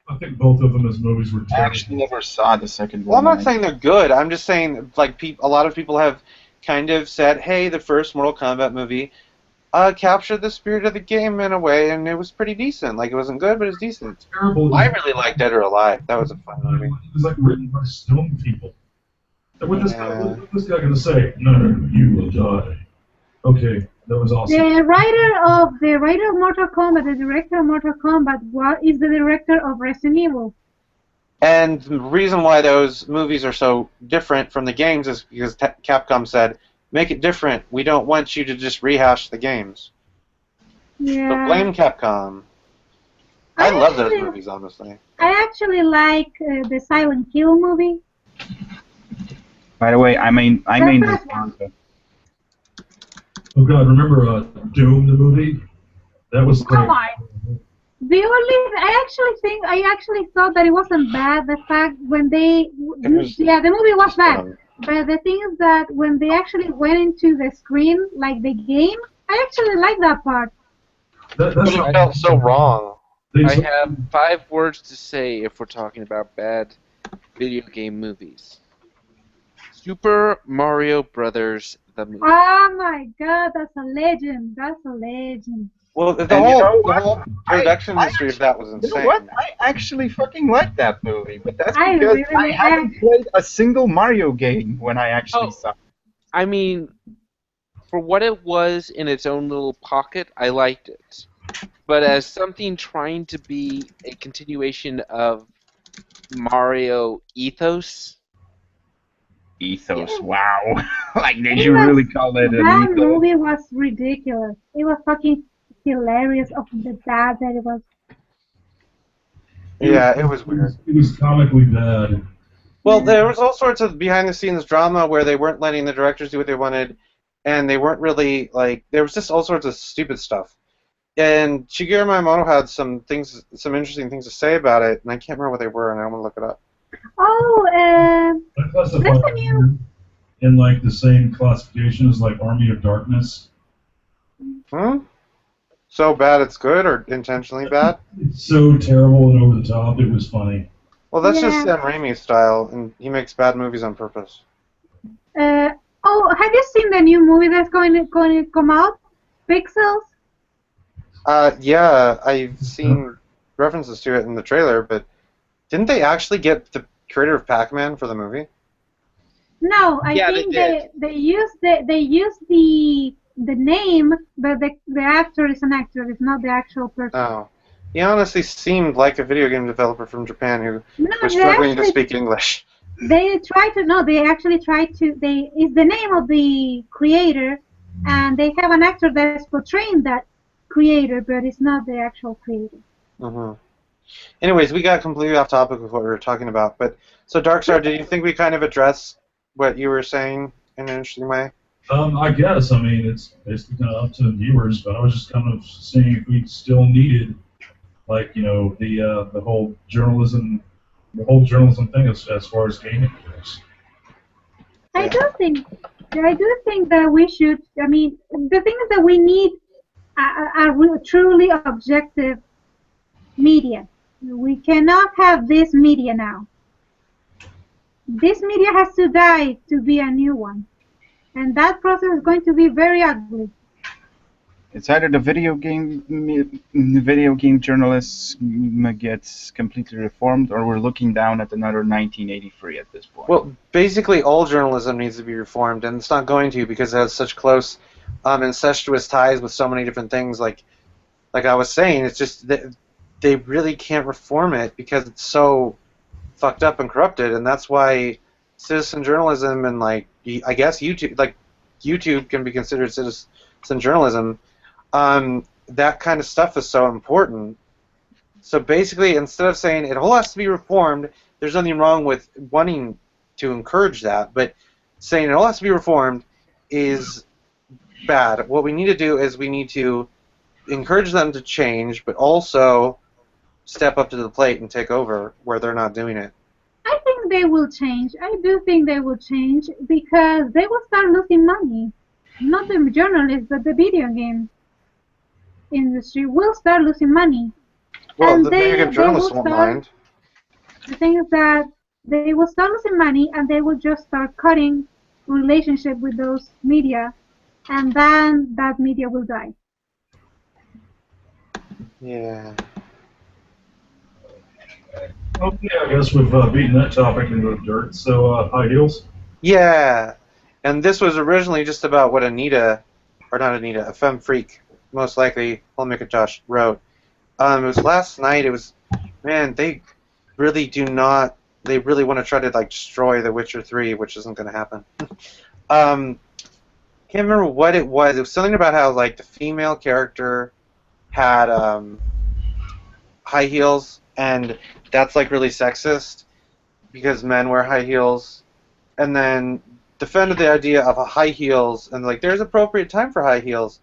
I think both of them as movies were I terrible. actually never saw the second well, I'm one. not saying they're good. I'm just saying like a lot of people have kind of said, hey, the first Mortal Kombat movie captured the spirit of the game in a way, and it was pretty decent. Like it wasn't good, but it was decent. Terrible. I really liked Dead or Alive. That was a fun movie. It was like written by stone people. And what this Yeah. what's this guy gonna say? No, you will die. Okay, that was awesome. The writer of Mortal Kombat, the director of Mortal Kombat, is the director of Resident Evil. And the reason why those movies are so different from the games is because Capcom said, make it different. We don't want you to just rehash the games. So Yeah. blame Capcom. I love those movies, honestly. I actually like the Silent Hill movie. By the way, I mean this manga. Oh God, remember Doom the movie? That was Come like. on. I actually thought that it wasn't bad. The fact when the movie was bad. But the thing is that when they actually went into the screen, like the game, I actually like that part. That's It felt so wrong. I have 5 words to say if we're talking about bad video game movies. Super Mario Brothers, the movie. Oh my God, that's a legend. That's a legend. Well, the And you know whole what? production I history of that was You insane. know what? I actually fucking like that movie, but that's I because really I haven't played a single Mario game when I actually Oh. saw it. I mean, for what it was in its own little pocket, I liked it. But as something trying to be a continuation of Mario ethos, Ethos, wow. Like, did It you was- really call it an That ethos? movie was ridiculous. It was fucking hilarious of the bad that it was. Yeah, it was weird. It was comically bad. Well, there was all sorts of behind-the-scenes drama where they weren't letting the directors do what they wanted, and they weren't really, like, there was just all sorts of stupid stuff. And Shigeru Miyamoto had some interesting things to say about it, and I can't remember what they were, and I want to look it up. Oh, I classify That's a new- in like the same classification as like Army of Darkness. So bad it's good, or intentionally bad? It's so terrible and over the top. It was funny. Well, that's just Yeah. Sam Raimi's style, and he makes bad movies on purpose. have you seen the new movie that's going to come out? Pixels? Yeah, I've seen references to it in the trailer, but didn't they actually get the creator of Pac-Man for the movie? No, I Yeah, think they they used the name, but the actor is an actor. It's not the actual person. Oh. He honestly seemed like a video game developer from Japan who No, was they struggling to actually speak English. They try to no. They actually try to. It's the name of the creator, and they have an actor that's portraying that creator, but it's not the actual creator. hmm Anyways, we got completely off topic with what we were talking about. But so, Darkstar, did you think we kind of addressed what you were saying in an interesting way? I guess. I mean, it's basically kind of up to the viewers, but I was just kind of seeing if we still needed, like, the whole journalism thing as far as gaming goes. I Yeah. do think, I do think that we should. I mean, the thing is that we need a truly objective media. We cannot have this media now. This media has to die to be a new one, and that process is going to be very ugly. It's either the video game journalists gets completely reformed, or we're looking down at another 1983 at this point. Well, basically, all journalism needs to be reformed, and it's not going to because it has such close, incestuous ties with so many different things. Like I was saying, it's just that they really can't reform it because it's so fucked up and corrupted, and that's why citizen journalism and I guess YouTube can be considered citizen journalism. That kind of stuff is so important. So basically, instead of saying it all has to be reformed, there's nothing wrong with wanting to encourage that, but saying it all has to be reformed is bad. What we need to do is we need to encourage them to change, but also step up to the plate and take over where they're not doing it. I think they will change. I do think they will change because they will start losing money. Not the journalists, but the video game industry will start losing money. Well, And the video game journalists won't mind. The thing is that they will start losing money and they will just start cutting relationship with those media, and then that media will die. Yeah. Okay, I guess we've beaten that topic into the dirt. So, high heels. Yeah. And this was originally just about what Anita, or not Anita, a femme freak, most likely, Homemaker Josh, wrote. It was last night. It was, man, they really want to try to destroy The Witcher 3, which isn't going to happen. Can't remember what it was. It was something about how the female character had high heels, and that's really sexist because men wear high heels, and then defended the idea of high heels and there's appropriate time for high heels,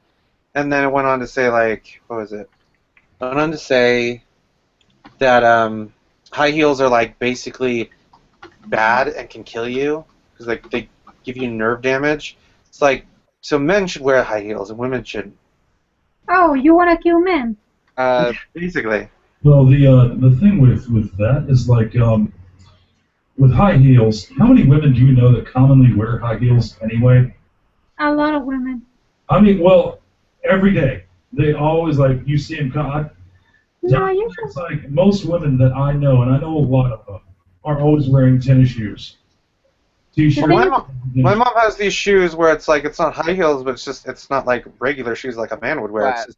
and then it went on to say what was it? It went on to say that high heels are basically bad and can kill you because they give you nerve damage. It's so men should wear high heels and women shouldn't. Oh, you want to kill men? Basically. Well, the thing with that is with high heels. How many women do you know that commonly wear high heels anyway? A lot of women. I mean, well, every day they always you see them come. No, It's most women that I know, and I know a lot of them, are always wearing tennis shoes. T-shirts. My mom has these shoes where it's it's not high heels, but it's not regular shoes like a man would wear. Flat. It's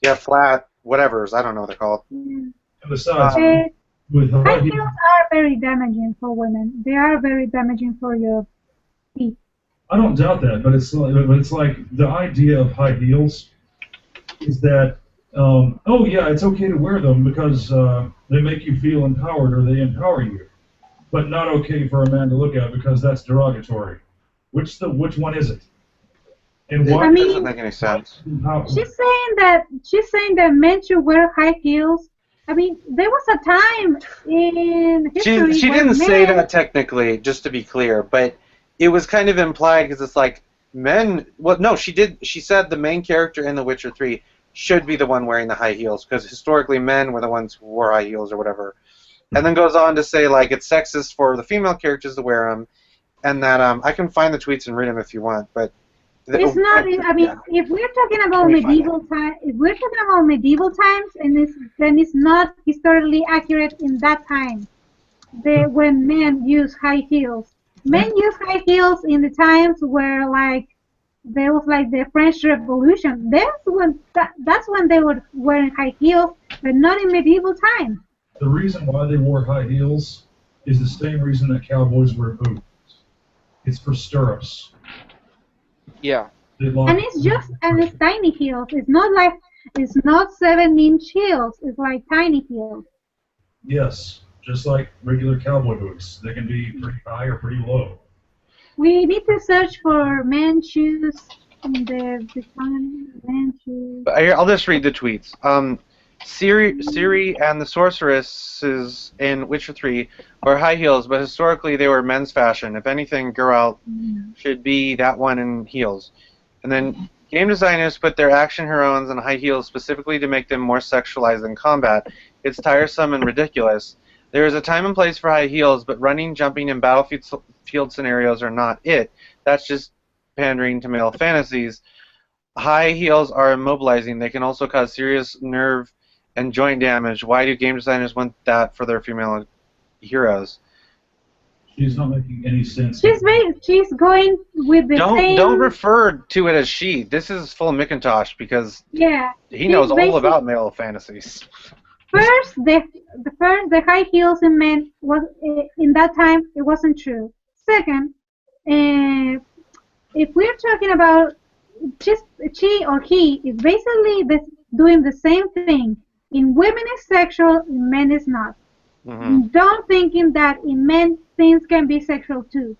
just, flat, whatever's. I don't know what they're called. And besides, with high high heels heels, are very damaging for women. They are very damaging for your feet. I don't doubt that, but it's the idea of high heels is that oh yeah, it's okay to wear them because they make you feel empowered or they empower you, but not okay for a man to look at because that's derogatory. Which one is it? And why It doesn't make any sense. She's saying that men should wear high heels. I mean, there was a time in history She where didn't say men- that technically, just to be clear, but it was kind of implied because it's men. Well, no, she did. She said the main character in The Witcher 3 should be the one wearing the high heels because historically men were the ones who wore high heels or whatever. And then goes on to say it's sexist for the female characters to wear them, and that I can find the tweets and read them if you want, but. It's not. I mean, if we're talking about medieval times, then it's not historically accurate in that time. When men use high heels, men use high heels in the times where there was the French Revolution. That's when they were wearing high heels, but not in medieval times. The reason why they wore high heels is the same reason that cowboys wear boots. It's for stirrups. Yeah. And it's tiny heels. It's not 7-inch heels. It's tiny heels. Yes, just like regular cowboy boots. They can be pretty high or pretty low. We need to search for men shoes in the define men shoes. But I'll just read the tweets. Ciri and the sorceresses in Witcher 3 wear high heels, but historically they were men's fashion. If anything, Geralt should be that one in heels. And then game designers put their action heroines in high heels specifically to make them more sexualized in combat. It's tiresome and ridiculous. There is a time and place for high heels, but running, jumping, and battlefield scenarios are not it. That's just pandering to male fantasies. High heels are immobilizing. They can also cause serious nerve and joint damage. Why do game designers want that for their female heroes? She's not making any sense. She's going with the same. Don't refer to it as she. This is full Macintosh because Yeah. he knows all about male fantasies. First, the high heels in men was in that time it wasn't true. Second, if we're talking about just she or he is basically doing the same thing. In women is sexual, in men is not. Don't thinking that in men things can be sexual too.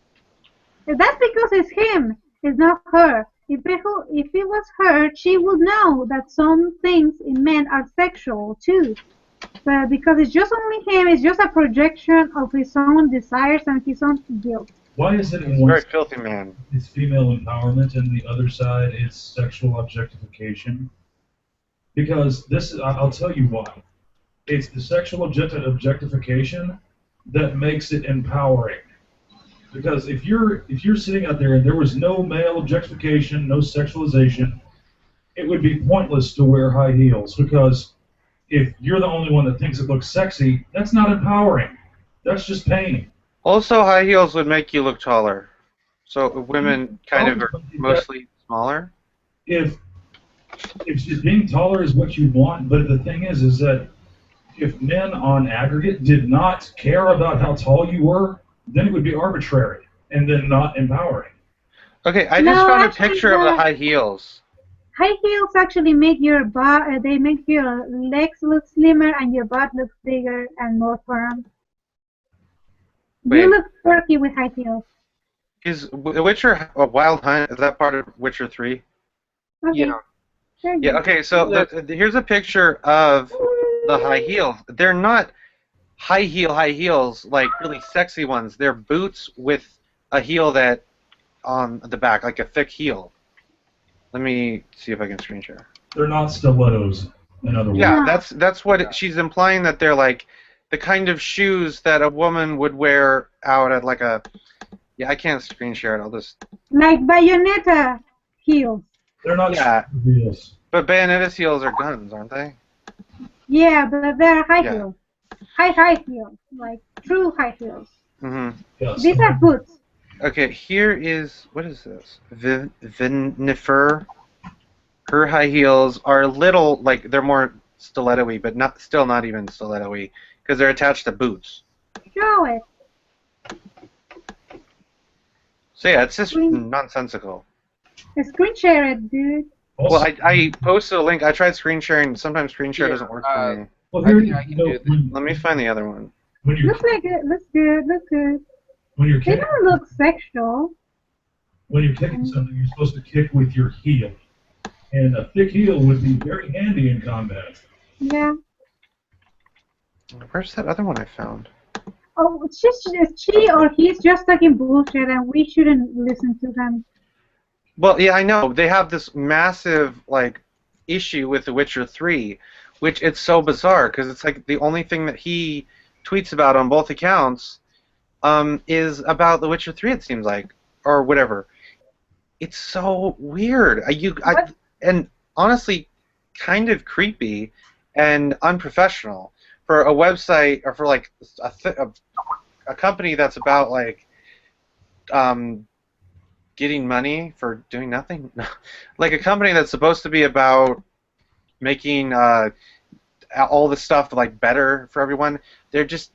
That's because it's him, it's not her. If it was her, she would know that some things in men are sexual too. But because it's just only him, it's just a projection of his own desires and his own guilt. Why is it in He's a one very side filthy man. it's female empowerment and the other side is sexual objectification? Because I'll tell you why. It's the sexual objectification that makes it empowering. Because if you're sitting out there and there was no male objectification, no sexualization, it would be pointless to wear high heels. Because if you're the only one that thinks it looks sexy, that's not empowering. That's just pain. Also, high heels would make you look taller. So women kind of are mostly smaller. If being taller is what you want, but the thing is that if men on aggregate did not care about how tall you were, then it would be arbitrary and then not empowering. Okay, I just found a picture of the high heels. High heels actually make your they make your legs look slimmer and your butt look bigger and more firm. Wait. You look perky with high heels. Is The Witcher a Wild Hunt? Is that part of Witcher 3? Okay. Yeah. Yeah, okay, so here's a picture of the high heels. They're not high heels, like really sexy ones. They're boots with a heel that on the back, like a thick heel. Let me see if I can screen share. They're not stilettos, in other words. Yeah, that's what she's implying, that they're like the kind of shoes that a woman would wear out at like a... Yeah, I can't screen share it. I'll just... Like Bayonetta heels. They're not heels. But Bayonetta's heels are guns, aren't they? Yeah, but they're high heels. High heels. Like true high heels. Yes. These are boots. Okay, here is... What is this? Vinifer. Her high heels are a little, like, they're more stiletto-y, but still not even stiletto-y, because they're attached to boots. Show it. So yeah, it's just nonsensical. Screen share it, dude. Also, Well, I posted a link. I tried screen sharing. Sometimes screen share doesn't work for me. well, I here think I can do this. Let me find the other one. when you're Looks like it. Looks good. Looks good. when you're They kicking, don't look sexual. when you're kicking something, you're supposed to kick with your heel, and a thick heel would be very handy in combat. Yeah. Where's that other one I found? Oh, it's just she or he's just talking bullshit, and we shouldn't listen to them. Well, yeah, I know. They have this massive, like, issue with The Witcher 3, which it's so bizarre, because it's like the only thing that he tweets about on both accounts is about The Witcher 3, it seems like, or whatever. It's so weird. And honestly, kind of creepy and unprofessional for a website, or for, like, a company that's about, like, getting money for doing nothing. Like a company that's supposed to be about making all the stuff like better for everyone. They're just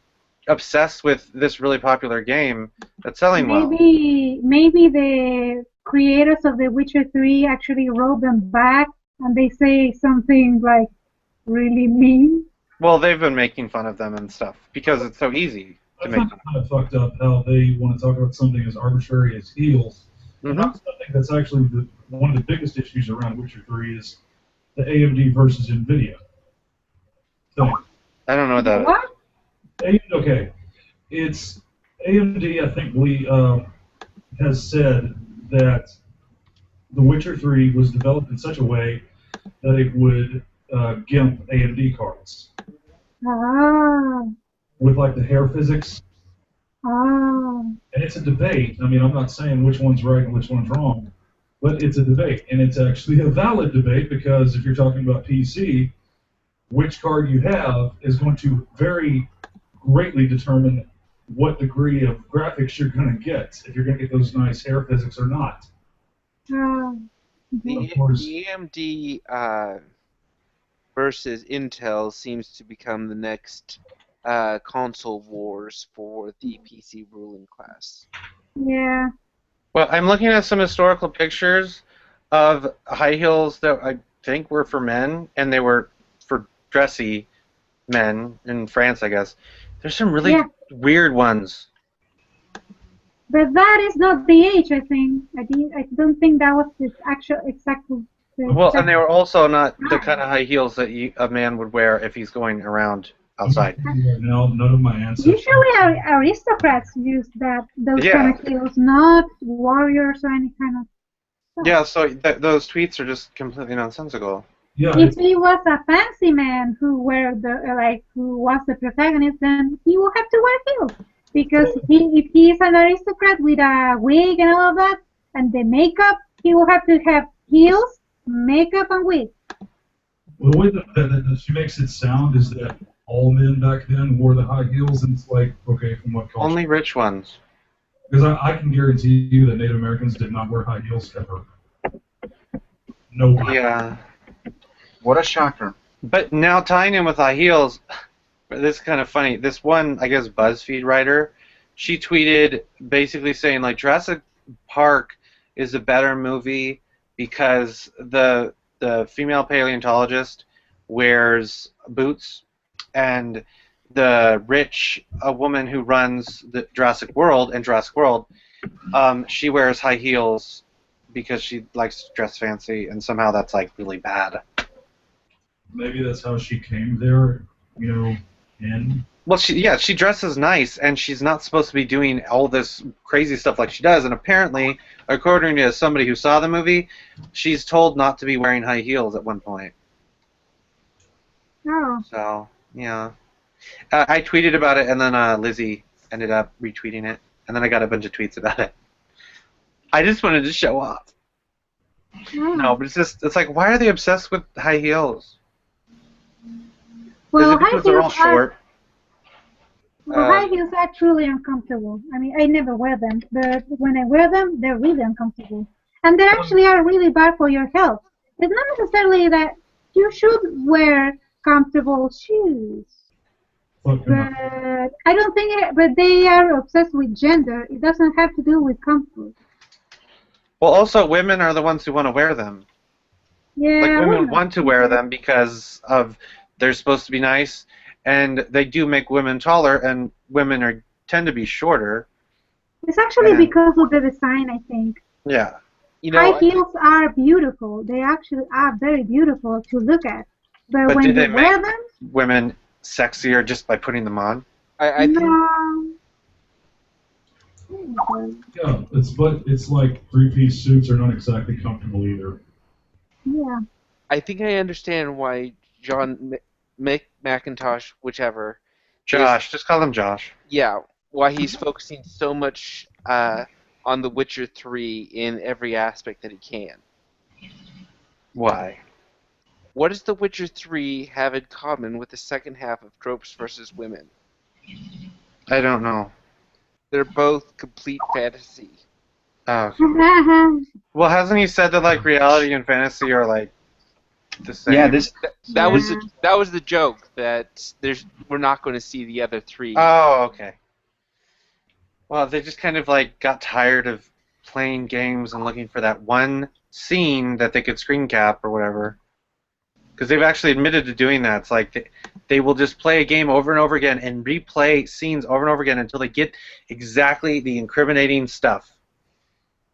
obsessed with this really popular game that's selling well. Maybe the creators of The Witcher 3 actually wrote them back, and they say something like really mean. Well, they've been making fun of them and stuff because it's so easy. to I make find it kind of fucked up how they want to talk about something as arbitrary as heels, and not something that's actually one of the biggest issues around Witcher 3 is the AMD versus NVIDIA thing. I don't know what that is. What? Okay, it's AMD. I think has said that The Witcher 3 was developed in such a way that it would gimp AMD cards Ah, with like the hair physics. ah. And it's a debate. I mean, I'm not saying which one's right and which one's wrong, but it's a debate, and it's actually a valid debate because if you're talking about PC, which card you have is going to very greatly determine what degree of graphics you're going to get, if you're going to get those nice hair physics or not. The, Of course. the AMD versus Intel seems to become the next console wars for the PC ruling class. Yeah. Well, I'm looking at some historical pictures of high heels that I think were for men, and they were for dressy men in France, I guess. There's some really weird ones. But that is not the age, I think. I don't think that was the actual exact. Well, and they were also not the kind of high heels that a man would wear if he's going around outside. No, none of my ancestors. Usually aristocrats use those kind of heels, not warriors or any kind of stuff. Yeah, so those tweets are just completely nonsensical. Yeah, if he was a fancy man who was the protagonist, then he will have to wear heels. Because if he is an aristocrat with a wig and all of that, and the makeup, he will have to have heels, makeup, and wig. Well, the way that she makes it sound is that all men back then wore the high heels, and it's like, okay, from what culture? Only rich ones. Because I can guarantee you that Native Americans did not wear high heels ever. No way. Yeah. What a shocker. But now tying in with high heels, this is kind of funny. This one, I guess, BuzzFeed writer, she tweeted basically saying, like, Jurassic Park is a better movie because the female paleontologist wears boots, and the rich woman who runs the Jurassic World, she wears high heels because she likes to dress fancy, and somehow that's, like, really bad. Maybe that's how she came there, in. Well, she dresses nice, and she's not supposed to be doing all this crazy stuff like she does. And apparently, according to somebody who saw the movie, she's told not to be wearing high heels at one point. Oh. So, yeah. I tweeted about it, and then Lizzie ended up retweeting it, and then I got a bunch of tweets about it. I just wanted to show off. Oh. No, but it's like, why are they obsessed with high heels? Well, Is it because they're all short? High heels are truly uncomfortable. I mean, I never wear them, but when I wear them, they're really uncomfortable. And they actually are really bad for your health. It's not necessarily that you should wear comfortable shoes. But I don't think but they are obsessed with gender. It doesn't have to do with comfort. Well, also, women are the ones who want to wear them. Yeah. Like, women want to wear them because they're supposed to be nice, and they do make women taller, and women tend to be shorter. It's actually because of the design, I think. Yeah. High heels are beautiful. They actually are very beautiful to look at. But when do they you wear make them, women sexier just by putting them on? I think. Yeah, it's like three-piece suits are not exactly comfortable either. Yeah. I think I understand why John McIntosh, whichever. Josh, just call him Josh. Yeah, why he's focusing so much on The Witcher 3 in every aspect that he can. Why? What does The Witcher 3 have in common with the second half of Tropes vs. Women? I don't know. They're both complete fantasy. Oh, okay. Well, hasn't he said that like reality and fantasy are like the same? Yeah, that was the joke that we're not going to see the other three. Oh, okay. Well, they just kind of like got tired of playing games and looking for that one scene that they could screen cap or whatever. Because they've actually admitted to doing that. It's like they will just play a game over and over again and replay scenes over and over again until they get exactly the incriminating stuff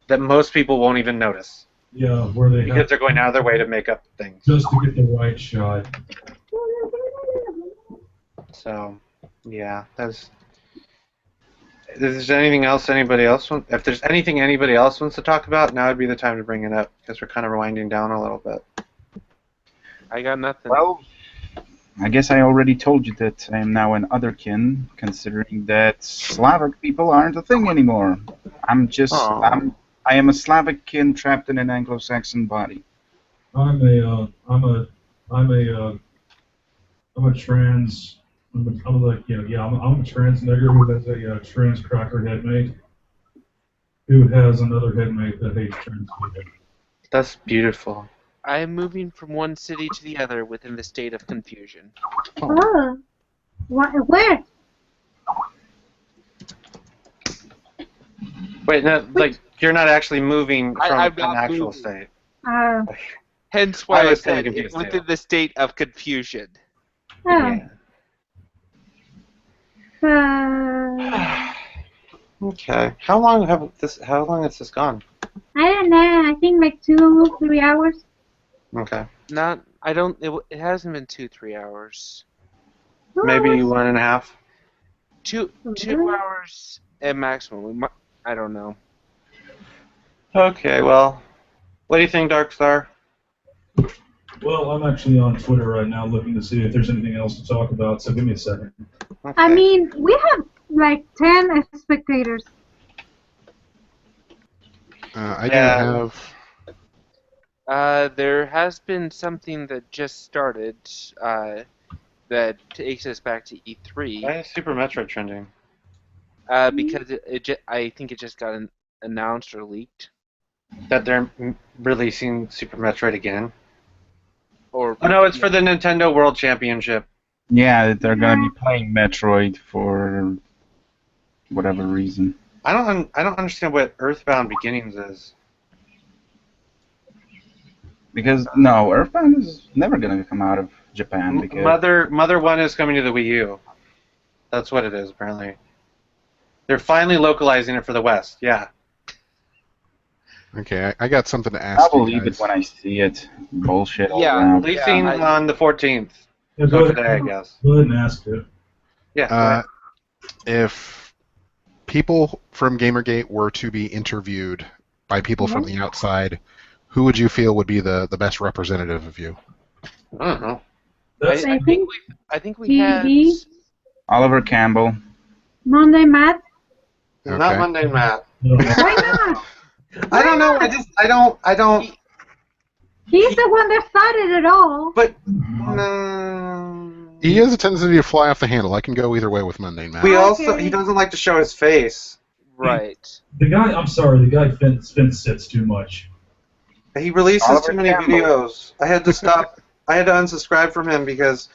that most people won't even notice. Yeah, where they because they're going out of their way to make up things. just to get the right shot. So, yeah, that's. If there's anything else anybody else wants, if there's anything anybody else wants to talk about, now would be the time to bring it up because we're kind of winding down a little bit. I got nothing. Well, I guess I already told you that I am now an otherkin, considering that Slavic people aren't a thing anymore. I am a Slavic-kin trapped in an Anglo-Saxon body. I'm a trans. I'm a trans nigger who has a trans cracker headmate who has another headmate that hates trans people. That's beautiful. I am moving from one city to the other within the state of confusion. Oh. Where? Wait, no, like you're not actually moving from I'm an not actual moving. state. Hence why I was said kinda confused, within the state of confusion. Oh. Yeah. Okay. How long has this gone? I don't know. I think like 2-3 hours. Okay. It hasn't been 2-3 hours. Maybe 1.5. Two Really? hours at maximum. I don't know. Okay, well, what do you think, Darkstar? Well, I'm actually on Twitter right now looking to see if there's anything else to talk about, so give me a second. Okay. I mean, we have like 10 spectators. I Yeah. don't have. There has been something that just started that takes us back to E3 Why is Super Metroid trending? because I think it just got announced or leaked. That they're releasing Super Metroid again? Or Oh no, it's for the Nintendo World Championship. Yeah, they're gonna be playing Metroid for whatever reason. I don't understand what Earthbound Beginnings is. Because no, Earthbound is never gonna come out of Japan because Mother 1 is coming to the Wii U. That's what it is, apparently. They're finally localizing it for the West, yeah. Okay, I got something to ask I'll you believe guys. it when I see it. Bullshit all Yeah. around. Releasing on the 14th. Yeah, So today, I guess. Go ahead and ask it. Yeah. go ahead. If people from Gamergate were to be interviewed by people from the outside, who would you feel would be the best representative of you? I don't know. That's, I think I think we had. TV. Oliver Campbell. Monday Matt. Okay. Not Monday Matt. Why not? I don't know. I don't. He's the one that started it all. But He has a tendency to fly off the handle. I can go either way with Mundane Matt. we also Okay. he doesn't like to show his face. Right. the guy fence sits too much. He releases Oliver too many Campbell. videos. I had to stop. I had to unsubscribe from him because,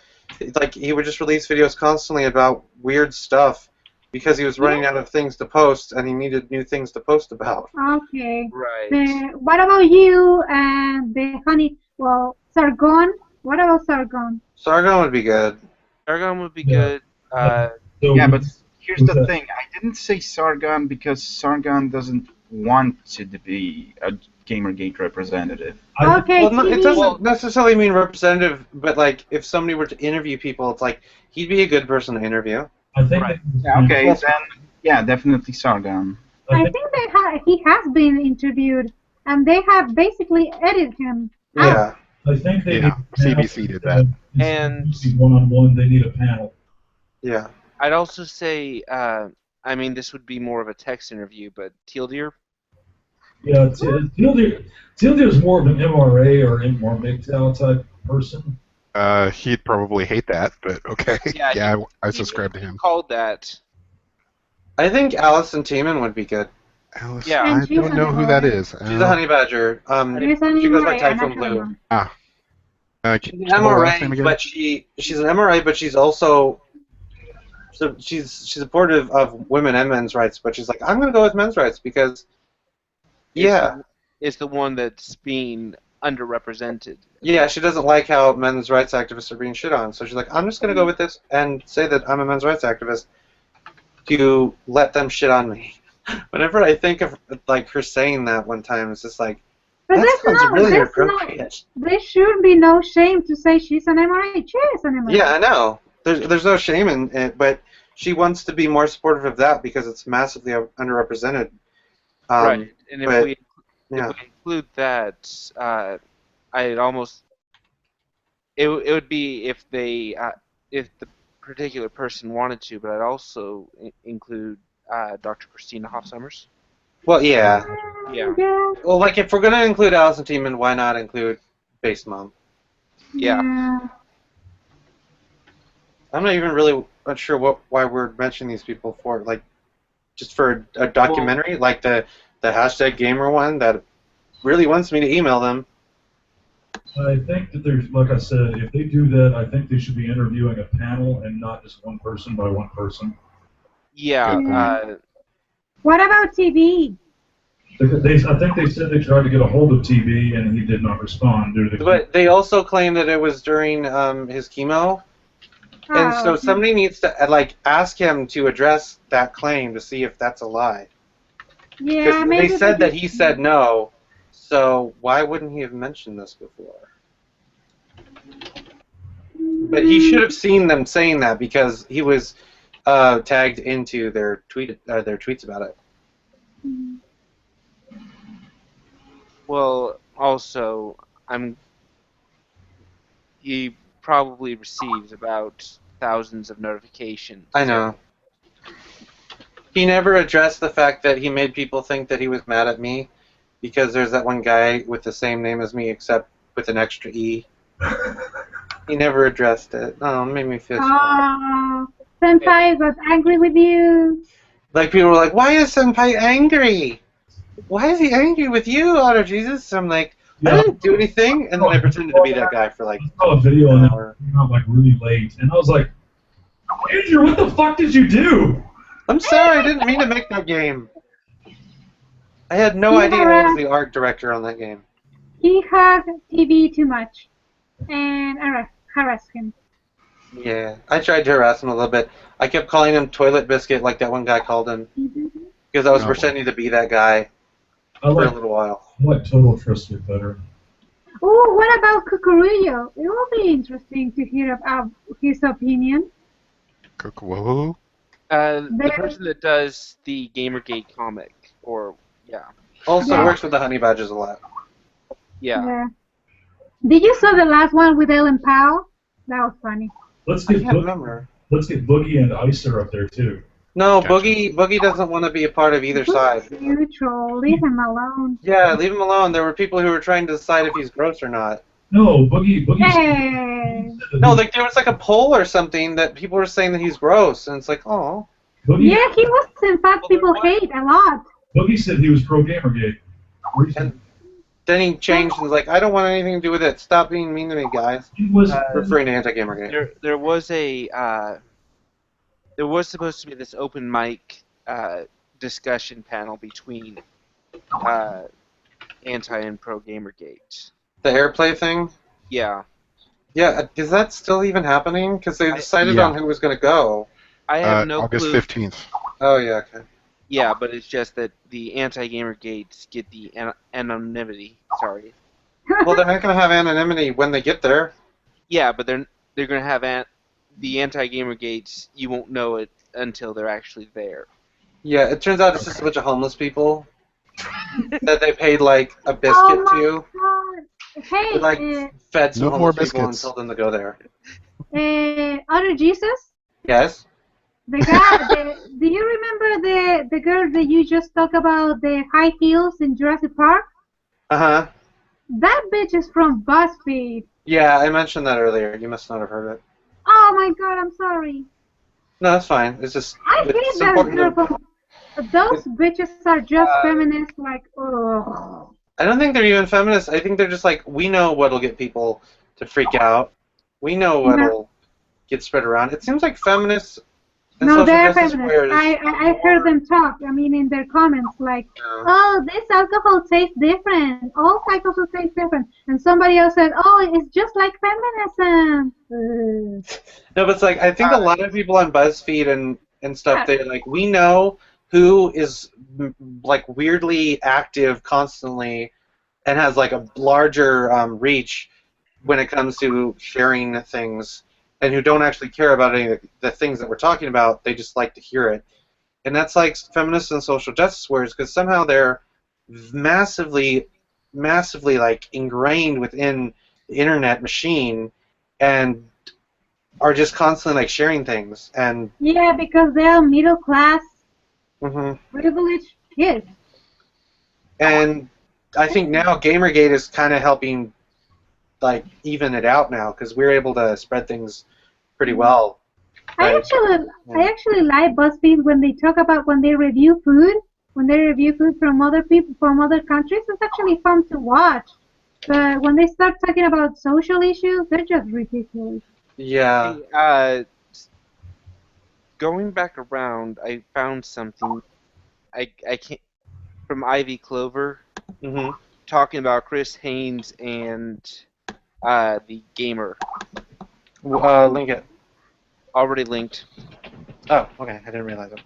like, he would just release videos constantly about weird stuff because he was running out of things to post and he needed new things to post about. Okay. Right. What about you and the honey? Well, Sargon. What about Sargon? Sargon would be good. Argon would be Yeah. good. So Yeah, but here's who's the that? thing. I didn't say Sargon because Sargon doesn't want to be a Gamergate representative. Okay. Well, no, it TV. doesn't necessarily mean representative, but like if somebody were to interview people, it's like he'd be a good person to interview. I think. Right. Yeah, okay, then yeah, definitely Sargon. I think he has been interviewed, and they have basically edited him. Yeah. I think they Yeah, need CBC did that. And- one-on-one, they need a panel. Yeah. I'd also say, I mean, this would be more of a text interview, but Teal Deer. Yeah, Teal Deer's more of an MRA or more MGTOW type person. He'd probably hate that, but okay. Yeah, Yeah, I subscribe to him. Called that. I think Allison Tiemann would be good. Alice, Yeah. I And she's don't know who that is. She's a honey badger. He's an She goes by MRA, Typhoon I'm not Blue. sure. She's an Can you spell her last name MRA, again? but she's an MRA, but she's also she's supportive of women and men's rights. But she's like, I'm gonna go with men's rights because Is yeah, the one that's being underrepresented. Yeah, she doesn't like how men's rights activists are being shit on, so she's like, I'm just gonna go with this and say that I'm a men's rights activist to let them shit on me. Whenever I think of like her saying that one time, it's just like But that sounds really there's inappropriate. there should be no shame to say she's an MRH. She is an MRH. Yeah, I know. There's no shame in it, but she wants to be more supportive of that because it's massively underrepresented. Right, and if but, we yeah. include that, I'd almost it would be if they if the particular person wanted to, but I'd also include Dr. Christina Hoff-Summers. Well, yeah. Yeah. Well, like if we're gonna include Allison Tiemann, why not include Base Mom? Yeah. I'm not even really not sure why we're mentioning these people for, like, just for a documentary, like the hashtag gamer one that really wants me to email them. I think that there's, like I said, if they do that, I think they should be interviewing a panel and not just one person by one person. Yeah. What about TV? I think they said they tried to get a hold of TV and he did not respond due to the. But they also claim that it was during his chemo, and so somebody needs to like ask him to address that claim to see if that's a lie. Yeah, maybe they said that he said no, so why wouldn't he have mentioned this before? But he should have seen them saying that because he was tagged into their tweets about it. Well, also, he probably receives about thousands of notifications. I know. He never addressed the fact that he made people think that he was mad at me because there's that one guy with the same name as me except with an extra E. He never addressed it. Oh, it made me feel sad. Senpai got angry with you. Like, people were like, why is Senpai angry? Why is he angry with you, Otter Jesus? I'm like, I didn't do anything, and then I pretended to be that guy for like I saw a video an and hour. it came out like really late, and I was like, Andrew, what the fuck did you do? I'm sorry, I didn't mean to make that game. I had no idea I was the art director on that game. He hugged TV too much and harassed him. Yeah, I tried to harass him a little bit. I kept calling him Toilet Biscuit like that one guy called him. Because I was pretending to be that guy for a little while. I like Total Trisket better. Oh, what about Cucurullo? It will be interesting to hear about his opinion. Whoa. The person that does the Gamergate comic, Also works with the Honey Badgers a lot. Yeah. Did you saw the last one with Ellen Powell? That was funny. Let's get I can't remember. Let's get Boogie and Icer up there too. No, Boogie doesn't want to be a part of either side. Neutral. Leave him alone. Yeah, leave him alone. There were people who were trying to decide if he's gross or not. No, Boogie. Hey. No, like there was like a poll or something that people were saying that he's gross, and it's like, oh. Yeah, he was. In fact, people hate a lot. Boogie said he was pro Gamergate. And then he changed and was like, I don't want anything to do with it. Stop being mean to me, guys. He was referring to anti-Gamergate. There was there was supposed to be this open mic discussion panel between anti and pro Gamergate. The airplay thing? Yeah. Yeah, is that still even happening? Because they decided on who was going to go. I have no August clue. 15th. Oh, yeah, okay. Yeah, but it's just that the anti-Gamergates get the anonymity. Sorry. Well, they're not going to have anonymity when they get there. Yeah, but they're going to have the anti-Gamergates. You won't know it until they're actually there. Yeah, it turns out it's just a bunch of homeless people that they paid like a biscuit to. Hey, They, like fed some no more homeless people and biscuits. told them to go there. Otter Jesus? Yes. The guy, do you remember the girl that you just talked about, the high heels in Jurassic Park? Uh-huh. That bitch is from BuzzFeed. Yeah, I mentioned that earlier. You must not have heard it. Oh my god, I'm sorry. No, that's fine. It's just I hate it's that important girl. to- Those bitches are just feminists, like, ugh. I don't think they're even feminists. I think they're just like, we know what'll get people to freak out. We know what'll get spread around. It seems like feminists And No, social they're justice feminists. warriors. I heard them talk. I mean, in their comments, like, oh, this alcohol tastes different. All alcohol tastes different. And somebody else said, oh, it's just like feminism. No, but it's like I think a lot of people on BuzzFeed and stuff. They like we know who is like weirdly active constantly and has like a larger reach when it comes to sharing things, and who don't actually care about any of the things that we're talking about. They just like to hear it, and that's like feminists and social justice warriors because somehow they're massively, massively like ingrained within the internet machine, and are just constantly like sharing things and. Yeah, because they're middle class, Mhm. privileged kids. And I think now Gamergate is kind of helping like even it out now because we're able to spread things pretty well. I actually like BuzzFeed when they talk about when they review food. When they review food from other people from other countries, it's actually fun to watch. But when they start talking about social issues, they're just ridiculous. Yeah. Hey, going back around, I found something. I can't from Ivy Clover Mhm. talking about Chris Haynes and the gamer. Link it. Already linked. Oh, okay. I didn't realize it.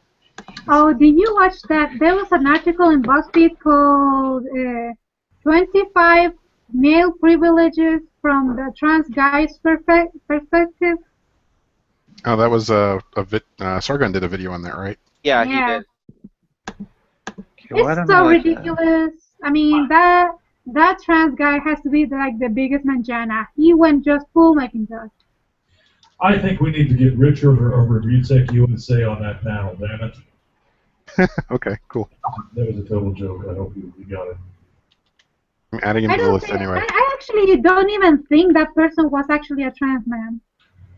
Oh, did you watch that? There was an article in BuzzFeed called 25 Male Privileges from the Trans Guy's Perspective. Oh, that was Sargon did a video on that, right? Yeah, he did. Well, It's so ridiculous. I mean, that trans guy has to be like the biggest manjana. He went just full Macintosh. I think we need to get Richard over at ReTech USA on that panel, damn it. Okay, cool. That was a total joke. I hope you got it. I'm adding him to the list anyway. I actually don't even think that person was actually a trans man.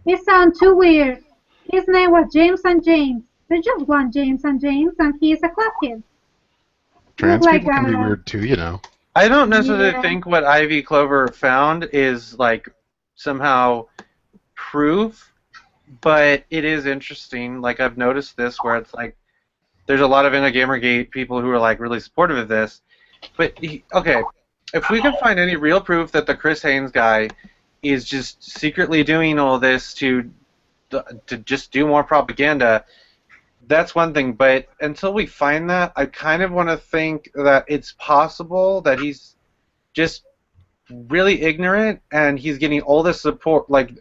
It sounds too weird. His name was James and James. There's just one James and James, and he is a class kid. Trans like people can be weird too, you know. I don't necessarily think what Ivy Clover found is like somehow proof, but it is interesting. Like I've noticed this where it's like there's a lot of Gamergate people who are like really supportive of this. But okay, if we can find any real proof that the Chris Haynes guy is just secretly doing all this to just do more propaganda, that's one thing. But until we find that, I kind of want to think that it's possible that he's just really ignorant and he's getting all this support, like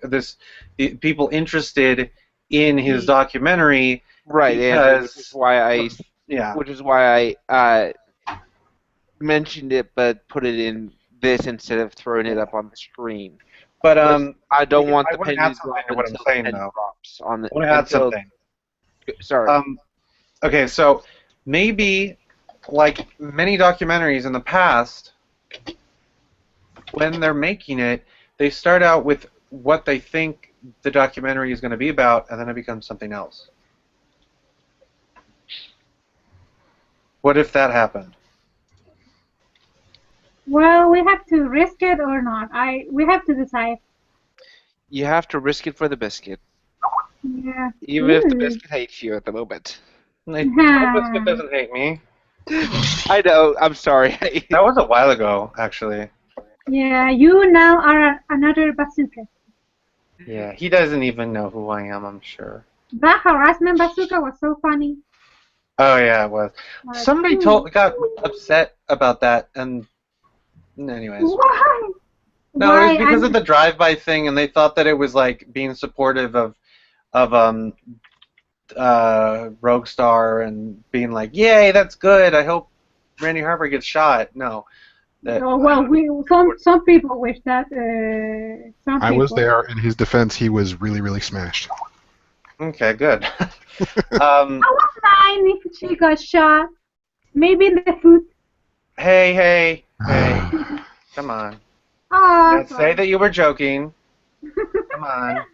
people interested in his documentary. Right, because, which is why I mentioned it, but put it in this instead of throwing it up on the screen. But I don't want the penny penny to to drop what I'm until saying, the penny though. drops on the. I want to add something. Sorry. Okay, so maybe like many documentaries in the past, when they're making it, they start out with what they think the documentary is going to be about, and then it becomes something else. What if that happened? Well, we have to risk it or not. We have to decide. You have to risk it for the biscuit. Yeah. Even if the biscuit hates you at the moment. Biscuit doesn't hate me. I know. I'm sorry. That was a while ago, actually. Yeah, you now are another bazooka. Yeah, he doesn't even know who I am, I'm sure. That harassment bazooka was so funny. Oh yeah, it was. Somebody got upset about that, and anyways. Why? No, Why? it was because of the drive-by thing, and they thought that it was like being supportive of Roguestar and being like, "Yay, that's good. I hope Randy Harper gets shot." No. Oh, well, some people wish that. I was there. In his defense, he was really, really smashed. Okay, good. I wouldn't mind if she got shot. Maybe in the foot. Hey. Come on. Oh, say that you were joking. Come on.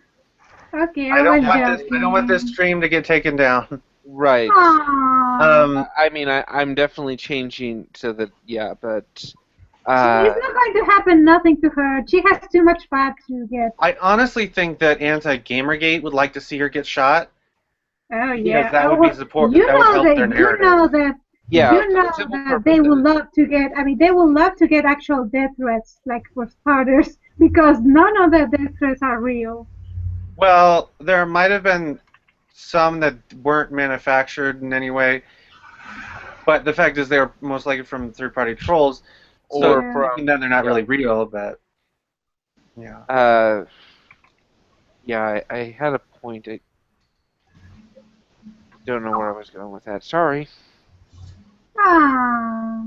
Okay, I don't want this stream to get taken down. Right. I mean, I'm definitely changing so that but. It's not going to happen nothing to her. She has too much fat to get. I honestly think that Anti-Gamergate would like to see her get shot. Oh Because yeah. that Oh, would be well, support. you That would know help that their you narrative. know that Yeah, you for know the simple that they purpose would that love to get. I mean, they would love to get actual death threats, like for starters, because none of the death threats are real. Well, there might have been some that weren't manufactured in any way, but the fact is they were most likely from third-party trolls. So or Yeah. even then, they're not yeah. really real. But yeah. Yeah, I had a point. I don't know where I was going with that. Sorry. Ah.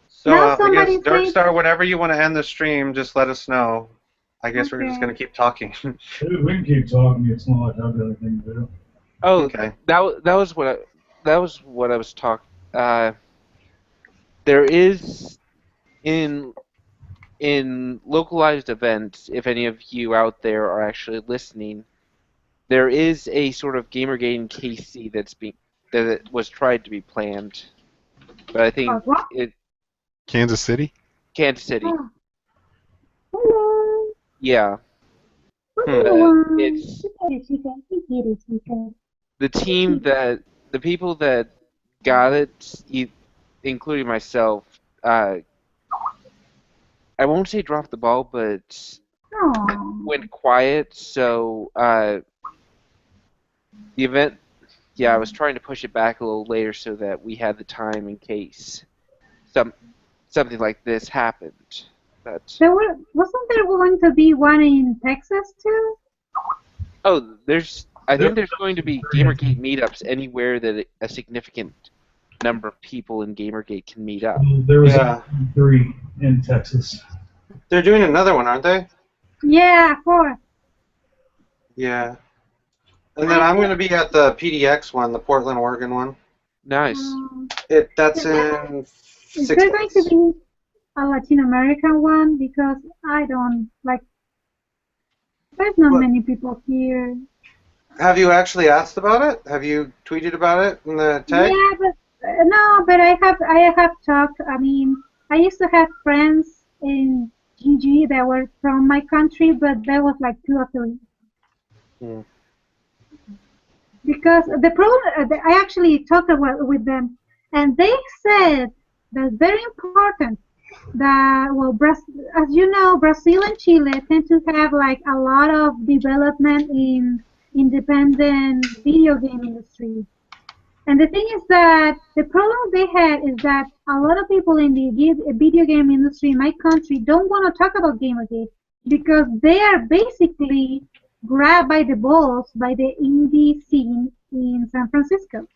So Now I guess somebody say, Dirkstar, whenever you want to end the stream, just let us know. I guess we're just okay. gonna keep talking. Dude, we can keep talking. It's not like I've got anything to do. Oh, Okay. that was what I was talking. There is in localized events, if any of you out there are actually listening, there is a sort of Gamergate in KC that it was tried to be planned, but I think What? it Kansas City? Kansas City. Oh. Hello. Yeah, Hello. it's the the people that got it, including myself. I won't say dropped the ball, but Oh. went quiet. So the event, yeah, I was trying to push it back a little later so that we had the time in case something like this happened. But Wasn't there going to be one in Texas too? oh, I There- think there's going to be Gamergate meetups anywhere that a significant number of people in Gamergate can meet up. There was Yeah. 3 in Texas. They're doing another one, aren't they? Yeah, 4. Yeah. And then I'm gonna be at the PDX one, the Portland, Oregon one. Nice. That's in Is 6 there going to months. be a Latin American one? Because I don't like. There's not What? many people here. Have you actually asked about it? Have you tweeted about it in the tag? Yeah, but no, but I have talked. I mean, I used to have friends in GG that were from my country, but there was like 2 or 3. Hmm. Because the problem, I actually talked with them, and they said that very important that as you know, Brazil and Chile tend to have like a lot of development in independent video game industry. And the thing is that the problem they had is that a lot of people in the video game industry in my country don't want to talk about Gamergate because they are basically grabbed by the balls by the indie scene in San Francisco.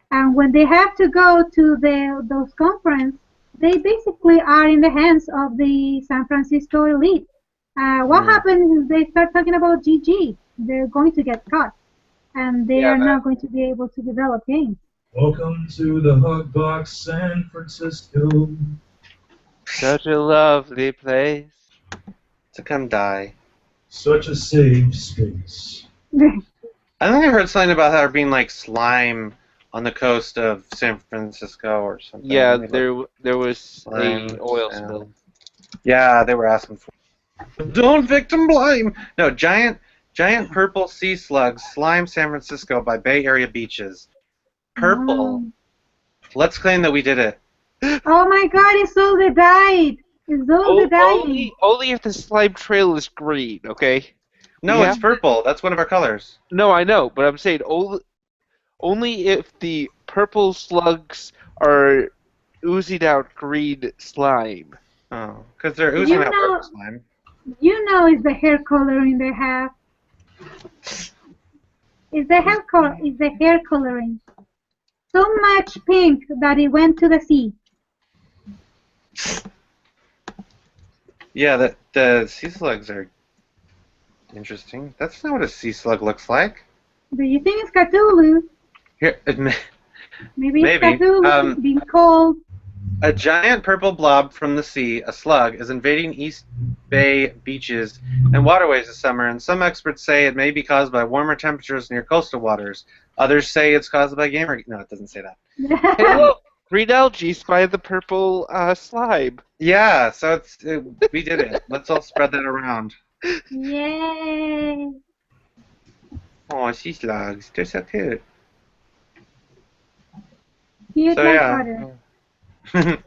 And when they have to go to those conferences, they basically are in the hands of the San Francisco elite. What happens is they start talking about GG. They're going to get caught, and they Yeah, are not going to be able to develop games. Welcome to the Hug Box San Francisco. Such a lovely place. To come die. Such a safe space. I think I heard something about there being like slime on the coast of San Francisco or something. Yeah, Let me look. there was Slime a oil sound. spill. Yeah, they were asking for. Don't victim blame. No, giant purple sea slugs slime San Francisco by Bay Area beaches. Purple. Let's claim that we did it. Oh my God! Isolde died. Isolde dying. Only if the slime trail is green, okay? No, Yeah. it's purple. That's one of our colors. No, I know, but I'm saying only if the purple slugs are oozing out green slime. Oh, because they're oozing out purple slime. You know, it's the hair coloring they have. It's the hair color. It's the hair coloring. So much pink that it went to the sea. Yeah, the sea slugs are interesting. That's not what a sea slug looks like. Do you think it's Cthulhu? Here, Maybe it's Maybe. Cthulhu being cold. a giant purple blob from the sea, a slug, is invading East Bay beaches and waterways this summer, and some experts say it may be caused by warmer temperatures near coastal waters. Others say it's caused by gamer. No, it doesn't say that. Hey, look! Green algae by the purple slime. Yeah, so we did it. Let's all spread that around. Yay! Oh, sea slugs. They're so cute. Cute So like yeah. otter.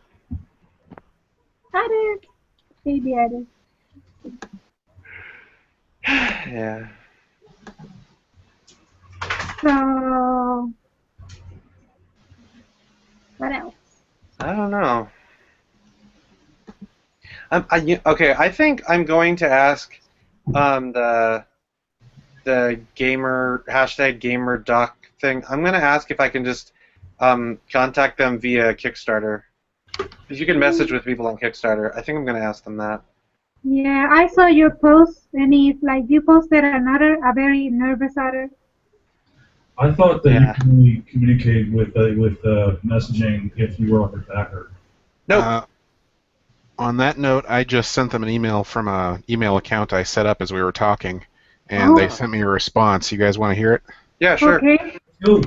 Otter. Baby otter. Yeah. So, what else? I don't know. Okay, I think I'm going to ask the gamer #gamerdoc thing. I'm going to ask if I can just contact them via Kickstarter. If you can message with people on Kickstarter, I think I'm going to ask them that. Yeah, I saw your post, and it's like you posted a very nervous otter. I thought that Yeah. you could only communicate with messaging if you were on the backer. Nope. On that note, I just sent them an email from an email account I set up as we were talking, and they sent me a response. You guys want to hear it? Yeah, sure. Okay. Go.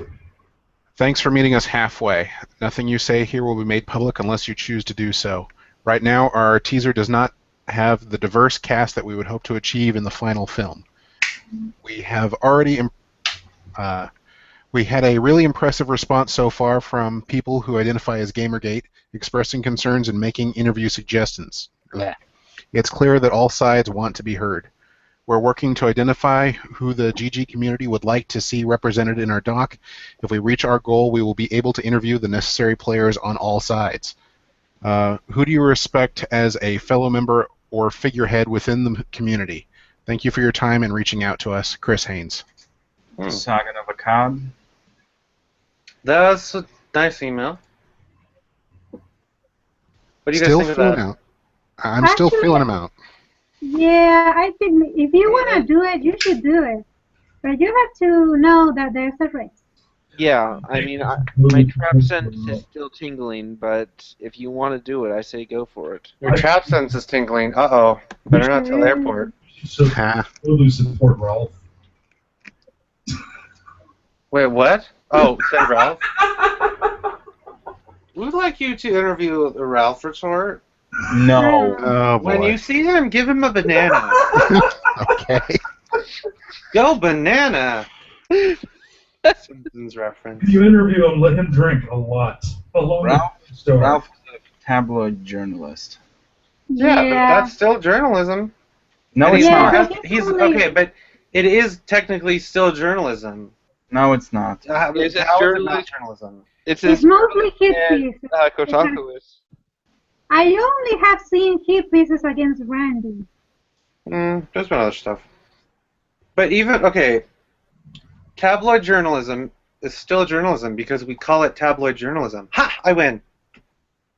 Thanks for meeting us halfway. Nothing you say here will be made public unless you choose to do so. Right now, our teaser does not have the diverse cast that we would hope to achieve in the final film. We have already we had a really impressive response so far from people who identify as Gamergate, expressing concerns and making interview suggestions. Blech. It's clear that all sides want to be heard. We're working to identify who the GG community would like to see represented in our doc. If we reach our goal, we will be able to interview the necessary players on all sides. Who do you respect as a fellow member or figurehead within the community? Thank you for your time and reaching out to us, Chris Haynes. Saga of a Cod. That's a nice email. What do you guys Still think of filling that? out. I'm still Actually, filling them out. Yeah, I think if you want to do it, you should do it. But you have to know that there's a risk. Yeah, I mean, my trap sense is still tingling, but if you want to do it, I say go for it. Your trap sense is tingling. Uh-oh. Better not tell the airport. So Ha. we'll support Ralph. Wait, what? Oh, said Ralph? We'd like you to interview Ralph Retort. No. Oh, boy. When you see him, give him a banana. Okay. Go banana! Simpsons reference. If you interview him, let him drink a lot. Along Ralph, with the star. Ralph is a tabloid journalist. Yeah, but that's still journalism. No, And it's he's Yeah, not. but He's only- okay, but it is technically still journalism. No, it's not. How Is is it it not journalism? journalism? It's It's mostly hit pieces. Kotaku is. I only have seen hit pieces against Randy. There's been other stuff. But even, okay, tabloid journalism is still journalism because we call it tabloid journalism. Ha! I win.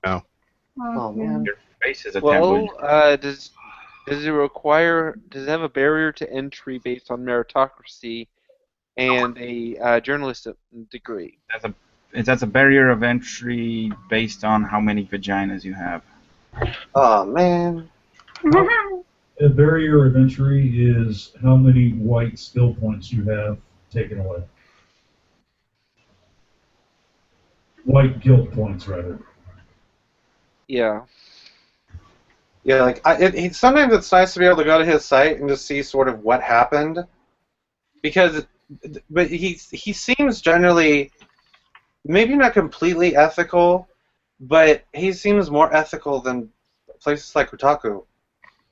Oh, man. Your face is a tabloid. Well, does it have a barrier to entry based on meritocracy and a journalism degree? That's a barrier of entry based on how many vaginas you have. Oh, man. A barrier of entry is how many white skill points you have taken away. White guilt points, rather. Yeah. Yeah, like sometimes it's nice to be able to go to his site and just see sort of what happened, but he seems generally maybe not completely ethical, but he seems more ethical than places like Kotaku.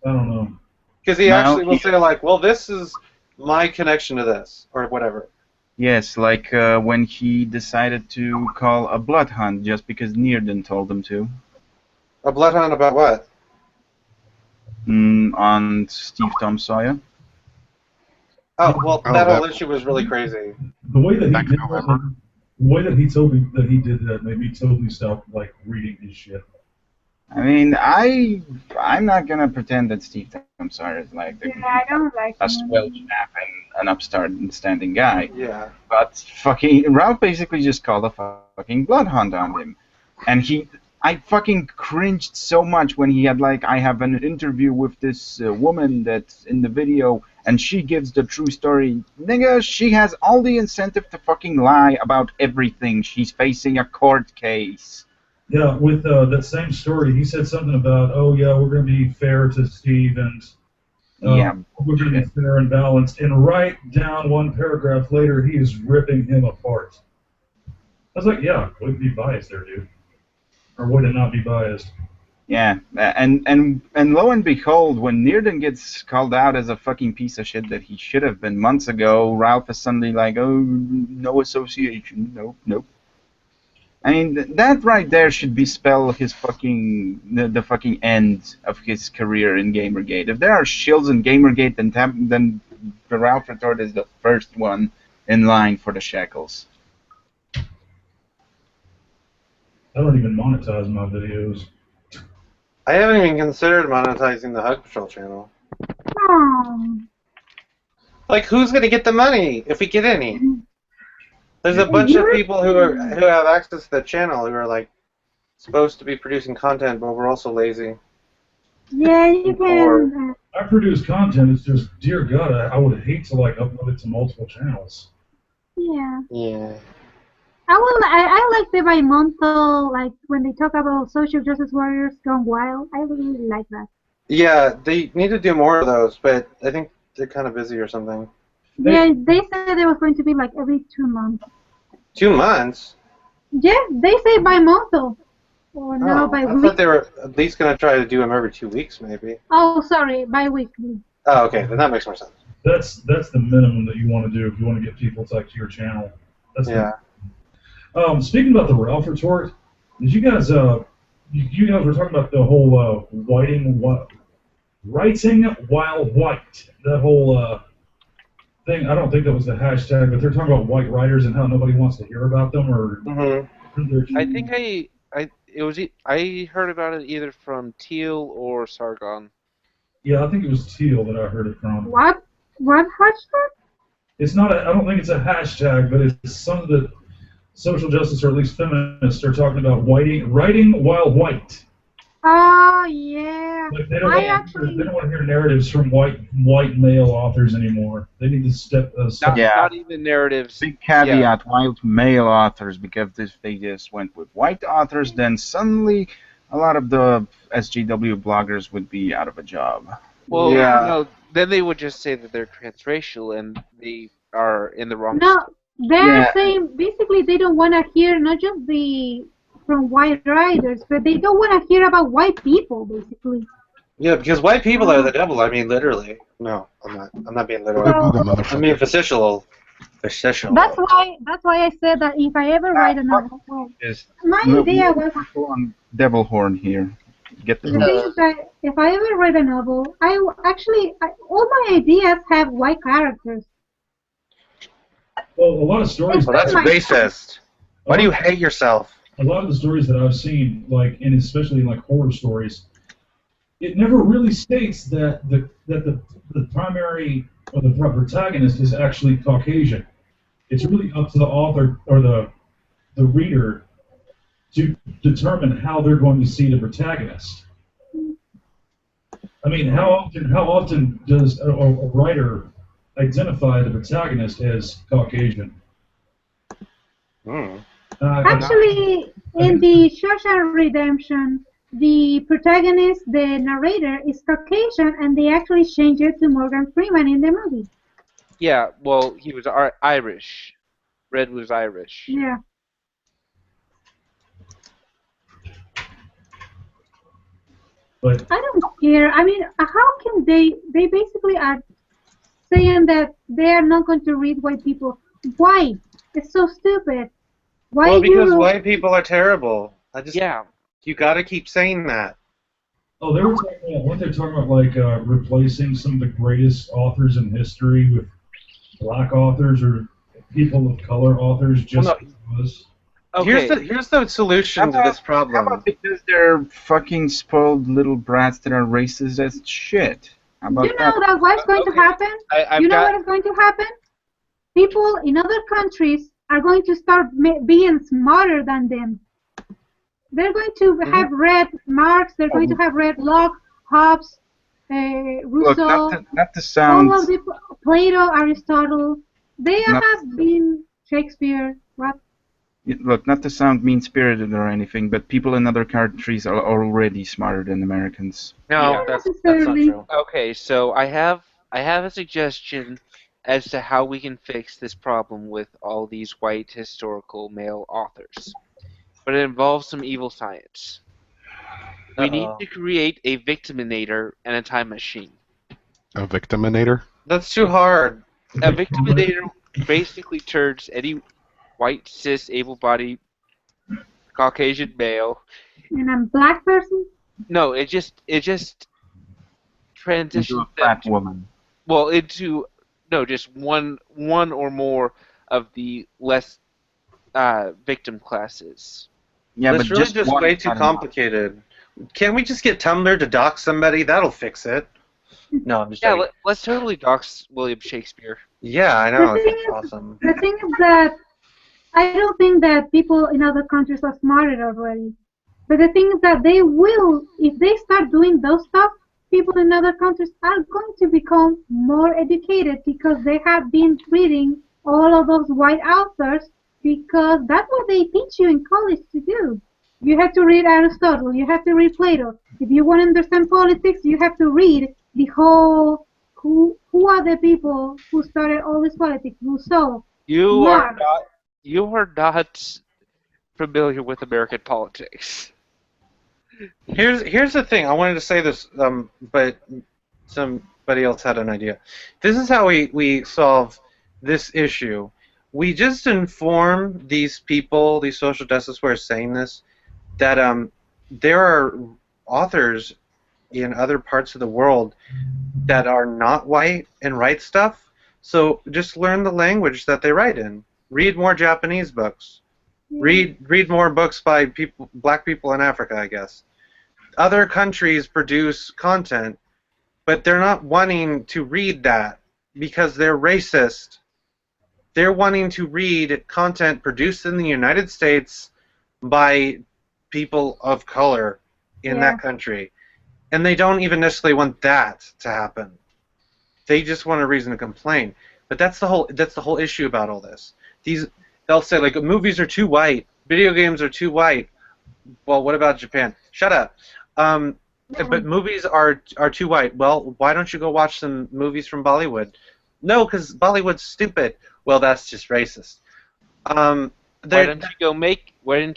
I don't know. Because he actually will say like, well, this is my connection to this or whatever. Yes, like when he decided to call a blood hunt just because Nearden told him to. A blood hunt about what? On Steve Tom Sawyer. Oh, well, Oh, that whole that- issue was really crazy. The way that he Back in did November. that, the way that he told me that he did that made me totally stop like reading his shit. I mean, I'm not gonna pretend that Steve Tom Sawyer is like Yeah, I don't like a him. swell chap and an upstart and standing guy. Yeah. But fucking Ralph basically just called a fucking blood hunt on him, and I fucking cringed so much when he had like, I have an interview with this woman that's in the video, and she gives the true story. Nigga, she has all the incentive to fucking lie about everything. She's facing a court case. Yeah, with that same story, he said something about, oh yeah, we're going to be fair to Steve, and Yeah. We're going to be fair and balanced. And right down one paragraph later, he is ripping him apart. I was like, yeah, would be biased there, dude. Or would it not be biased? Yeah, and lo and behold, when Nearden gets called out as a fucking piece of shit that he should have been months ago, Ralph is suddenly like, oh, no association, nope. I mean, that right there should be spell his fucking the fucking end of his career in Gamergate. If there are shills in Gamergate, then the Ralph Retort is the first one in line for the shackles. I don't even monetize my videos. I haven't even considered monetizing the Hug Patrol channel. Oh. Like, who's gonna get the money if we get any? There's a bunch of people who have access to the channel who are like supposed to be producing content, but we're also lazy. Yeah, you can. I produce content. It's just, dear God, I would hate to like upload it to multiple channels. Yeah. Yeah. I like the bi-monthal, like when they talk about social justice warriors gone wild. I really like that. Yeah, they need to do more of those, but I think they're kind of busy or something. Yeah, they said it was going to be like every 2 months. 2 months? Yeah, they say bi-monthal. Or now I bi-weekly. thought they were at least going to try to do them every 2 weeks, maybe. Oh, sorry, bi-weekly. Oh, okay, then that makes more sense. That's the minimum that you want to do if you want to get people to your channel. That's speaking about the Ralph Retort, did you guys you guys were talking about the whole writing while white, that whole thing. I don't think that was the hashtag, but they're talking about white writers and how nobody wants to hear about them or. I think I heard about it either from Teal or Sargon. Yeah, I think it was Teal that I heard it from. What hashtag? It's not. I don't think it's a hashtag, but it's some of the social justice, or at least feminists, are talking about writing while white. Oh yeah. Like they don't want to hear narratives from white male authors anymore. They need to step. Not even narratives. Big caveat: white male authors, because if they just went with white authors, then suddenly a lot of the SJW bloggers would be out of a job. Well, no, then they would just say that they're transracial and they are in the wrong. No, they're saying basically they don't want to hear not just from white writers, but they don't want to hear about white people, basically. Yeah, because white people are the devil. I mean, literally. No, I'm not being literal. I mean, facetial. That's why I said that if I ever write a novel, my idea was on Devil Horn here. Get the thing is that if I ever write a novel, all my ideas have white characters. Well, a lot of stories. Well, that's racist. Why do you hate yourself? A lot of the stories that I've seen, like, and especially in like horror stories, it never really states that the primary or the protagonist is actually Caucasian. It's really up to the author or the reader to determine how they're going to see the protagonist. I mean, how often does a writer identify the protagonist as Caucasian? Actually, in the Shawshank Redemption, the protagonist, the narrator, is Caucasian, and they actually changed it to Morgan Freeman in the movie. Yeah, well, he was Irish. Red was Irish. Yeah. But I don't care. I mean, how can they basically are saying that they are not going to read white people. Why? It's so stupid. Why? Well, because white people are terrible. You got to keep saying that. Oh, they were talking about, weren't they talking about like replacing some of the greatest authors in history with black authors or people of color authors just because? Okay. Here's the solution to this problem. How about because they're fucking spoiled little brats that are racist as shit? How about you know that what's going to happen? You know what is going to happen? People in other countries are going to start being smarter than them. They're going to have read Marx. They're going to have read Locke, Hobbes, Rousseau, not to sound... all of the Plato, Aristotle. They have been Shakespeare. What? Look, not to sound mean-spirited or anything, but people in other countries are already smarter than Americans. No, Not that's not necessarily. true. Okay, so I have a suggestion as to how we can fix this problem with all these white historical male authors. But it involves some evil science. We need Uh-oh. to create a victiminator and a time machine. A victiminator? That's too hard. A victiminator basically turns any white, cis, able-bodied Caucasian male. And I'm black person. No, it just Into transitions a them fat to, woman. well, into no, just one or more of the less victim classes. Yeah, That's but really just just one way is too not enough. complicated. Can't we just get Tumblr to dox somebody? That'll fix it. No, I'm just Yeah, joking. let's totally dox William Shakespeare. Yeah, I The know. thing It's is, awesome. the thing is that I don't think that people in other countries are smarter already. But the thing is that they will, if they start doing those stuff, people in other countries are going to become more educated because they have been reading all of those white authors because that's what they teach you in college to do. You have to read Aristotle, you have to read Plato. If you want to understand politics, you have to read the whole who are the people who started all this politics? Rousseau, You are Marx. not familiar with American politics. Here's the thing. I wanted to say this, but somebody else had an idea. This is how we solve this issue. We just inform these people, these social justice warriors saying this, that there are authors in other parts of the world that are not white and write stuff. So just learn the language that they write in. Read more Japanese books. Read more books by black people in Africa, I guess. Other countries produce content, but they're not wanting to read that because they're racist. They're wanting to read content produced in the United States by people of color in Yeah. that country. And they don't even necessarily want that to happen. They just want a reason to complain. But that's the whole issue about all this. They'll say like movies are too white, video games are too white. Well, what about Japan? Shut up. But movies are too white. Well, why don't you go watch some movies from Bollywood? No, because Bollywood's stupid. Well, that's just racist. Why didn't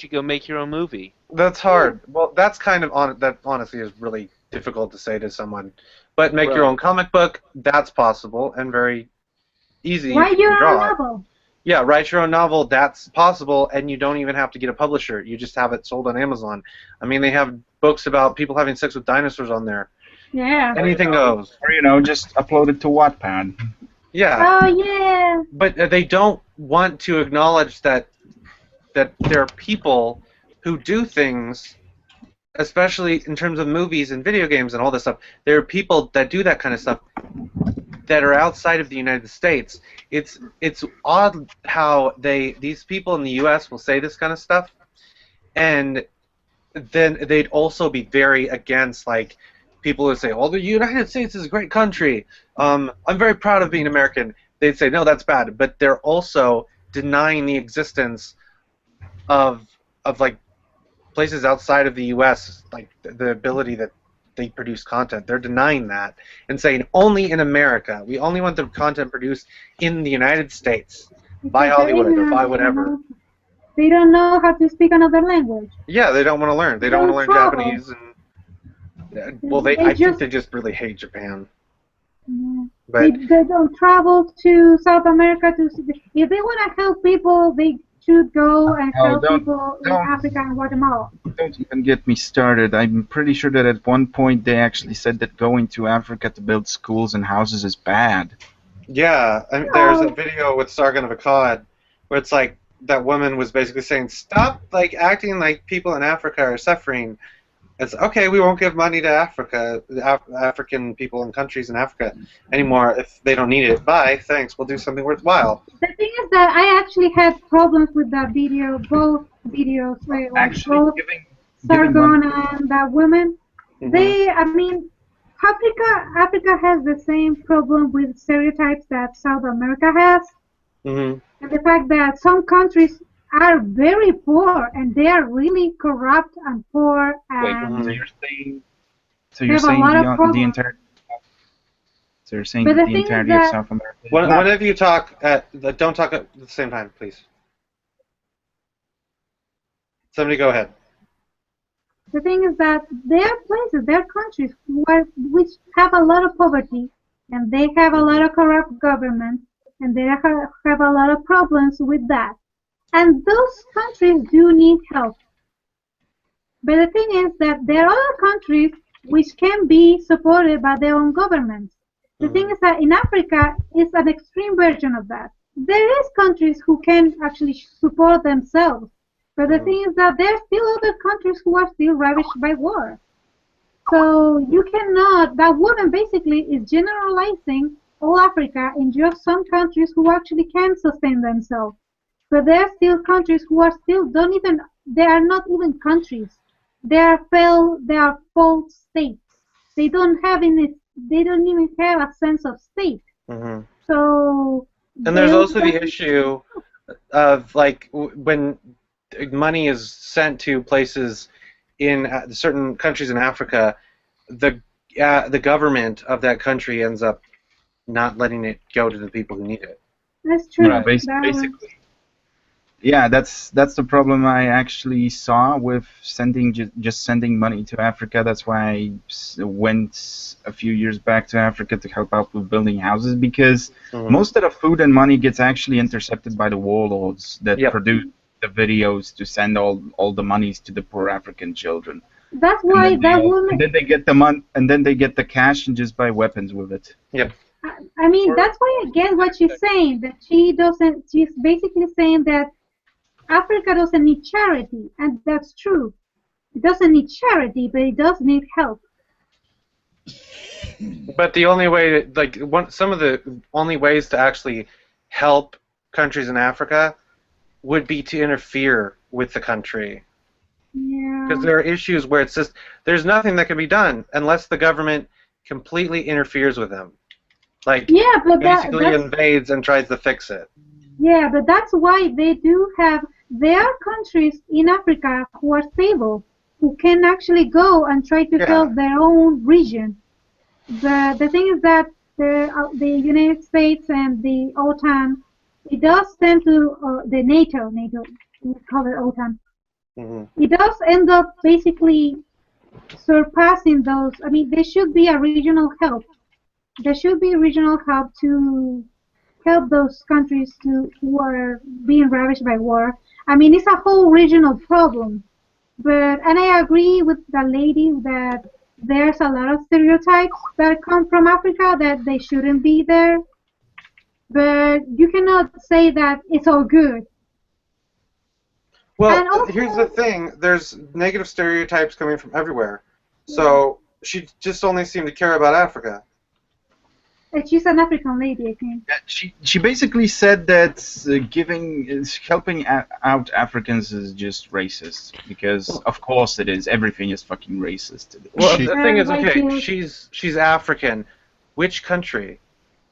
you go make your own movie? That's hard. Well, that's kind of that honestly is really difficult to say to someone. But make your Right. own comic book, that's possible and very easy. if Write you can your own draw it. novel. Yeah, write your own novel, that's possible, and you don't even have to get a publisher. You just have it sold on Amazon. I mean, they have books about people having sex with dinosaurs on there. Yeah. Anything goes. Or, just upload it to Wattpad. Yeah, Oh yeah. but they don't want to acknowledge that there are people who do things, especially in terms of movies and video games and all this stuff. There are people that do that kind of stuff that are outside of the United States. It's odd how these people in the U.S. will say this kind of stuff, and then they'd also be very against like people who say, "Well, the United States is a great country. I'm very proud of being American." They'd say, "No, that's bad," but they're also denying the existence of like places outside of the U.S. like the ability that they produce content. They're denying that and saying only in America. We only want the content produced in the United States by Because they're Hollywood or ignorant, by they don't whatever. know- They don't know how to speak another language. Yeah, they don't want to learn. They don't want to learn Travel. Japanese and well, They I think just- they just really hate Japan. Yeah. But They don't travel to South America to see. If they want to help people, they should go and Oh, help don't- people in don't. Africa and Guatemala. Don't even get me started. I'm pretty sure that at one point they actually said that going to Africa to build schools and houses is bad. yeah, there's a video with Sargon of Akkad where it's like that woman was basically saying, "Stop like acting like people in Africa are suffering." It's okay. We won't give money to Africa, African people and countries in Africa anymore if they don't need it. Bye. Thanks. We'll do something worthwhile. The thing is that I actually had problems with that video, both videos, like Actually, both giving Sargon one- and that woman. Mhm. I mean, Africa has the same problem with stereotypes that South America has. Mhm. And the fact that some countries are very poor, and they are really corrupt and poor, Wait, and so you're saying, have a lot of the problems. entire, so you're saying But that the the thing is entirety of that South America is not. One of you talk don't talk at the same time, please. Somebody go ahead. the thing is that there are places, there are countries which have a lot of poverty, and they have a lot of corrupt governments, and they have a lot of problems with that. And those countries do need help. But the thing is that there are other countries which can be supported by their own governments. The thing is that in Africa is an extreme version of that. There is countries who can actually support themselves. But the thing is that there are still other countries who are still ravaged by war. So you cannot, that woman basically is generalizing all Africa in just some countries who actually can sustain themselves. But there are still countries who are still they are not even countries. They are failed states. They don't even have a sense of state. Mm-hmm. So And there's those also the countries- issue of like when money is sent to places in certain countries in Africa, the government of that country ends up not letting it go to the people who need it. That's true. Yeah, basically. Yeah, that's the problem I actually saw with just sending money to Africa. That's why I went a few years back to Africa to help out with building houses, because most of the food and money gets actually intercepted by the warlords that produce the videos to send all the monies to the poor African children. That's why that woman. And then they get the money, and then they get the cash and just buy weapons with it. Yep. I mean, that's why I get what she's saying. That she's basically saying that Africa doesn't need charity, and that's true. It doesn't need charity, but it does need help. But the only way, some of the only ways to actually help countries in Africa would be to interfere with the country. Yeah. Because there are issues where it's just, there's nothing that can be done unless the government completely interferes with them. Like, yeah, but basically invades and tries to fix it. Yeah, but that's why there are countries in Africa who are stable, who can actually go and try to help their own region. The thing is that the United States and the OTAN, it does tend to, the NATO, we call it OTAN, it does end up basically surpassing those. I mean, there should be a regional help. There should be regional help to help those countries who are being ravaged by war. I mean, it's a whole regional problem. And I agree with the lady that there's a lot of stereotypes that come from Africa that they shouldn't be there. But you cannot say that it's all good. Well, also, here's the thing. There's negative stereotypes coming from everywhere. So she just only seemed to care about Africa. She's an African lady, I think. She basically said that helping out Africans is just racist, because of course it is. Everything is fucking racist. Well, the thing is, okay, she's African. Which country?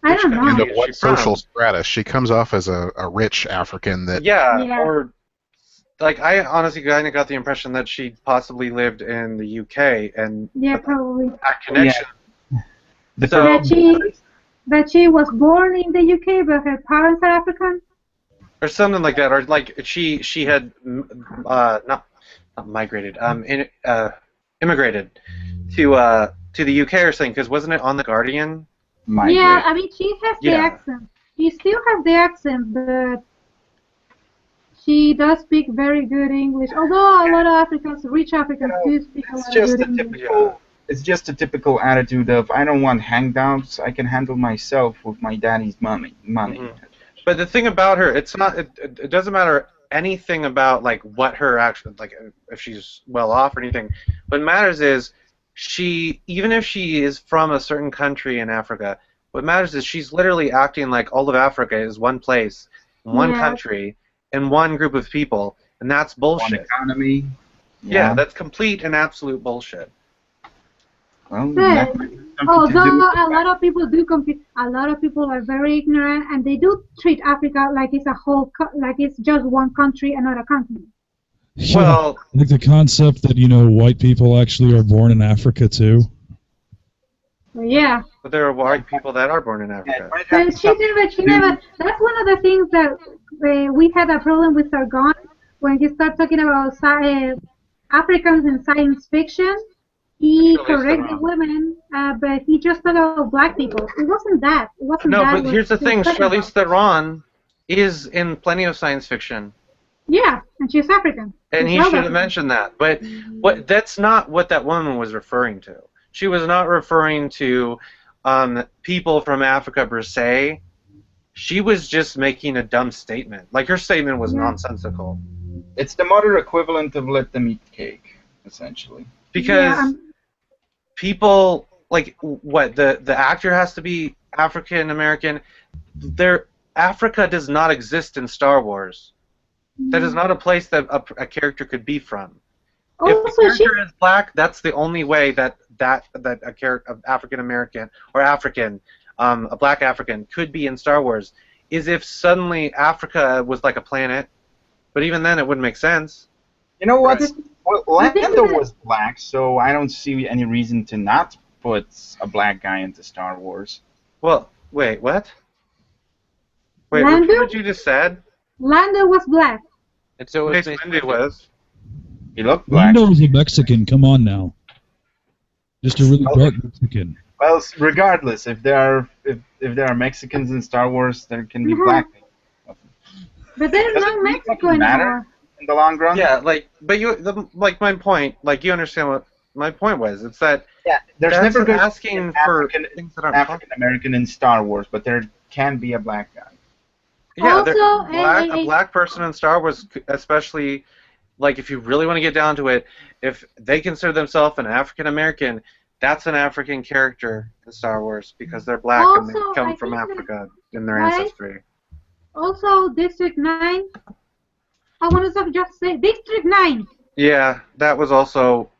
I don't know. And what social stratus? She comes off as a rich African that. Yeah, or like I honestly kind of got the impression that she possibly lived in the UK and probably that connection. Yeah. That she was born in the UK, but her parents are African, or something like that, or like she had not migrated, immigrated to the UK or something, because wasn't it on The Guardian? Yeah, I mean she has the accent. She still has the accent, but she does speak very good English. Although a lot of Africans, rich Africans, do speak a lot of good English. It's just a typical attitude of, I don't want handouts, I can handle myself with my daddy's money. But the thing about her, it's not. It doesn't matter anything about like what her action, like if she's well off or anything. What matters is even if she is from a certain country in Africa, what matters is she's literally acting like all of Africa is one place, one country, and one group of people, and that's bullshit. One economy. Yeah, that's complete and absolute bullshit. Well, something to do Although with a lot of people do compete, a lot of people are very ignorant, and they do treat Africa like it's a whole, like it's just one country and not a continent. Yeah, Well, like the concept that white people actually are born in Africa too. So yeah. but there are white people that are born in Yeah, Africa. it might have But something she to do. never. That's one of the things that we had a problem with Sargon when he started talking about Africans in science fiction. He Charlize corrected Theron. women, but he just talked about black people. It wasn't that. It wasn't No, that. but what here's the he was thing: talking Charlize about. Theron is in plenty of science fiction, Yeah, and she's African. and She's he South should have African. mentioned that. But that's not what that woman was referring to. She was not referring to people from Africa per se. She was just making a dumb statement. Like, her statement was Yeah. nonsensical. It's the modern equivalent of let them eat cake, essentially. Because Yeah, people, like, what, the actor has to be African American? Africa does not exist in Star Wars. That is not a place that a character could be from. If the Also, character is black, that's the only way that a character of African American or African, a black African, could be in Star Wars, is if suddenly Africa was like a planet. But even then, it wouldn't make sense. You know what? Right. Well, Lando was black, so I don't see any reason to not put a black guy into Star Wars. Well, wait, what? Wait, Lando? repeat what you just said. Lando was black. And so was Mace Mace Windu Windu. was. He looked black. Lando's a Mexican. Come on now. Just a really dark Mexican. Well, regardless, if there are Mexicans in Star Wars, there can be Mhm. black people. But there's Does no it really Mexico fucking matter anymore. in the long run? Yeah, like, but my point, like, you understand what my point was. It's that Yeah, there's that's never going to be asking an for African things that aren't possible. American in Star Wars, but there can be a black guy. Yeah, Also, a black person in Star Wars, especially, like, if you really want to get down to it, if they consider themselves an African American, that's an African character in Star Wars because they're black and they Also, come I from think that- Africa in their Right? ancestry. Also, District 9. I want to just say District 9. Yeah, that was also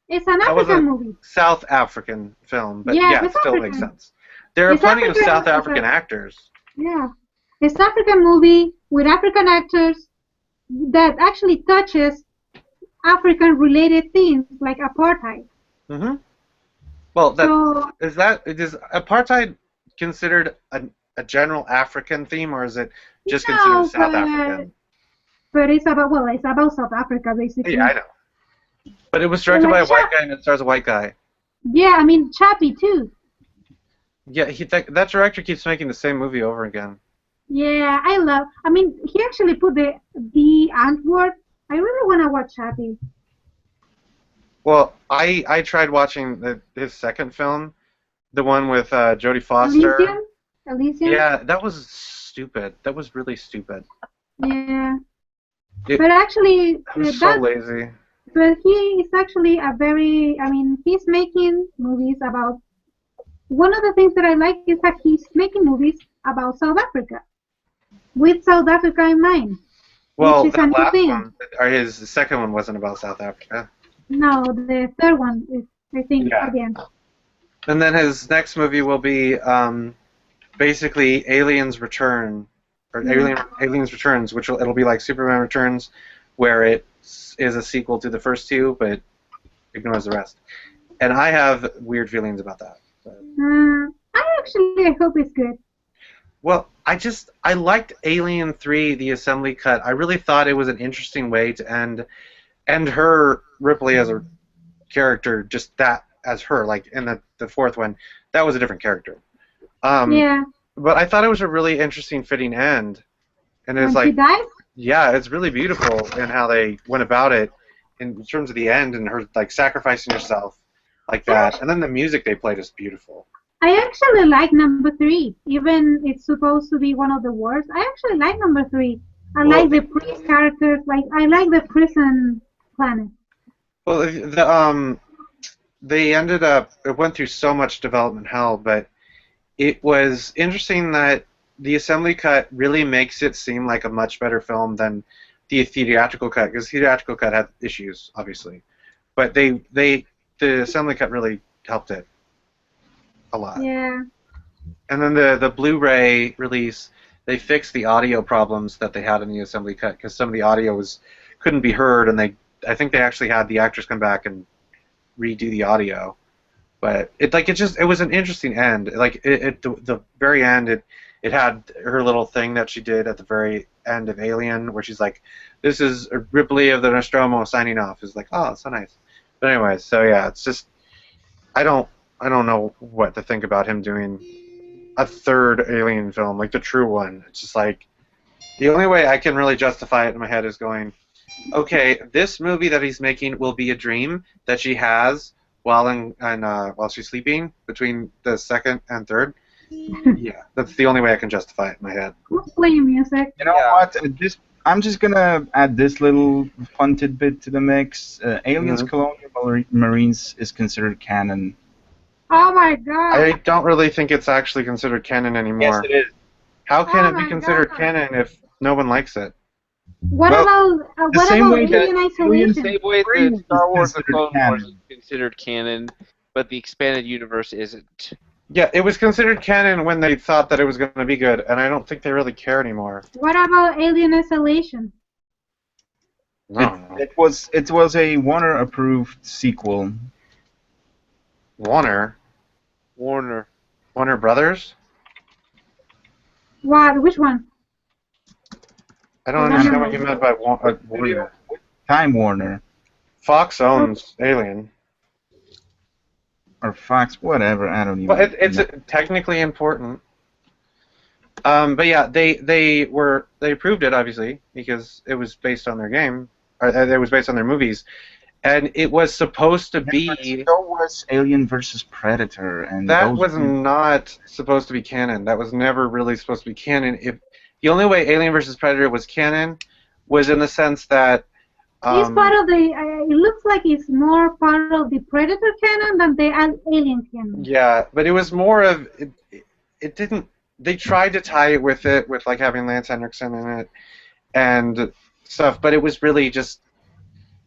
It's an That was African a- movie. South African film, but Yeah, yeah, it it's still African. makes sense. There are It's plenty of African, South it's a- African actors. Yeah. It's an African movie with African actors that actually touches African-related themes like apartheid. Hmm. Well, So, is apartheid considered a general African theme, or is it just No, considered South but- African? but it's about South Africa basically. Yeah, I know. But it was directed by a Like white guy and it stars a white guy. Yeah, I mean Chappie too. Yeah, that director keeps making the same movie over again. Yeah, I mean, he actually put the Antwoord. I really want to watch Chappie. Well, I tried watching his second film, the one with Jodie Foster. Elysium? Yeah, that was stupid. That was really stupid. Yeah. It- But actually, I was so lazy. but he is actually he's making movies about. One of the things that I like is that he's making movies about South Africa, with South Africa in mind. Well, which is a that new last thing. one, or his second one, wasn't about South Africa. No, the third one is, I think, Yeah. again. And then his next movie will be basically Aliens Return, or Aliens Returns, it'll be like Superman Returns, where it is a sequel to the first two, but ignores the rest. And I have weird feelings about that. But, I hope it's good. well, I liked Alien 3, the assembly cut. I really thought it was an interesting way to end her, Ripley, as a character, just that as her, like in the fourth one, that was a different character. Yeah. But I thought it was a really interesting, fitting end. And it's When she like, dies? yeah, it's really beautiful in how they went about it in terms of the end and her like sacrificing herself like that. And then the music they played is beautiful. I actually like number 3, even it's supposed to be one of the worst. I actually like number 3. I like the priest characters. Like I like the prison planet. Well, they ended up, it went through so much development hell, but it was interesting that the assembly cut really makes it seem like a much better film than the theatrical cut, because the theatrical cut had issues, obviously. But the assembly cut really helped it. a lot. Yeah. And then the Blu-ray release, they fixed the audio problems that they had in the assembly cut because some of the audio couldn't be heard, and I think they actually had the actors come back and redo the audio. But it was an interesting end. Like the very end, it had her little thing that she did at the very end of Alien, where she's like, "This is Ripley of the Nostromo signing off." It's like, oh, so nice. But anyway, so yeah, it's just I don't know what to think about him doing a third Alien film, like the true one. It's just like the only way I can really justify it in my head is going, okay, this movie that he's making will be a dream that she has while she's sleeping between the second and third. Yeah, that's the only way I can justify it in my head. Who's playing music? You know what? I'm just gonna add this little fun tidbit to the mix. Aliens Colonial Marines is considered canon. Oh my god. I don't really think it's actually considered canon anymore. Yes, it is. How can Oh it be my considered God. canon if no one likes it? What Well, about same way that Alien Isolation? Same way Three that Star is Wars: The considered Clone Wars canon. is considered canon, but the expanded universe isn't. Yeah, it was considered canon when they thought that it was going to be good, and I don't think they really care anymore. What about Alien Isolation? No. It was a Warner approved sequel. Warner Brothers? What? Which one? I don't understand what you meant by Warner. Time Warner Fox owns Alien. or Fox, whatever. I don't even. But it's know. technically important. But yeah, they approved it obviously because it was based on their game, or it was based on their movies, and it was supposed to be. So was Alien versus Predator, and That those was not supposed to be canon. That was never really supposed to be canon. If the only way Alien versus Predator was canon was in the sense that It's part of the. It looks like it's more part of the Predator canon than the Alien canon. yeah, but it was more of it didn't. They tried to tie it with like having Lance Henriksen in it and stuff, but it was really just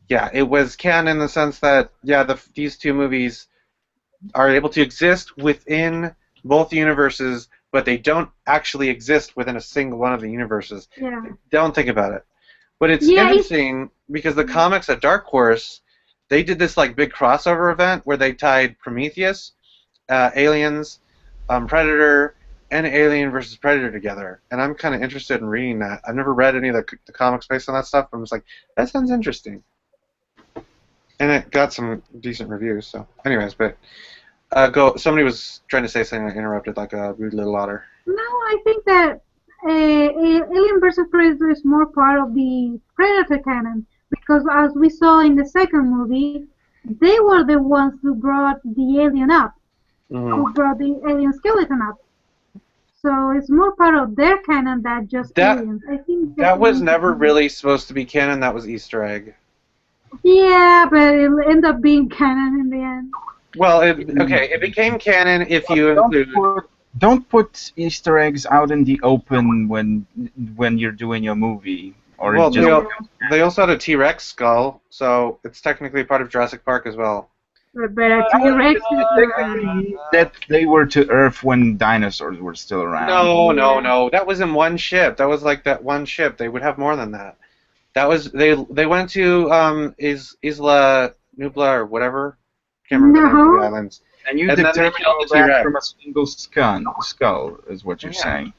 yeah, it was canon in the sense that yeah, these two movies are able to exist within both universes, but they don't actually exist within a single one of the universes. Yeah. Don't think about it. But it's interesting because the comics at Dark Horse, they did this like big crossover event where they tied Prometheus, Aliens, Predator, and Alien versus Predator together. And I'm kind of interested in reading that. I've never read any of the comics based on that stuff, but I'm just like, that sounds interesting. And it got some decent reviews. So, anyways, but somebody was trying to say something. I interrupted like a rude little otter. No, I think that Alien vs. Predator is more part of the Predator canon because, as we saw in the second movie, they were the ones who brought the alien up, who brought the alien skeleton up. So it's more part of their canon than just aliens. I think that was never really supposed to be canon. That was Easter egg. Yeah, but it'll end up being canon in the end. Well, it became canon if you include. Don't put Easter eggs out in the open when you're doing your movie. Or Well, just they also had a T-Rex skull, so it's technically part of Jurassic Park as well. But a T-Rex that they were to Earth when dinosaurs were still around. No. That was in one ship. That was like that one ship. They would have more than that. That was they went to Isla Nubla or whatever. Can't remember the name of the islands. And you then they determined killed all the that T-Rex. from a single skull, is what you're saying.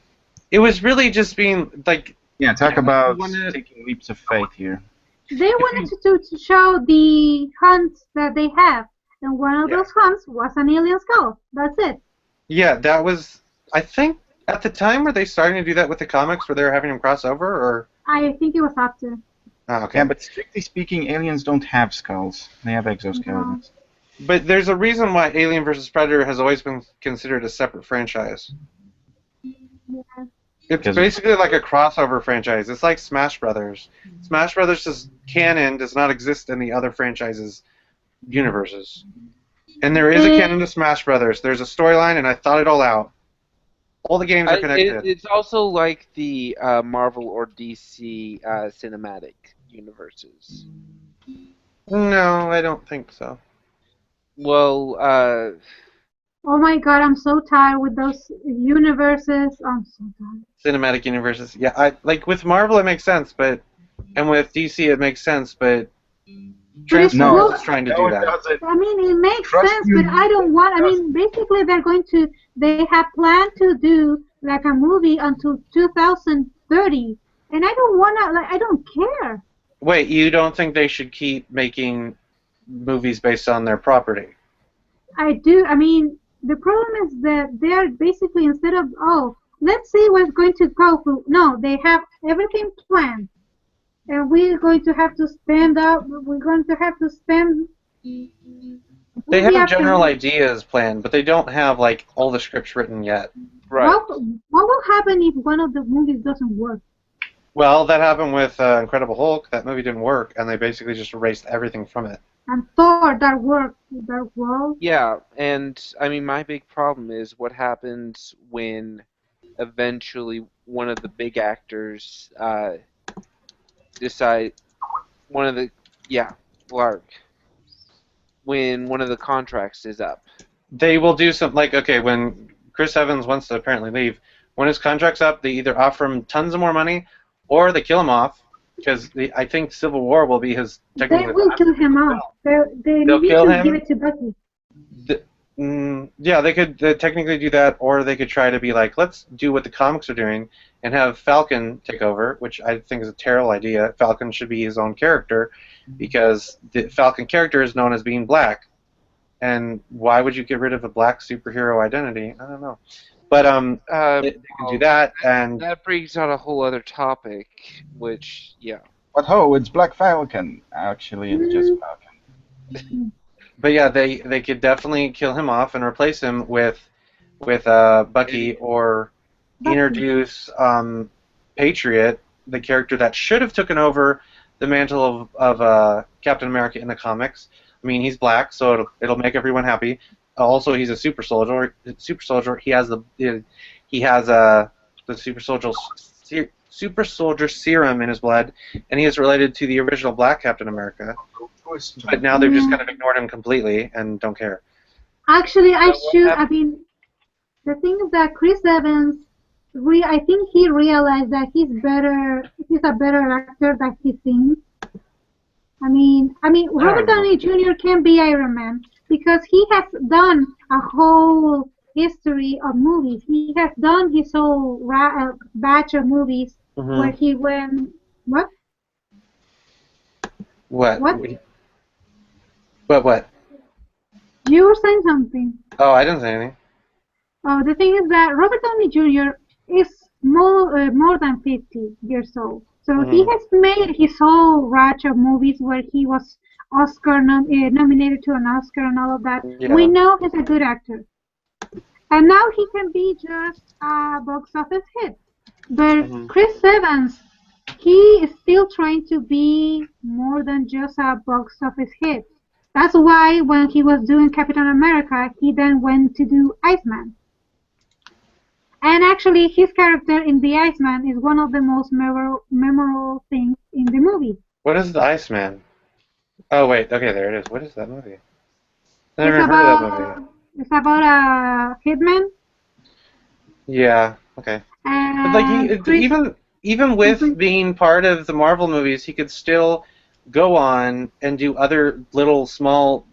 It was really just being like. Yeah, talk about taking leaps of faith here. They wanted to show the hunts that they have, and one of those hunts was an alien skull. That's it. Yeah, that was. I think at the time were they starting to do that with the comics, where they were having them cross over, or. I think it was up to. Oh, okay. Yeah, but strictly speaking, aliens don't have skulls. They have exoskeletons. But there's a reason why Alien vs. Predator has always been considered a separate franchise. Yeah. It's basically like a crossover franchise. It's like Smash Brothers. Smash Brothers' canon does not exist in the other franchises' universes. And there is a canon to Smash Brothers. There's a storyline, and I thought it all out. All the games are connected. It's also like the Marvel or DC cinematic universes. No, I don't think so. Well, Oh my god, I'm so tired with those universes. I'm so tired. Cinematic universes. Yeah, I like with Marvel it makes sense, but and with DC it makes sense, but But it's No, Transformers well, is trying to no, do it that. doesn't. I mean, it makes Trust sense, but you, I don't want. I it doesn't. mean, basically, they have planned to do like a movie until 2030, and I don't wanna. Like, I don't care. Wait, you don't think they should keep making movies based on their property? I do. I mean, the problem is that they're basically instead of let's see what's going to go through. No, they have everything planned, and we're going to have to stand up. We're going to have to spend They movie have after general movie. ideas planned, but they don't have like all the scripts written yet. Right. What will happen if one of the movies doesn't work? Well, that happened with Incredible Hulk. That movie didn't work, and they basically just erased everything from it. And Thor, that worked. That well. Yeah, and I mean, my big problem is what happens when eventually one of the big actors decide one of the yeah, Lark, when one of the contracts is up. They will do something like, okay, when Chris Evans wants to apparently leave, when his contract's up, they either offer him tons of more money or they kill him off, because I think Civil War will be his They technically will last kill him film. off. They They'll need kill to him. give it to Bucky. Yeah, they could technically do that, or they could try to be like, let's do what the comics are doing and have Falcon take over, which I think is a terrible idea. Falcon should be his own character because the Falcon character is known as being black. And why would you get rid of a black superhero identity? I don't know. But they can do that, and That brings on a whole other topic, which But it's Black Falcon. Actually, it's just Falcon. but yeah, they could definitely kill him off and replace him with Bucky, or Bucky. introduce Patriot, the character that should have taken over the mantle of Captain America in the comics. I mean, he's black, so it'll make everyone happy. Also, he's a super soldier. He has the super soldier serum in his blood, and he is related to the original Black Captain America. But now they've just kind of ignored him completely and don't care. Actually, I So what should. I happened- mean, the thing is that Chris Evans, I think he realized that he's better. He's a better actor than he seems. I mean, Robert know. Downey Jr. can be Iron Man because he has done a whole history of movies. He has done his whole batch of movies where he went. What? What? What? What? You were saying something. Oh, I didn't say anything. Oh, the thing is that Robert Downey Jr. is more than 50 years old. So he has made his whole batch of movies where he was nominated to an Oscar and all of that. Yeah. We know he's a good actor. And now he can be just a box office hit. But Chris Evans, he is still trying to be more than just a box office hit. That's why when he was doing Captain America, he then went to do Iceman. And actually, his character in The Iceman is one of the most memorable things in the movie. What is the Iceman? Oh wait, okay, there it is. What is that movie? I never It's heard of that movie. It's about a hitman. Yeah, okay. But like even with being part of the Marvel movies, he could still go on and do other little small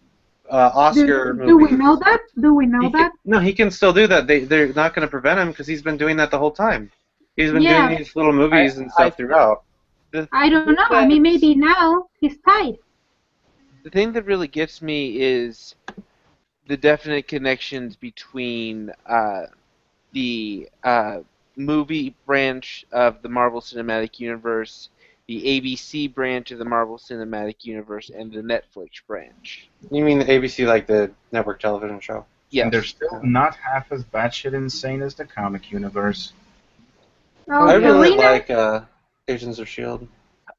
Oscar movies. Do we know that? Do we know that? No, he can still do that. They're not going to prevent him because he's been doing that the whole time. He's been doing these little movies and stuff throughout. I don't know. I mean, maybe now he's tied. The thing that really gets me is the definite connections between the movie branch of the Marvel Cinematic Universe, the ABC branch of the Marvel Cinematic Universe, and the Netflix branch. You mean the ABC, like the network television show? Yes. And they're still not half as batshit insane as the comic universe. Oh, I really Arena? like Agents of S.H.I.E.L.D.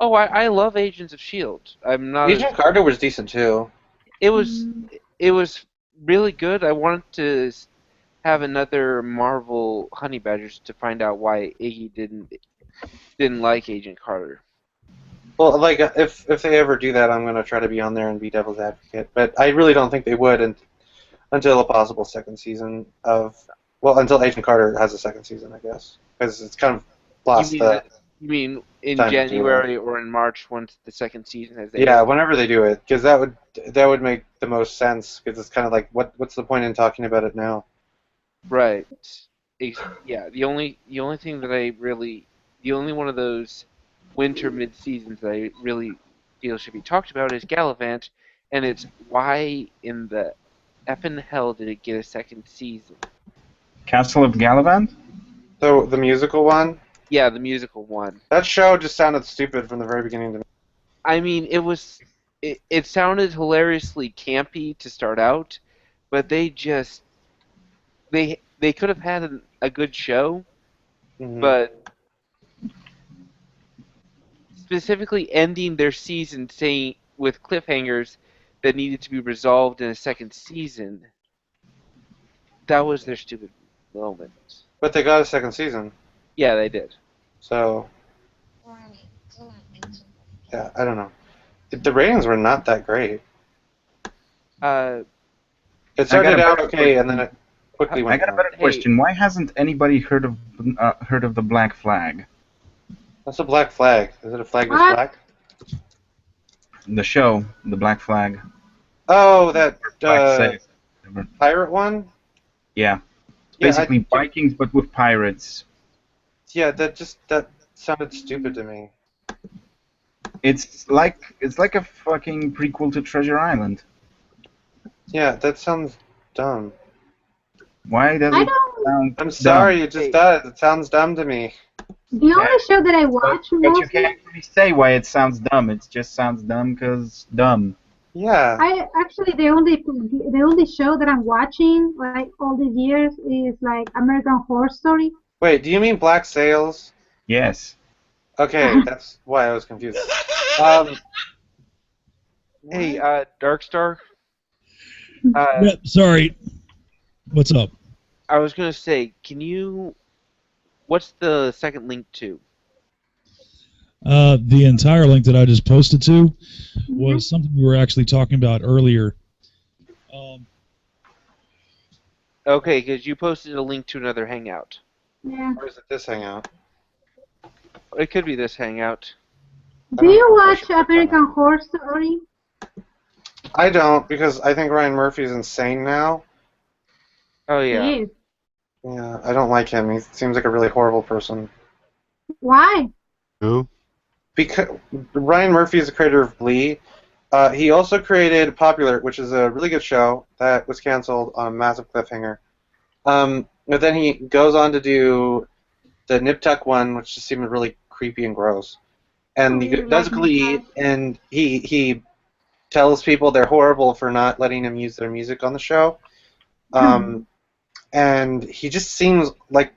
Oh, I love Agents of S.H.I.E.L.D. I'm not. Agent Carter was decent too. It was really good. I wanted to have another Marvel Honey Badgers to find out why Iggy didn't like Agent Carter. Well, like if they ever do that, I'm gonna try to be on there and be devil's advocate. But I really don't think they would. And until a possible second season of, well, until Agent Carter has a second season, I guess, because it's kind of lost the You mean in time to do that. January or in March once the second season has aired? Yeah, whenever they do it, because that would make the most sense. Because it's kind of like, what's the point in talking about it now? Right. Yeah. The only thing that the only one of those winter mid seasons that I really feel should be talked about is Gallivant, and it's why in the effing hell did it get a second season? Castle of Gallivant? So the musical one, Yeah, the musical one. that show just sounded stupid from the very beginning to me. I mean, it sounded hilariously campy to start out, but they could have had a good show, Mhm. but specifically ending their season saying with cliffhangers that needed to be resolved in a second season, that was their stupid moment. But they got a second season, Yeah, they did. so yeah, I don't know. The ratings were not that great. Uh, It started out better okay, and then it quickly I went got a down. better question. Why hasn't anybody heard of the Black Flag? What's a black flag? Is it a flag that's What? black? The show, the Black Flag. Oh, that Black Sail. pirate one? Yeah. Yeah, Basically Vikings, but with pirates. Yeah, that sounded stupid to me. It's like a fucking prequel to Treasure Island. Yeah, that sounds dumb. Why does I it don't. sound I'm sorry, dumb? it just does. It sounds dumb to me. The only show that I watch But you mostly, can't really say why it sounds dumb. It just sounds dumb because dumb. Yeah. I actually the only show that I'm watching like all these years is like American Horror Story. Wait, do you mean Black Sails? Yes. Okay, that's why I was confused. Um, hey, Darkstar. Yeah, sorry. What's up? I was gonna say, what's the second link to? The entire link that I just posted to was something we were actually talking about earlier. Okay, because you posted a link to another Hangout. Yeah. or is it this hangout? It could be this Hangout. Do you watch American Horror Story? I don't, because I think Ryan Murphy's insane now. Oh He yeah. is. Yeah, I don't like him. He seems like a really horrible person. Why? Who? Because Ryan Murphy is the creator of Glee. He also created Popular, which is a really good show that was canceled on a massive cliffhanger. But then he goes on to do the Nip Tuck one, which just seemed really creepy and gross. And he does Glee, and he tells people they're horrible for not letting him use their music on the show. And he just seems like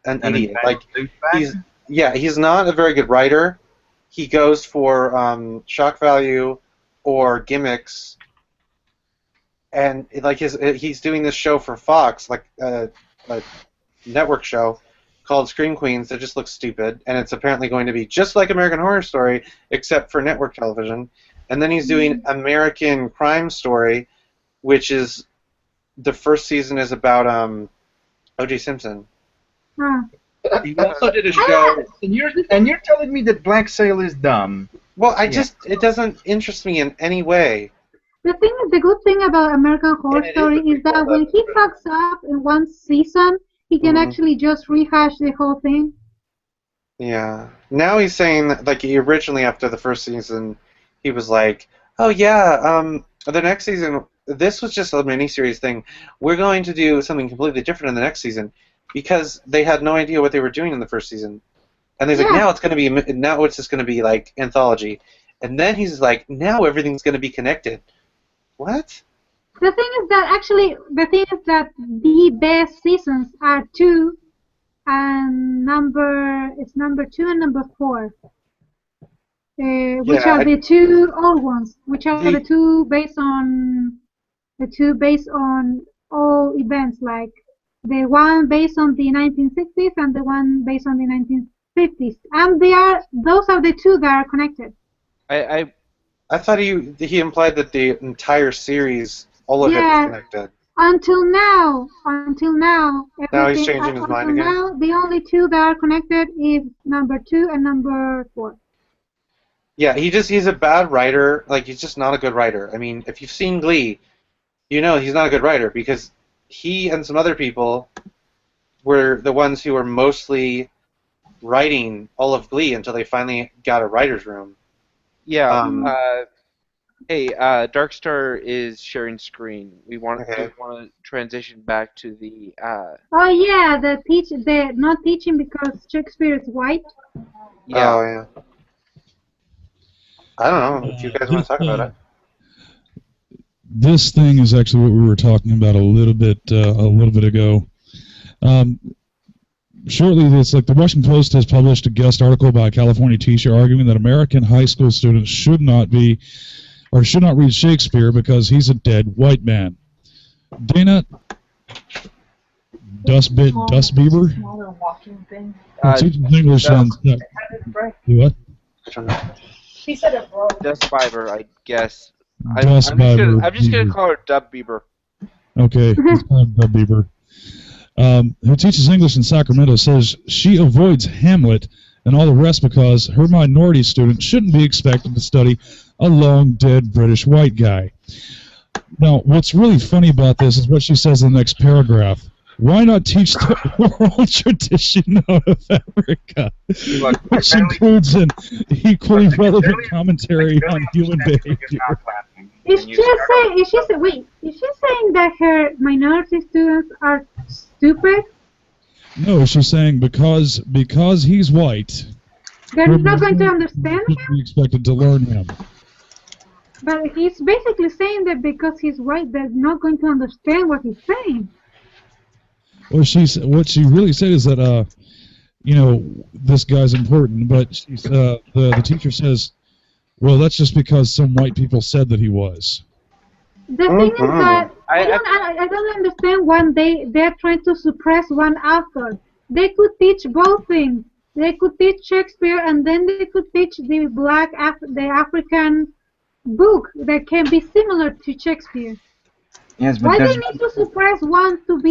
an idiot. Like he's not a very good writer. He goes for shock value or gimmicks, and like he's doing this show for Fox, like a network show called Scream Queens that just looks stupid, and it's apparently going to be just like American Horror Story except for network television. And then he's doing American Crime Story, which is the first season is about O.J. Simpson. He also did a show. And you're telling me that Black Sail is dumb. Well, it doesn't interest me in any way. The good thing about American Horror Story is that when he fucks up in one season, he can actually just rehash the whole thing. Yeah. Now he's saying that, like, originally after the first season, he was like, "Oh yeah, the next season, this was just a miniseries thing. We're going to do something completely different in the next season," because they had no idea what they were doing in the first season. And he's like, now it's just going to be like anthology. And then he's like, now everything's going to be connected. What? The thing is that the best seasons are two and number 2 and number 4. Which are the two old ones, which are the two based on all events, like the one based on the 1960s and the one based on the 1950s, and those are the two that are connected. I thought he implied that the entire series, all of it, is connected. Until now, Now he's everything. changing his mind Until again. now, the only two that are connected is number 2 and number 4. Yeah, he's a bad writer. Like, he's just not a good writer. I mean, if you've seen Glee, you know he's not a good writer because he and some other people were the ones who were mostly writing all of Glee until they finally got a writer's room. Yeah. Hey, Darkstar is sharing screen. We want Okay. to transition back to the. Oh yeah, the not teaching because Shakespeare is white. Yeah. Oh, yeah. I don't know if you guys want to talk about it. This thing is actually what we were talking about a little bit ago. Shortly, it's like the Washington Post has published a guest article by a California teacher arguing that American high school students should not read Shakespeare because he's a dead white man. Dana Dustbeaver? Smaller walking thing. Teaches English on what? He said it broke. Dust Biber, I guess. I'm Dustbeaver. just gonna call her Dub Bieber. Okay, it's called Dub Bieber. Who teaches English in Sacramento, says she avoids Hamlet and all the rest because her minority students shouldn't be expected to study a long-dead British white guy. Now, what's really funny about this is what she says in the next paragraph. Why not teach the oral tradition out of Africa? Which includes an equally relevant commentary on human behavior. Is she saying that her minority students are stupid? No, she's saying because he's white, They're not going to understand should him? be expected to learn him. But he's basically saying that because he's white, they're not going to understand what he's saying. Well, what she really said is that, this guy's important, but the teacher says, well, that's just because some white people said that he was. The thing is that I don't understand why they're trying to suppress one author. They could teach both things. They could teach Shakespeare, and then they could teach the African book that can be similar to Shakespeare. Yes, but Why they need to suppress one to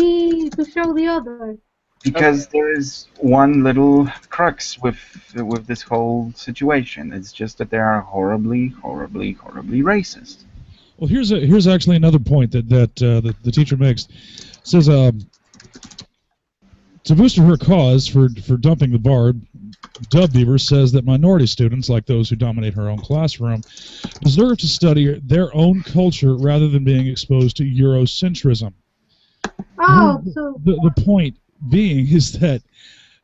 show the other? Because there is one little crux with this whole situation. It's just that they are horribly, horribly, horribly racist. Well, here's actually another point that the teacher makes. It says to boost her cause for dumping the bard, Dub Beaver says that minority students, like those who dominate her own classroom, deserve to study their own culture rather than being exposed to Eurocentrism. Oh, so The point being is that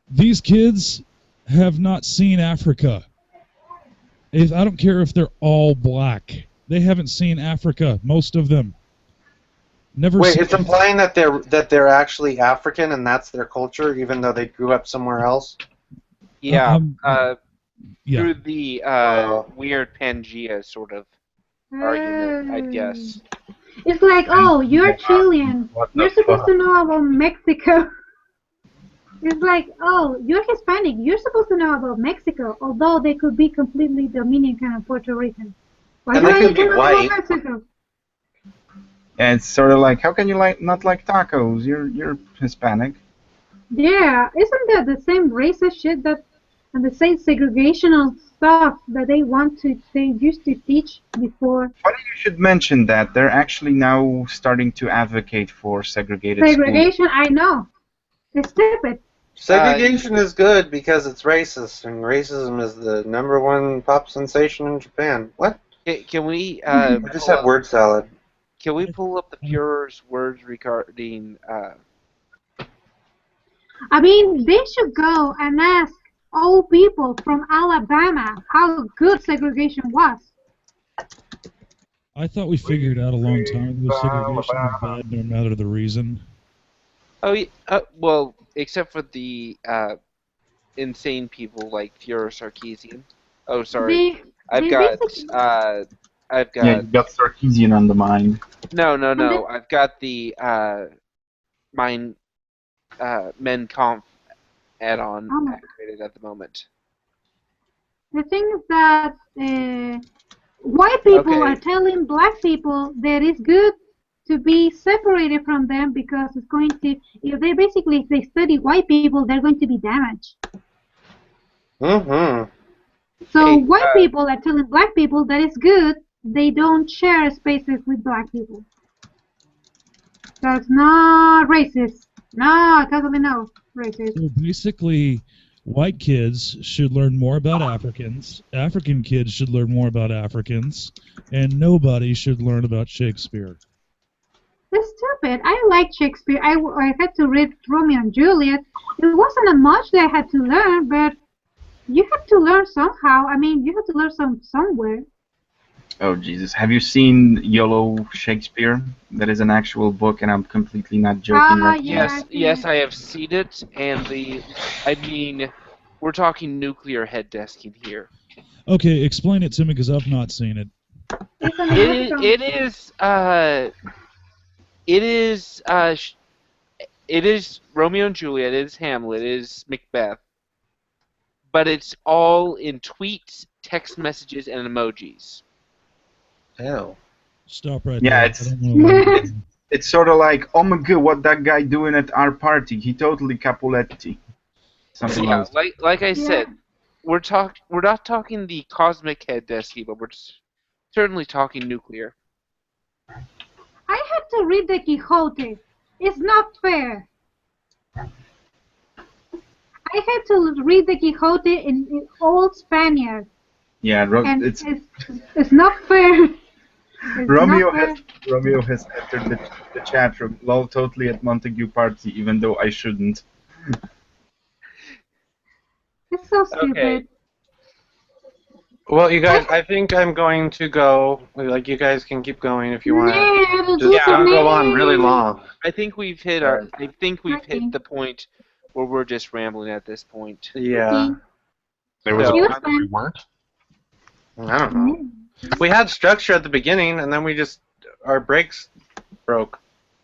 these kids have not seen Africa. I don't care if they're all black. They haven't seen Africa, most of them. Never. Wait, seen it's implying that they're actually African and that's their culture, even though they grew up somewhere else. Yeah. Yeah. Through the weird Pangea sort of argument, I'd guess. it's like, oh, you're Chilean. You're supposed to know about Mexico. It's like, oh, you're Hispanic. You're supposed to know about Mexico, although they could be completely Dominican and Puerto Rican. Why And they don't could you be know white. about Mexico? And it's sort of like, how can you not like tacos? You're Hispanic. Yeah, isn't that the same racist shit and the same segregational stuff that they used to teach before? Funny you should mention that. They're actually now starting to advocate for segregated Segregation, I know. It's stupid. Segregation is good because it's racist, and racism is the #1 pop sensation in Japan. What? Can we? I just had word salad. Can we pull up the Führer's words regarding? I mean, they should go and ask old people from Alabama how good segregation was. I thought we figured out a long time ago segregation was bad no matter the reason. Oh, yeah, well, except for the insane people like Führer Sarkeesian. Oh, sorry. I've got. Yeah, you got Sarkeesian on the mind. No. I've got the Mein Kampf add-on activated at the moment. The thing is that white people Okay. are telling black people that it's good to be separated from them because it's going to, if they study white people, they're going to be damaged. Mm-hmm. So Hey, white people are telling black people that it's good they don't share spaces with black people. That's not racist. No, totally no racist. So basically, white kids should learn more about Africans, African kids should learn more about Africans, and nobody should learn about Shakespeare. That's stupid. I like Shakespeare. I had to read Romeo and Juliet. It wasn't much that I had to learn, but you have to learn somehow. I mean, you have to learn somewhere. Oh Jesus! Have you seen Yellow Shakespeare? That is an actual book, and I'm completely not joking. Right Yeah. Yes, I have seen it, and we're talking nuclear head desking here. Okay, explain it to me because I've not seen it. It's an American. It is Romeo and Juliet, it is Hamlet, it is Macbeth, but it's all in tweets, text messages, and emojis. Ew. Stop right Yeah, there. I don't wanna learn. It's sort of like, oh my god, what that guy doing at our party? He totally Capuletti. Something Yeah, else. like I said, we're not talking the cosmic head desky, but we're certainly talking nuclear. I had to read the Quixote. It's not fair. I had to read the Quixote in old Spaniard. Yeah, And it's it's not fair. It's Romeo not fair. has entered the chat room. Lol, totally at Montague party, even though I shouldn't. It's so stupid. Okay. Well, you guys, I think I'm going to go. Like, you guys can keep going if you want. Just don't go on really long. I think we've hit the point where we're just rambling at this point. Yeah. There was a So- point where we weren't. I don't know. We had structure at the beginning, and then our brakes broke,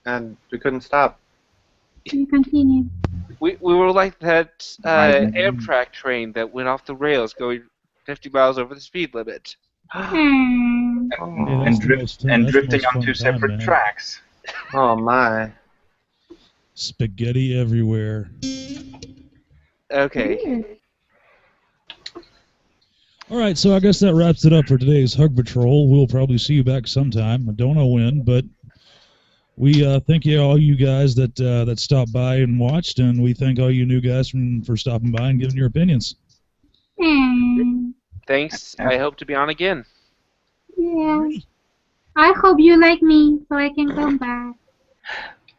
and we couldn't stop. You continue. We were like that Right. Amtrak train that went off the rails going 50 miles over the speed limit. Hmm. Yeah, that's the most- that's the drifting most on fun two time, separate man. tracks. Oh my. Spaghetti everywhere. Okay. All right, so I guess that wraps it up for today's Hug Patrol. We'll probably see you back sometime. I don't know when, but we thank all you guys that stopped by and watched, and we thank all you new guys for stopping by and giving your opinions. Thanks. I hope to be on again. Yeah. I hope you like me so I can come back.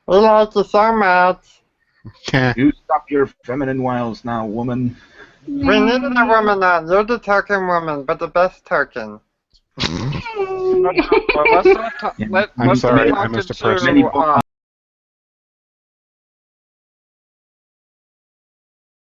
We like you so much. You stop your feminine wiles now, woman. We needed a woman on. You're the talking woman, but the best talking. Well, let's not I'm sorry, I missed a person. Many